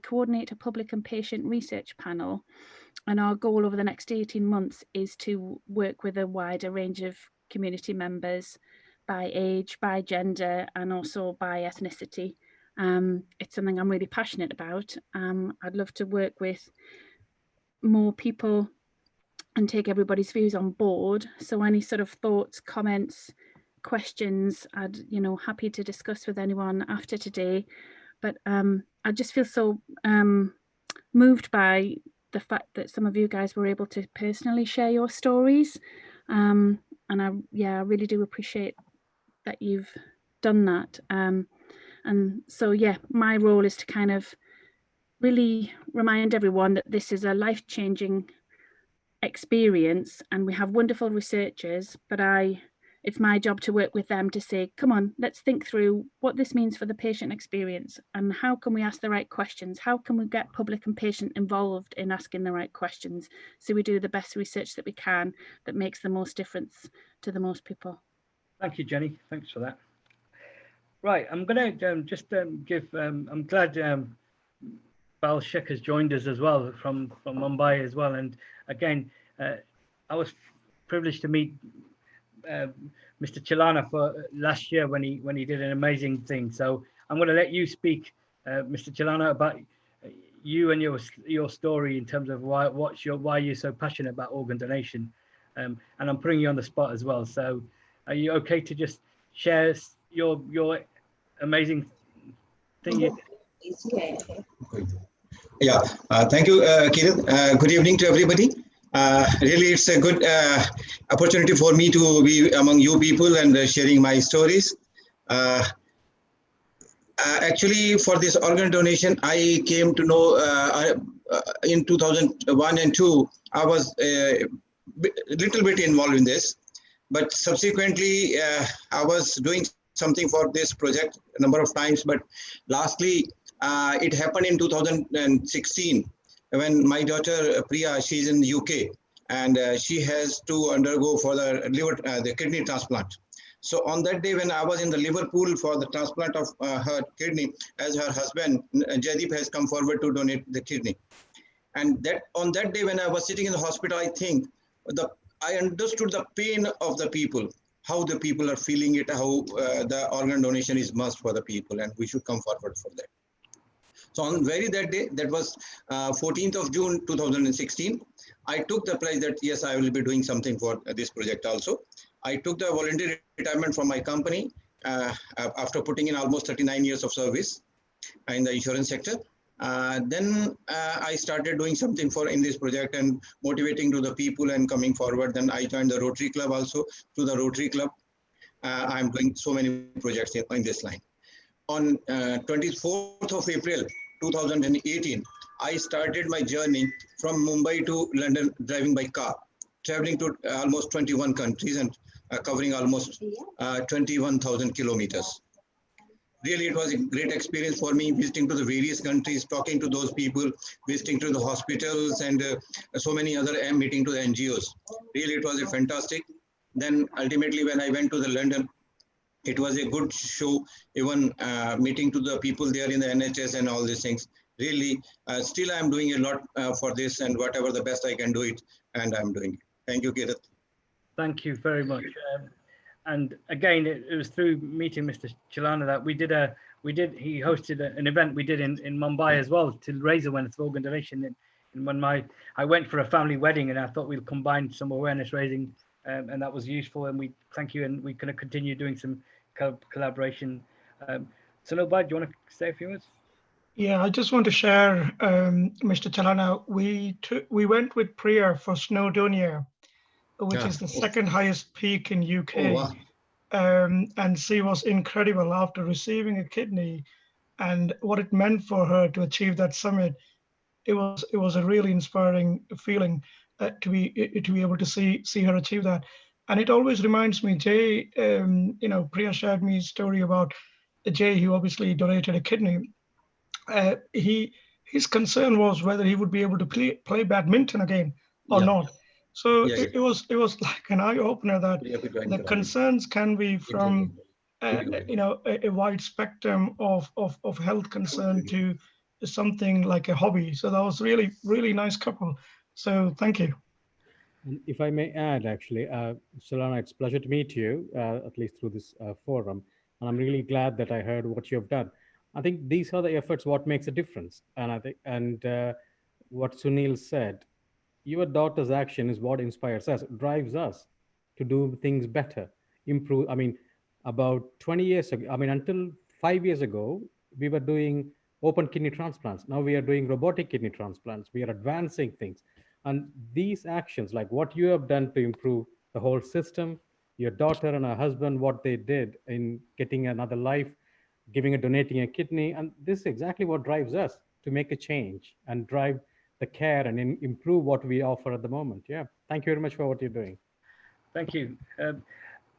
coordinate a public and patient research panel, and our goal over the next 18 months is to work with a wider range of community members by age, by gender, and also by ethnicity. It's something I'm really passionate about. I'd love to work with more people and take everybody's views on board. So any sort of thoughts, comments, questions, I'd happy to discuss with anyone after today. But I just feel so moved by the fact that some of you guys were able to personally share your stories, and I really do appreciate that you've done that. And so my role is to kind of really remind everyone that this is a life-changing experience, and we have wonderful researchers, but it's my job to work with them to say, come on, let's think through what this means for the patient experience and how can we ask the right questions? How can we get public and patient involved in asking the right questions so we do the best research that we can that makes the most difference to the most people? Thank you, Jenny. Thanks for that. Right, I'm going to just give, I'm glad Bal Sheikh has joined us as well from Mumbai as well. And again, I was privileged to meet Mr. Chilana for last year when he did an amazing thing. So I'm going to let you speak, Mr. Chilana, about you and your story in terms of why you're so passionate about organ donation. And I'm putting you on the spot as well. So are you okay to just share your amazing thing you did? Yeah, thank you, Kiran. Good evening to everybody. Really, it's a good opportunity for me to be among you people and sharing my stories. Actually, for this organ donation, I came to know in 2001 and 2, I was a little bit involved in this. But subsequently, I was doing something for this project a number of times. But lastly, it happened in 2016 when my daughter Priya, she's in the UK, and she has to undergo for the kidney transplant. So on that day when I was in the Liverpool for the transplant of her kidney, as her husband Jaideep has come forward to donate the kidney. And that on that day when I was sitting in the hospital, I think I understood the pain of the people, how the people are feeling it, how the organ donation is must for the people, and we should come forward for that. So on that day, that was 14th of June 2016, I took the pledge that yes, I will be doing something for this project also. I took the voluntary retirement from my company after putting in almost 39 years of service in the insurance sector. Then I started doing something in this project and motivating to the people and coming forward. Then I joined the Rotary Club also. Through the Rotary Club, I'm doing so many projects in this line. On 24th of April 2018, I started my journey from Mumbai to London driving by car, traveling to almost 21 countries and covering almost 21,000 kilometers. Really, it was a great experience for me, visiting to the various countries, talking to those people, visiting to the hospitals and so many other meeting to the NGOs. Really, it was a fantastic. Then ultimately, when I went to the London, it was a good show, even meeting to the people there in the NHS and all these things. Really, still I'm doing a lot for this, and whatever the best I can do it, and I'm doing it. Thank you, Kirat. Thank you very much. And again, it was through meeting Mr. Chilana that he hosted an event we did in Mumbai as well to raise awareness for organ donation. And when I went for a family wedding, and I thought we'd combine some awareness raising, and that was useful. And we thank you, and we're going to continue doing some collaboration. Sunil Bhai, do you want to say a few words? Yeah, I just want to share, Mr. Chalana, we went with Priya for Snowdonia, which is the second highest peak in UK. Oh, wow. And she was incredible after receiving a kidney and what it meant for her to achieve that summit. It was a really inspiring feeling to be able to see her achieve that. And it always reminds me, Jay, Priya shared me a story about Jay, who obviously donated a kidney. His concern was whether he would be able to play badminton again or not. So it was like an eye opener that the concerns can be from a wide spectrum of health concern to something like a hobby. So that was really nice couple. So thank you. And if I may add, actually, Solana, it's a pleasure to meet you, at least through this forum. And I'm really glad that I heard what you have done. I think these are the efforts what makes a difference. And I think, what Sunil said, your daughter's action is what inspires us, drives us to do things better, improve. I mean, about 20 years ago, until 5 years ago, we were doing open kidney transplants. Now we are doing robotic kidney transplants. We are advancing things. And these actions, like what you have done to improve the whole system, your daughter and her husband, what they did in getting another life, donating a kidney, and this is exactly what drives us to make a change and drive the care and improve what we offer at the moment. Yeah, thank you very much for what you're doing. Thank you.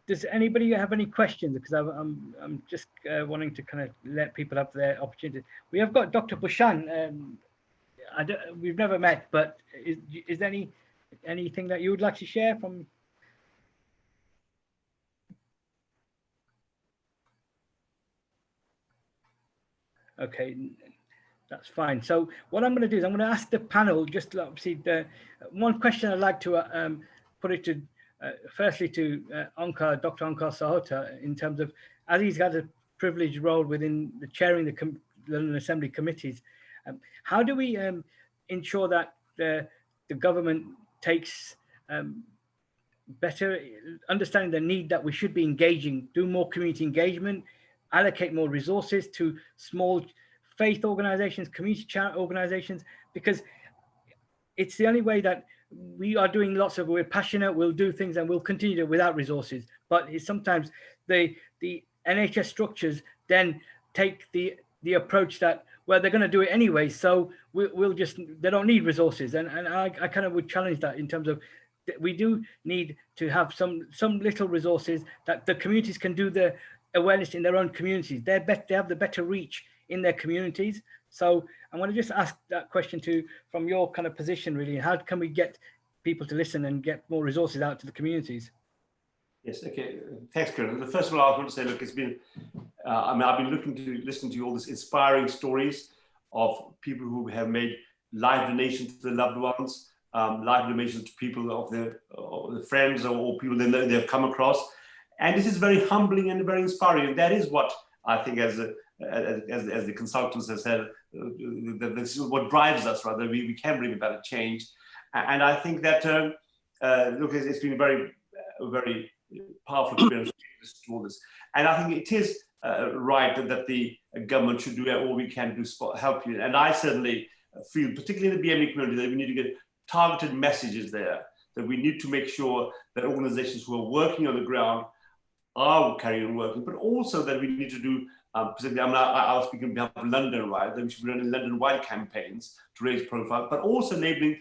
does anybody have any questions? Because I'm just wanting to kind of let people have their opportunity. We have got Dr. Bushan. We've never met, but is there anything that you would like to share from? Okay, that's fine. So what I'm going to do is I'm going to ask the panel, just obviously one question I'd like to put it to, firstly to Dr. Onkar Sahota, in terms of, as he's got a privileged role within the chairing the London Assembly committees, how do we ensure that the government takes better understanding the need that we should be engaging, do more community engagement, allocate more resources to small faith organizations, community charity organizations, because it's the only way that we are doing we're passionate, we'll do things and we'll continue to without resources. But it's sometimes the NHS structures then take the approach that, well, they're going to do it anyway, so we'll just, they don't need resources. And I kind of would challenge that in terms of, we do need to have some little resources that the communities can do the awareness in their own communities. They have the better reach in their communities. So I want to just ask that question from your kind of position, really. How can we get people to listen and get more resources out to the communities? Yes, okay. Thanks, Kiran. First of all, I want to say, look, it's been, I've been listening to all these inspiring stories of people who have made life donations to their loved ones, life donations to people of their friends or people they've come across. And this is very humbling and very inspiring. And that is what I think, as the consultants have said, this is what drives us, rather. We can bring about a change. And I think that, look, it's been a very, very powerful experience to all this. And I think it is right that the government should do all we can to help you. And I certainly feel, particularly in the BME community, that we need to get targeted messages there, that we need to make sure that organizations who are working on the ground are carrying on working, but also that we need to do, specifically, I was speaking on behalf of London, right, that we should be running London-wide campaigns to raise profile, but also enabling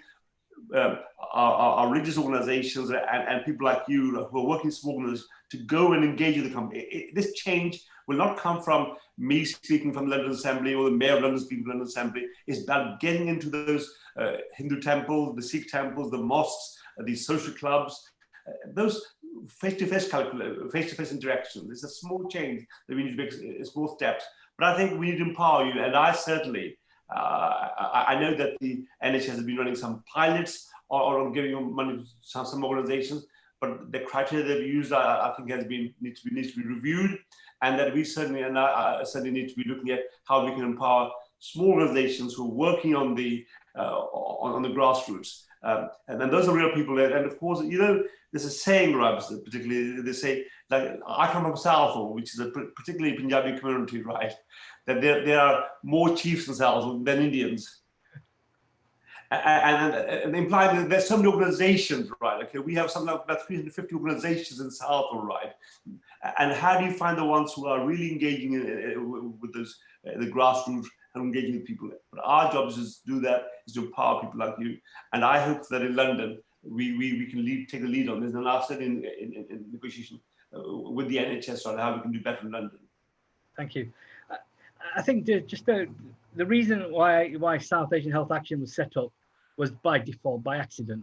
our religious organizations and people like you who are working in small organizations to go and engage with the company. This change will not come from me speaking from the London Assembly or the Mayor of London speaking from the London Assembly. It's about getting into those Hindu temples, the Sikh temples, the mosques, these social clubs, those face-to-face interactions. It's a small change that we need to make, small steps. But I think we need to empower you, and I certainly, I know that the NHS has been running some pilots or giving money to some organizations, but the criteria they've used, I think, needs to be reviewed, and that we certainly, certainly need to be looking at how we can empower small organizations who are working on the grassroots. And then those are real people. And of course, you know, there's a saying, Rabs, particularly, they say, like, I come from Southall, which is a particularly Punjabi community, right? That there are more chiefs in Southall than Indians. And implying that there's so many organizations, right? Okay, we have something like about 350 organizations in Southall, right? And how do you find the ones who are really engaging with those, the grassroots and engaging with people? But our job is to do that, is to empower people like you. And I hope that in London, we can take the lead on this. And I've said in negotiation with the NHS on how we can do better in London. Thank you. I think just the reason why South Asian Health Action was set up was by default, by accident,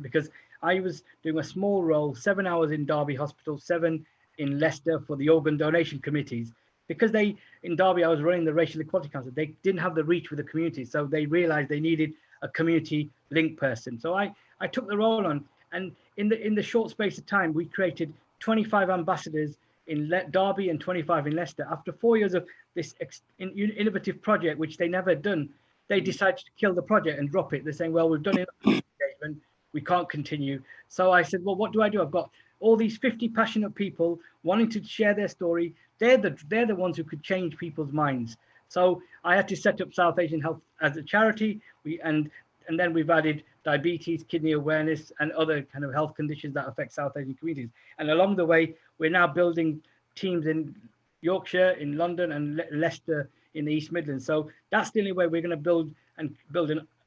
because I was doing a small role, 7 hours in Derby Hospital, 7 in Leicester for the organ donation committees. Because in Derby, I was running the Racial Equality Council, they didn't have the reach with the community, so they realized they needed a community link person. So I took the role on, and in the short space of time, we created 25 ambassadors in Derby and 25 in Leicester. After 4 years of this innovative project, which they never done, they decided to kill the project and drop it. They're saying, well, we've done enough engagement, we can't continue. So I said, well, what do? I've got all these 50 passionate people wanting to share their story. They're the ones who could change people's minds. So I had to set up South Asian Health as a charity. And then we've added diabetes, kidney awareness, and other kind of health conditions that affect South Asian communities. And along the way, we're now building teams in Yorkshire, in London, and Leicester in the East Midlands. So that's the only way we're going to build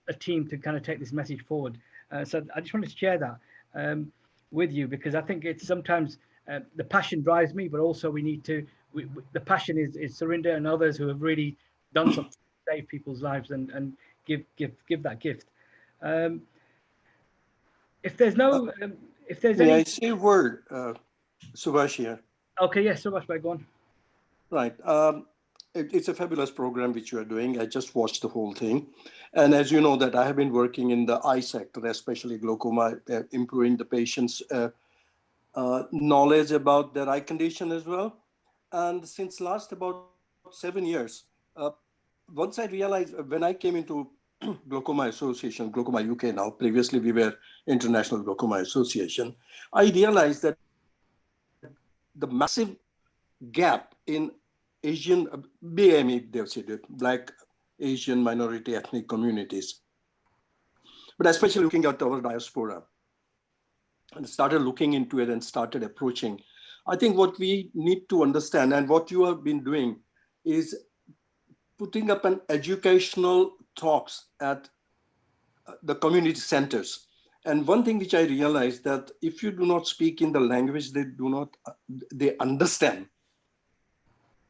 a team to kind of take this message forward. So I just wanted to share that with you, because I think it's sometimes the passion drives me, but also we need to, the passion is Surinder and others who have really done something to save people's lives and give that gift. If there's no, if there's May any... I say a word, Subhash here? Okay, yes, Subhash, go on. Right. It's a fabulous program which you are doing. I just watched the whole thing. And as you know that I have been working in the eye sector, especially glaucoma, improving the patient's knowledge about their eye condition as well. And since last about 7 years, once I realized when I came into Glaucoma Association, Glaucoma UK now, previously we were International Glaucoma Association, I realized that the massive gap in Asian, BME, they've said it, Black, Asian, minority ethnic communities, but especially looking at our diaspora, and started looking into it and started approaching. I think what we need to understand and what you have been doing is putting up an educational talks at the community centers. And one thing which I realized that if you do not speak in the language they understand,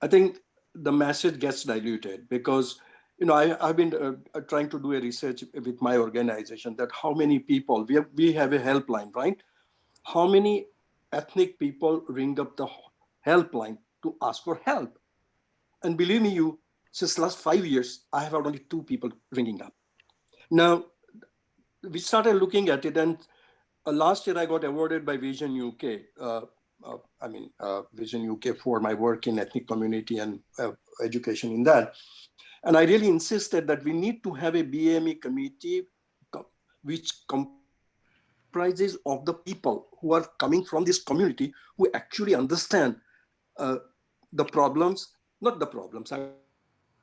I think the message gets diluted because, you know, I've been trying to do a research with my organization that how many people, we have a helpline, right? How many ethnic people ring up the helpline to ask for help? And believe me, since last 5 years, I have had only 2 people ringing up. Now, we started looking at it, and last year I got awarded by Vision UK, Vision UK for my work in ethnic community and education in that. And I really insisted that we need to have a BME committee which comprises of the people who are coming from this community who actually understand the problems, not the problems, I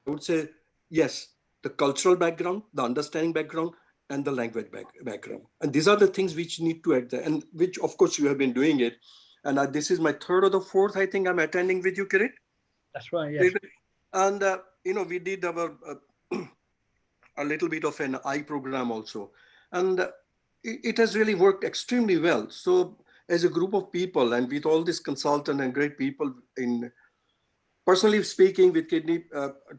would say, yes, the cultural background, the understanding background, and the language background. And these are the things which need to act, and which of course you have been doing it. And this is my 3rd or the 4th, I think I'm attending with you, Kirit. That's right, yes. And, you know, we did our, a little bit of an eye program also. And it has really worked extremely well. So as a group of people and with all these consultants and great people in, personally speaking, with kidney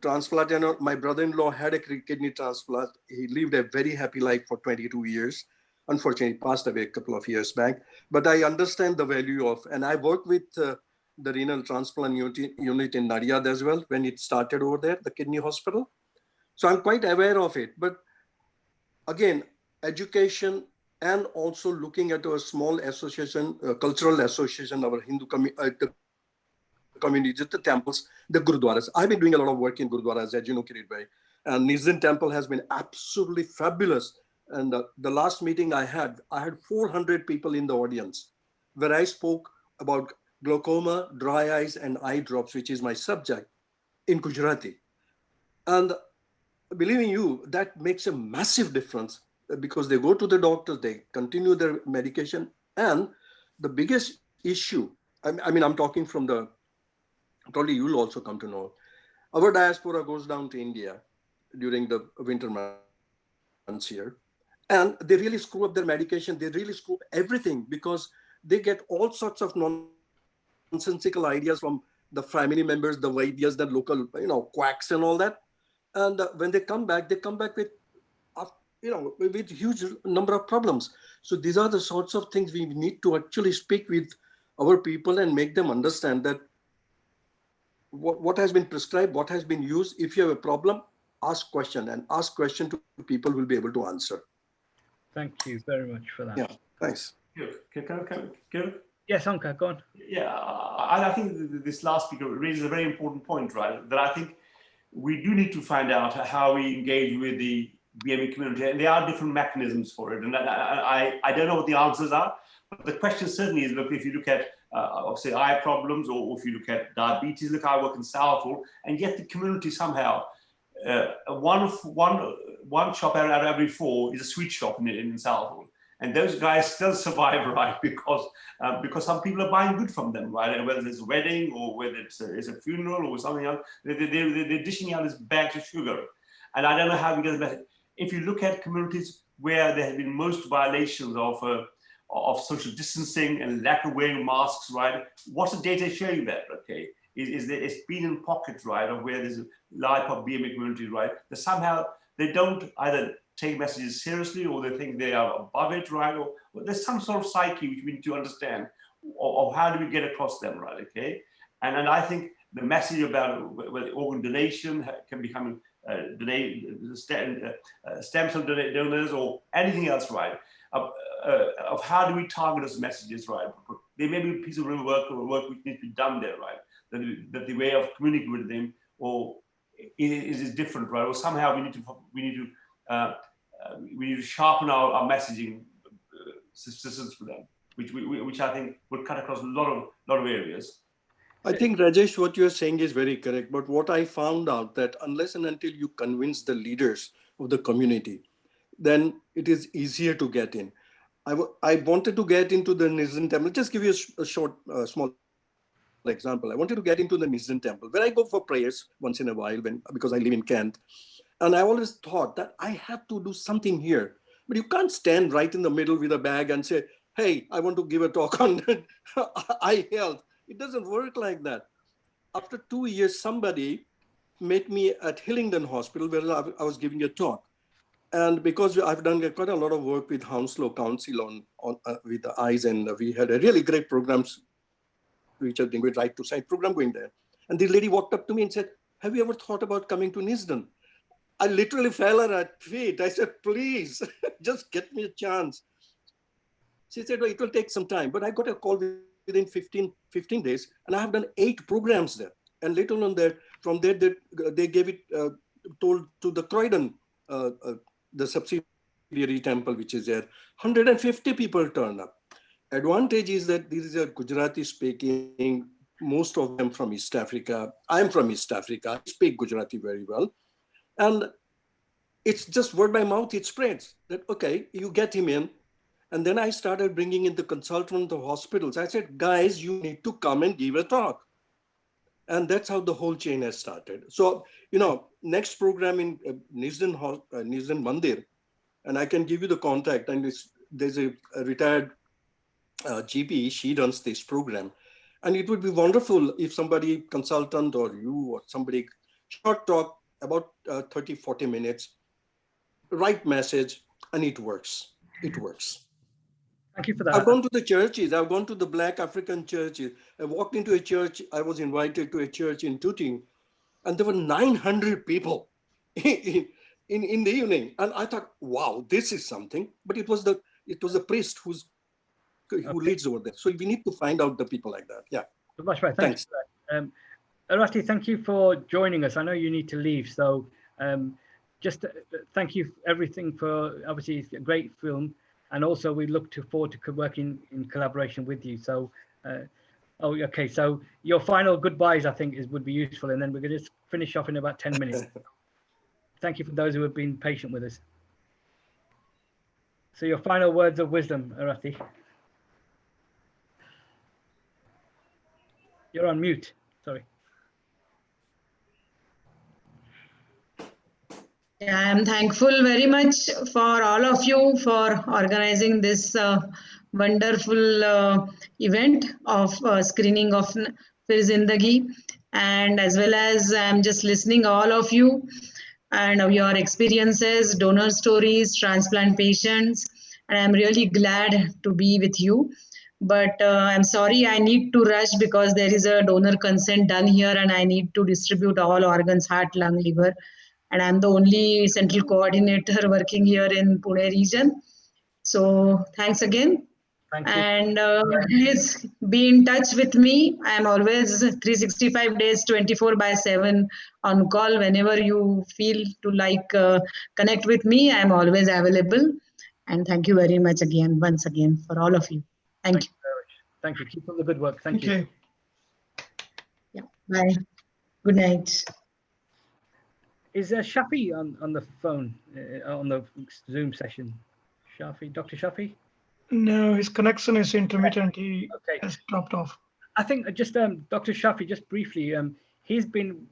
transplant, you know, my brother-in-law had a kidney transplant. He lived a very happy life for 22 years. Unfortunately, passed away a couple of years back. But I understand the value of, and I worked with the renal transplant unit in Nadiad as well when it started over there, the kidney hospital. So I'm quite aware of it. But again, education and also looking at a small association, cultural association, our Hindu communities, the temples, the gurudwaras. I've been doing a lot of work in gurudwaras, as you know, Kirit Bhai. And Nizam Temple has been absolutely fabulous. And the last meeting I had 400 people in the audience where I spoke about glaucoma, dry eyes, and eye drops, which is my subject, in Gujarati. And believing you, that makes a massive difference because they go to the doctor, they continue their medication. And the biggest issue, I mean, I'm talking from the, probably you'll also come to know, our diaspora goes down to India during the winter months here. And they really screw up their medication. They really screw up everything because they get all sorts of nonsensical ideas from the family members, the Vaidyas, the local, you know, quacks and all that. And when they come back with, you know, with huge number of problems. So these are the sorts of things we need to actually speak with our people and make them understand that what has been prescribed, what has been used. If you have a problem, ask question, and ask question to people who will be able to answer. Thank you very much for that. Yeah, thanks. Can Yes, Anka, go on. Yeah, I think this last speaker raises a very important point, right? That I think we do need to find out how we engage with the BME community, and there are different mechanisms for it. And I don't know what the answers are, but the question certainly is, look, if you look at, say, eye problems, or if you look at diabetes, look, I work in Southall, and yet the community somehow, one shop out of every 4 is a sweet shop in Southall. And those guys still survive, right? Because some people are buying good from them, right? And whether it's a wedding or whether it's a funeral or something else, they're dishing out this bags of sugar. And I don't know how we get the message. If you look at communities where there have been most violations of social distancing and lack of wearing masks, right? What's the data showing that, okay? Is there, it's been in pockets, right, of where there's a large part of BMI community, right, that somehow they don't either take messages seriously or they think they are above it, right? Or there's some sort of psyche which we need to understand of how do we get across them, right, okay? And I think the message about organ donation can become stem cell donors or anything else, right? Of how do we target those messages, right? There may be a piece of work which needs to be done there, right? That the way of communicating with them or is different, right? Or somehow we need to sharpen our messaging systems for them, which I think would cut across a lot of areas. I think, Rajesh, what you're saying is very correct. But what I found out that unless and until you convince the leaders of the community, then it is easier to get in. I wanted to get into the Nizam temple. Just give you a short, small example. I wanted to get into the Nizam temple, where I go for prayers once in a while because I live in Kent. And I always thought that I have to do something here. But you can't stand right in the middle with a bag and say, hey, I want to give a talk on eye health. It doesn't work like that. After 2 years, somebody met me at Hillingdon Hospital where I was giving a talk. And because I've done quite a lot of work with Hounslow Council with the eyes, and we had a really great programs, which I think we Right to Sight program going there. And the lady walked up to me and said, have you ever thought about coming to Nisdan? I literally fell at her feet. I said, please, just get me a chance. She said, well, it will take some time. But I got a call within 15 days, and I have done 8 programs there. And later on there, from there, they gave it, told to the Croydon, the subsidiary temple, which is there. 150 people turned up. Advantage is that this is a Gujarati speaking, most of them from East Africa. I'm from East Africa. I speak Gujarati very well. And it's just word by mouth, it spreads that, okay, you get him in. And then I started bringing in the consultant of hospitals. I said, guys, you need to come and give a talk. And that's how the whole chain has started. So, next program in Nizam Mandir, and I can give you the contact, and there's a retired GP, she runs this program. And it would be wonderful if somebody, consultant or you or somebody, short talk, about 30, 40 minutes, right message, and it works. It works. Thank you for that. I've gone to the churches. I've gone to the Black African churches. I walked into a church. I was invited to a church in Tooting, and there were 900 people in the evening. And I thought, wow, this is something. But it was a priest who leads over there. So we need to find out the people like that. Yeah. Much right. Thanks. Arati, thank you for joining us. I know you need to leave, so just thank you for everything. For obviously, it's a great film. And also, we look forward to working in collaboration with you. So, okay. So, your final goodbyes, I think, would be useful, and then we're going to just finish off in about 10 minutes. Thank you for those who have been patient with us. So, your final words of wisdom, Arati. You're on mute. Sorry. Yeah, I am thankful very much for all of you for organizing this wonderful event of screening of Phir Zindagi, and as well as I'm just listening all of you and your experiences, donor stories, transplant patients, and I'm really glad to be with you. But I'm sorry, I need to rush because there is a donor consent done here and I need to distribute all organs, heart, lung, liver. And I'm the only central coordinator working here in Pune region. So thanks again. Thank you. And please be in touch with me. I'm always 365 days, 24/7 on call. Whenever you feel to connect with me, I'm always available. And thank you very much again, once again, for all of you. Thank you. Thank you. Keep up the good work. Thank you. Yeah. Bye. Good night. Is Shafi on the phone on the Zoom session? Shafi, Dr. Shafi? No, his connection is intermittent. He has dropped off. I think just Dr. Shafi, just briefly, he's been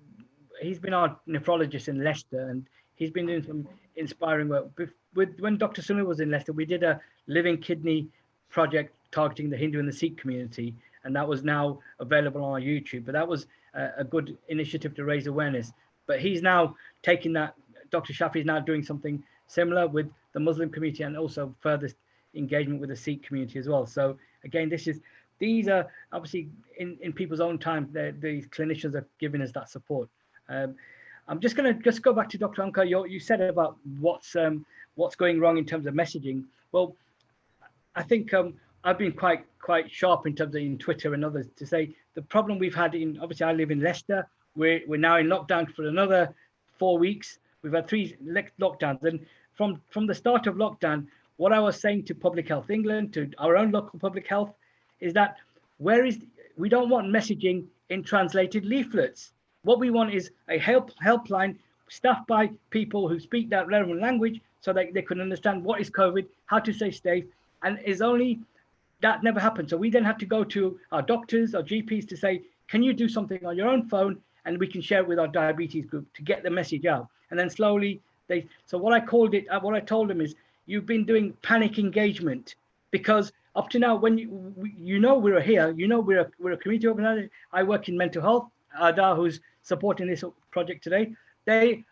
our nephrologist in Leicester, and he's been doing some inspiring work. When Dr. Sunil was in Leicester, we did a living kidney project targeting the Hindu and the Sikh community, and that was now available on our YouTube. But that was a good initiative to raise awareness. But he's now taking that, Dr. Shafi is now doing something similar with the Muslim community and also further engagement with the Sikh community as well. So again, these are obviously in people's own time, the clinicians are giving us that support. I'm just going to go back to Dr. Anka. You said about what's going wrong in terms of messaging. Well, I think I've been quite sharp in terms of in Twitter and others to say the problem we've had obviously I live in Leicester. We're now in lockdown for another 4 weeks. We've had 3 lockdowns, and from the start of lockdown, what I was saying to Public Health England, to our own local public health, is that we don't want messaging in translated leaflets. What we want is a helpline staffed by people who speak that relevant language so that they can understand what is COVID, how to stay safe, and that never happened. So we then have to go to our doctors, our GPs to say, can you do something on your own phone, and we can share it with our diabetes group to get the message out. And then slowly so what I told them is, you've been doing panic engagement, because up to now, when we're here, we're a community organization. I work in mental health. Ada, who's supporting this project today,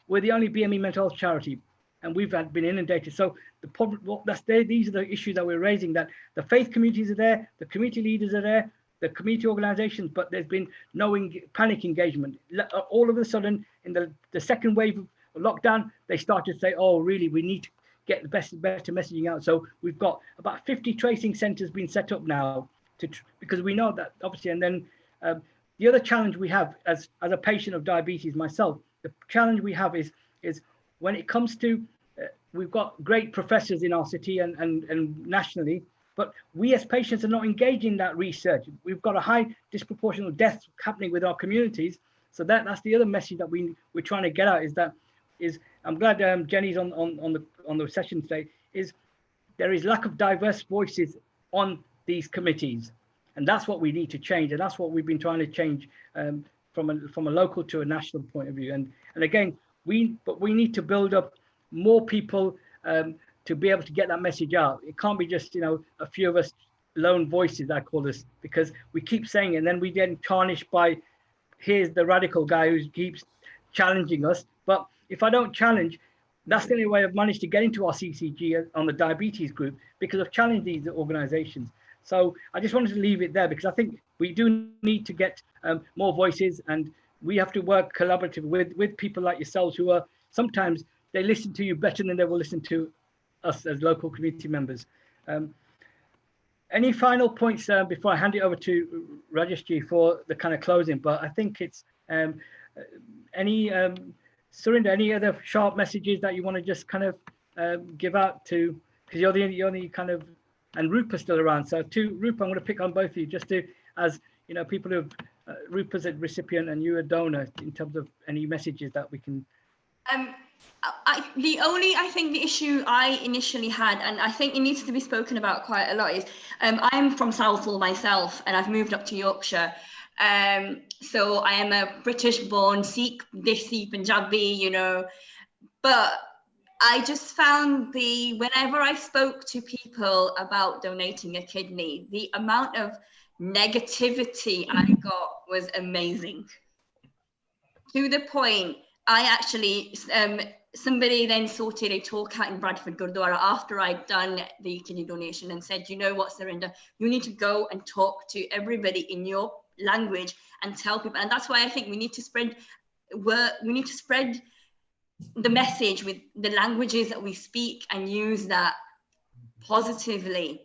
we're the only BME mental health charity, and we've been inundated. So these are the issues that we're raising, that the faith communities are there, the community leaders are there, the community organizations, but there's been no panic engagement. All of a sudden, in the second wave of lockdown, they started to say, oh, really, we need to get the better messaging out. So we've got about 50 tracing centers being set up now because we know that, obviously. And then the other challenge we have as a patient of diabetes myself, the challenge we have is when it comes to, we've got great professors in our city and nationally, but we as patients are not engaged in that research. We've got a high disproportionate deaths happening with our communities. So that's the other message that we're trying to get out, I'm glad Jenny's on the session today, is there is lack of diverse voices on these committees. And that's what we need to change. And that's what we've been trying to change from a local to a national point of view. And again, we need to build up more people to be able to get that message out. It can't be just, a few of us lone voices, I call this, because we keep saying it, and then we get tarnished by, here's the radical guy who keeps challenging us. But if I don't challenge, that's the only way I've managed to get into our CCG on the diabetes group, because I've challenged these organizations. So I just wanted to leave it there, because I think we do need to get more voices, and we have to work collaboratively with people like yourselves, who are sometimes they listen to you better than they will listen to us as local community members. Any final points before I hand it over to Rajeshji for the kind of closing? But I think it's Surinder, any other sharp messages that you want to just kind of give out to, because you're the only kind of, and Rupa's still around. So Rupa, I'm going to pick on both of you just to, as people who Rupa's a recipient and you a donor, in terms of any messages that we can. I think the issue I initially had, and I think it needs to be spoken about quite a lot, is I'm from Southall myself, and I've moved up to Yorkshire. So I am a British-born Sikh, Desi, Punjabi, but I just found whenever I spoke to people about donating a kidney, the amount of negativity I got was amazing. To the point, I actually, somebody then sorted a talk out in Bradford Gurdwara after I'd done the kidney donation and said, you know what, Surinder, you need to go and talk to everybody in your language and tell people. And that's why I think we need to spread the message with the languages that we speak and use that positively.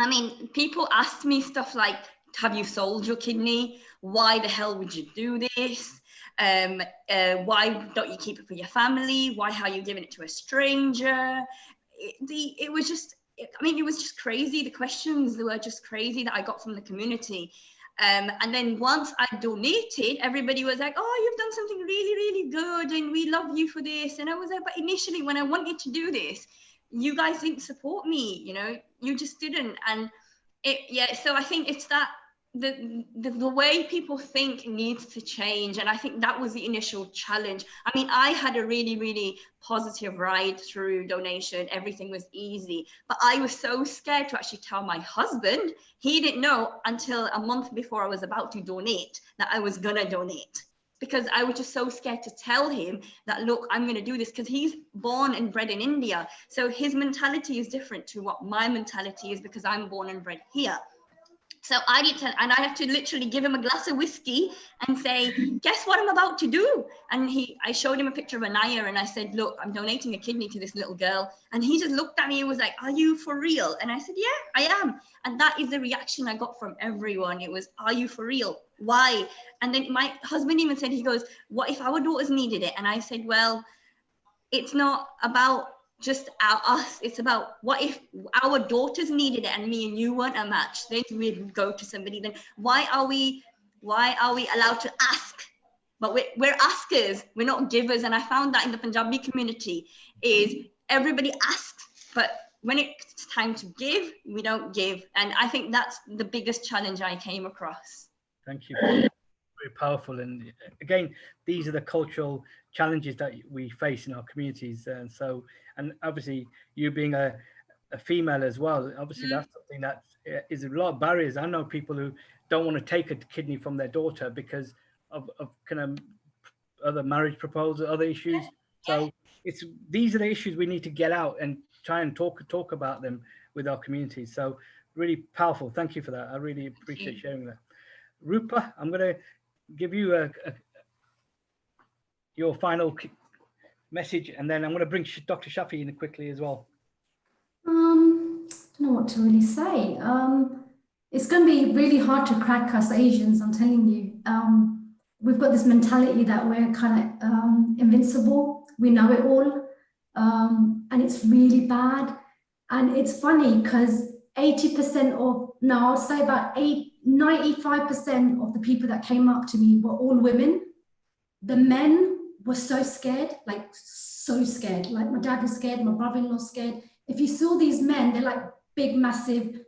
I mean, people ask me stuff like, have you sold your kidney? Why the hell would you do this? Why don't you keep it for your family? Why are you giving it to a stranger? It was just crazy. The questions were just crazy that I got from the community. And then once I donated, everybody was like, oh, you've done something really, really good, and we love you for this. And I was like, but initially when I wanted to do this, you guys didn't support me, you just didn't. And so I think it's that the way people think needs to change, and I think that was the initial challenge. I mean, I had a really positive ride through donation. Everything was easy, but I was so scared to actually tell my husband. He didn't know until a month before I was about to donate that I was gonna donate, because I was just so scared to tell him that, look, I'm going to do this, because he's born and bred in India. So his mentality is different to what my mentality is, because I'm born and bred here. So I didn't tell, and I have to literally give him a glass of whiskey and say, guess what I'm about to do? And I showed him a picture of Anaya, and I said, look, I'm donating a kidney to this little girl. And he just looked at me and was like, are you for real? And I said, yeah, I am. And that is the reaction I got from everyone. It was, are you for real? Why? And then my husband even said, he goes, what if our daughters needed it? And I said, well, it's not about just us. It's about, what if our daughters needed it and me and you weren't a match? Then we'd go to somebody. Then why are we allowed to ask? But we're askers, we're not givers. And I found that in the Punjabi community is everybody asks, but when it's time to give, we don't give. And I think that's the biggest challenge I came across. Thank you. Very powerful. And again, these are the cultural challenges that we face in our communities. And so, and obviously you being a female as well, obviously that's something that is a lot of barriers. I know people who don't want to take a kidney from their daughter because of kind of other marriage proposals, other issues. So these are the issues we need to get out and try and talk about them with our communities. So really powerful. Thank you for that. I really appreciate sharing that. Rupa, I'm going to give you your final message, and then I'm going to bring Dr. Shafi in quickly as well. I don't know what to really say. It's going to be really hard to crack us Asians, I'm telling you. We've got this mentality that we're kind of invincible. We know it all, and it's really bad. And it's funny because 80% of, no, I'll say about 95% of the people that came up to me were all women. The men were so scared, like so scared. Like my dad was scared, my brother-in-law scared. If you saw these men, they're like big, massive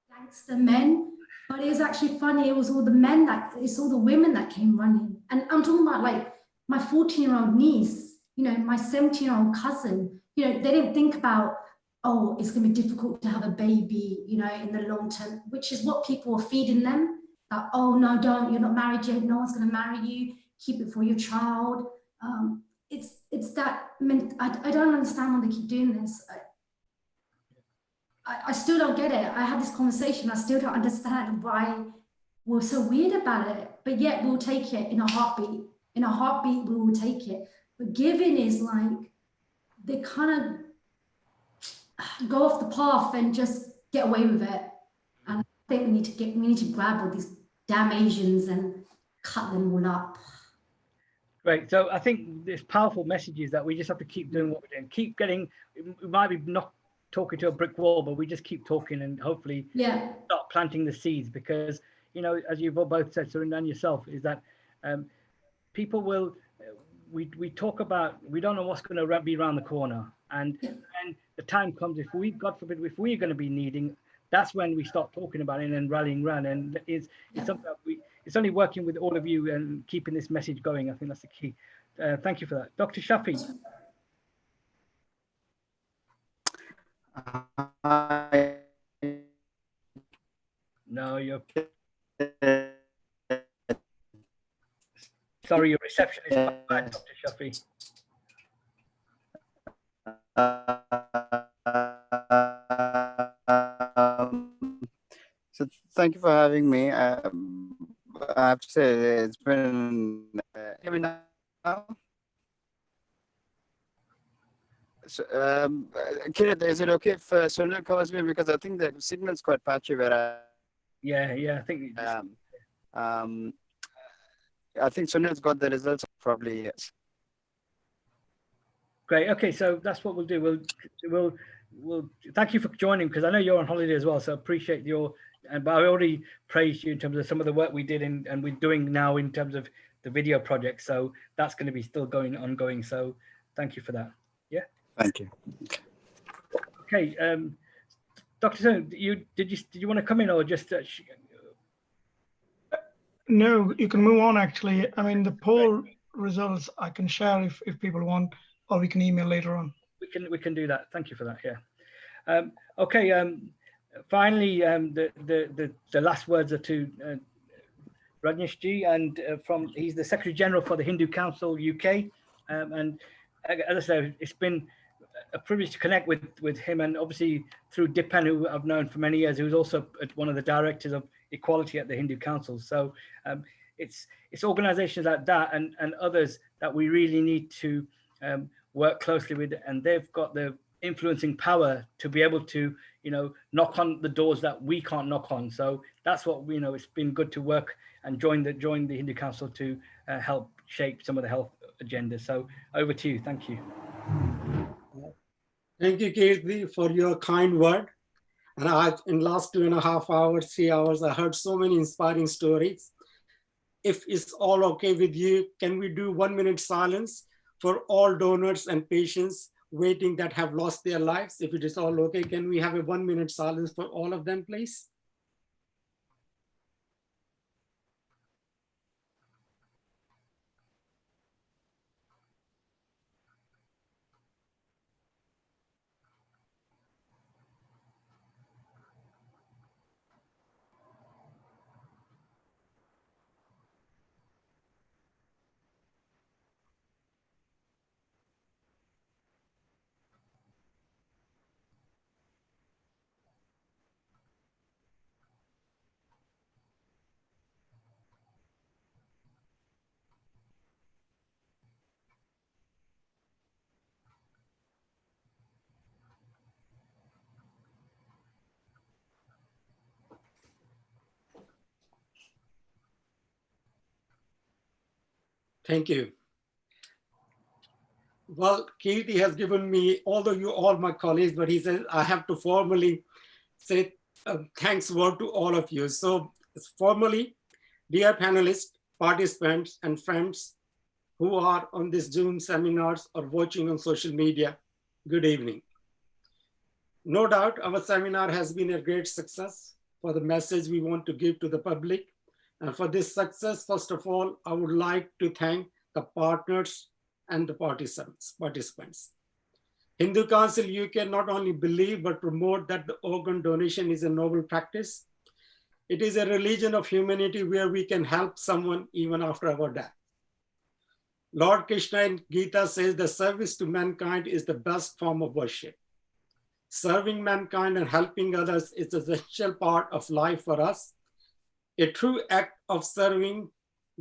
gangster men. But it was actually funny. It was all the men it's all the women that came running. And I'm talking about like my 14-year-old niece, you know, my 17-year-old cousin. You know, they didn't think about, oh, it's going to be difficult to have a baby, you know, in the long term, which is what people are feeding them. Like, oh, no, don't, you're not married yet. No one's going to marry you. Keep it for your child. It's that, I don't understand why they keep doing this. I still don't get it. I had this conversation. I still don't understand why we're so weird about it, but yet we'll take it in a heartbeat. In a heartbeat, we will take it. But giving is like, they kind of go off the path and just get away with it. And I think we need to grab all these damn Asians and cut them all up. Great. So I think this powerful message is that we just have to keep doing what we're doing. Keep getting, we might be not talking to a brick wall, but we just keep talking and hopefully start planting the seeds, because, you know, as you've both said, Surendra and yourself, is that people will, we talk about, we don't know what's going to be around the corner. And the time comes, if we, God forbid, if we're going to be needing, that's when we start talking about it and rallying around. And it's something that it's only working with all of you and keeping this message going. I think that's the key. Thank you for that. Dr. Shafi. No, you're... Sorry, your reception is bad, Dr. Shafi. So thank you for having me. I have to say it's been every now. So, Kirit, is it okay if Surendra covers me, because I think the signal's quite patchy where I. Yeah, I think. I think Surendran's got the results. Probably yes. Great. Okay, so that's what we'll do. We'll thank you for joining, because I know you're on holiday as well, so appreciate your. But I already praised you in terms of some of the work we did and we're doing now in terms of the video project. So that's going to be still ongoing. So thank you for that. Yeah. Thank you. Okay. Dr. Sun, did you want to come in or just? No, you can move on actually. I mean, the poll results I can share if people want, or we can email later on. We can do that. Thank you for that. Yeah. Okay. Finally, the last words are to Rajneesh ji, and he's the Secretary General for the Hindu Council UK. And as I said, it's been a privilege to connect with him, and obviously through Dipan, who I've known for many years, who's also one of the directors of equality at the Hindu Council. So it's organizations like that and others that we really need to work closely with, and they've got the influencing power to be able to, knock on the doors that we can't knock on. So that's what it's been good to work and join the Hindu Council to help shape some of the health agenda. So over to you. Thank you. Thank you, Kirti, for your kind word. And in last 2.5 hours, 3 hours, I heard so many inspiring stories. If it's all okay with you, can we do 1 minute silence for all donors and patients waiting that have lost their lives? If it is all okay, can we have a 1 minute silence for all of them, please? Thank you. Well, Kirti has given me, although you all my colleagues, but he said I have to formally say thanks word to all of you. So formally, dear panelists, participants, and friends who are on this Zoom seminars or watching on social media, good evening. No doubt our seminar has been a great success for the message we want to give to the public. And for this success, first of all, I would like to thank the partners and the participants. Hindu Council UK not only believe but promote that the organ donation is a noble practice. It is a religion of humanity where we can help someone even after our death. Lord Krishna in Gita says the service to mankind is the best form of worship. Serving mankind and helping others is an essential part of life for us. A true act of serving,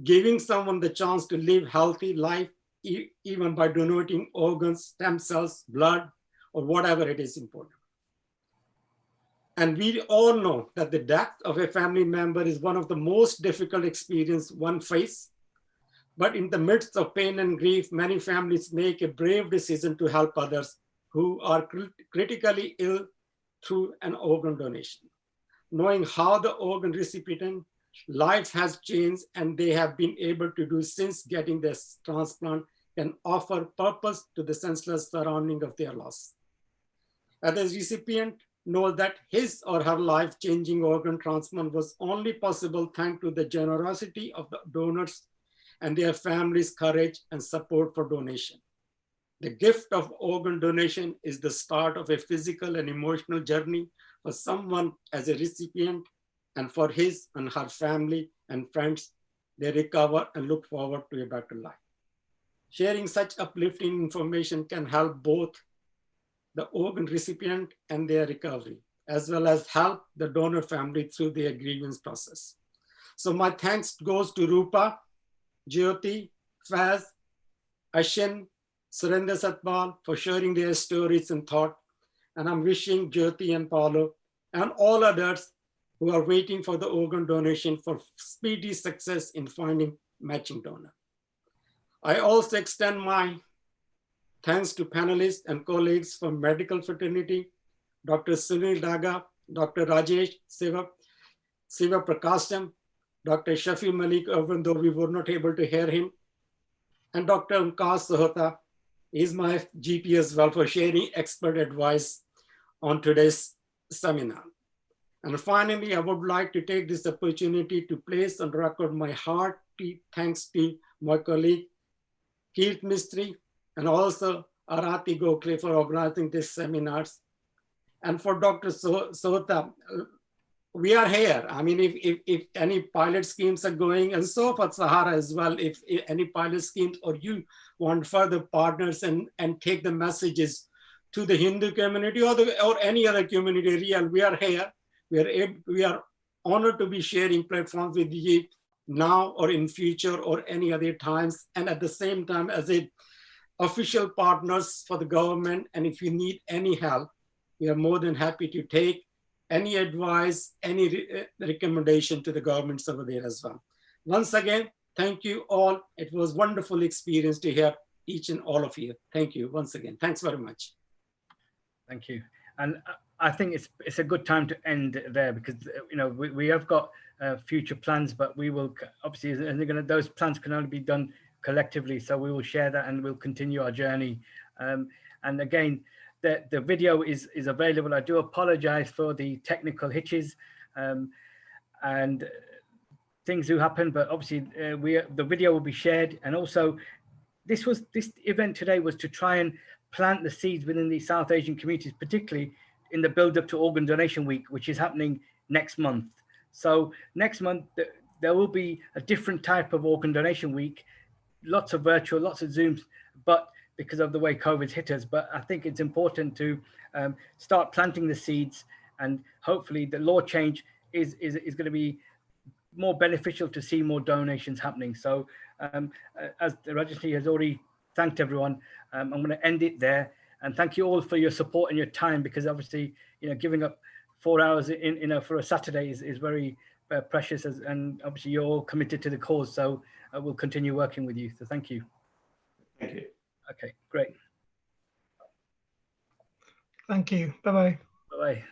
giving someone the chance to live healthy life, even by donating organs, stem cells, blood, or whatever it is important. And we all know that the death of a family member is one of the most difficult experiences one faces. But in the midst of pain and grief, many families make a brave decision to help others who are critically ill through an organ donation. Knowing how the organ recipient life has changed and they have been able to do since getting this transplant can offer purpose to the senseless surrounding of their loss. And the recipient knows that his or her life-changing organ transplant was only possible thanks to the generosity of the donors and their families' courage and support for donation. The gift of organ donation is the start of a physical and emotional journey for someone as a recipient, and for his and her family and friends, they recover and look forward to a better life. Sharing such uplifting information can help both the organ recipient and their recovery, as well as help the donor family through their grievance process. So my thanks goes to Rupa, Jyoti, Faz, Ashin, Surendra Satpal for sharing their stories and thought. And I'm wishing Jyoti and Paulo and all others who are waiting for the organ donation for speedy success in finding matching donor. I also extend my thanks to panelists and colleagues from medical fraternity, Dr. Sunil Daga, Dr. Rajesh Siva Prakasham, Dr. Shafi Malik, even though we were not able to hear him, and Dr. Umkar Sahota. He's my GP as well for sharing expert advice on today's seminar. And finally, I would like to take this opportunity to place on record my hearty thanks to my colleague, Keith Mistry, and also Arati Gokhale for organizing these seminars. And for Dr. Sota, we are here. I mean, if any pilot schemes are going, and so for SAHA as well, if any pilot schemes or you want further partners and take the messages to the Hindu community or any other community, we are here. We are honored to be sharing platforms with you now or in future or any other times. And at the same time, as a official partners for the government. And if you need any help, we are more than happy to take any advice, any recommendation to the governments over there as well. Once again, thank you all. It was a wonderful experience to hear each and all of you. Thank you once again. Thanks very much. Thank you. And I think it's a good time to end there, because we have got future plans, but we will obviously those plans can only be done collectively. So we will share that and we'll continue our journey. And again, the video is available. I do apologize for the technical hitches and things do happen, but obviously the video will be shared. And also this event today was to try and plant the seeds within the South Asian communities, particularly in the build up to Organ Donation Week, which is happening next month. So next month, there will be a different type of Organ Donation Week, lots of virtual, lots of Zooms, but because of the way COVID's hit us. But I think it's important to start planting the seeds, and hopefully the law change is going to be more beneficial to see more donations happening. So as Rajashri has already thanked everyone, I'm going to end it there. And thank you all for your support and your time, because obviously, giving up 4 hours for a Saturday is very precious, and obviously you're all committed to the cause. So we'll continue working with you. So thank you. Thank you. Okay, great. Thank you. Bye-bye. Bye-bye.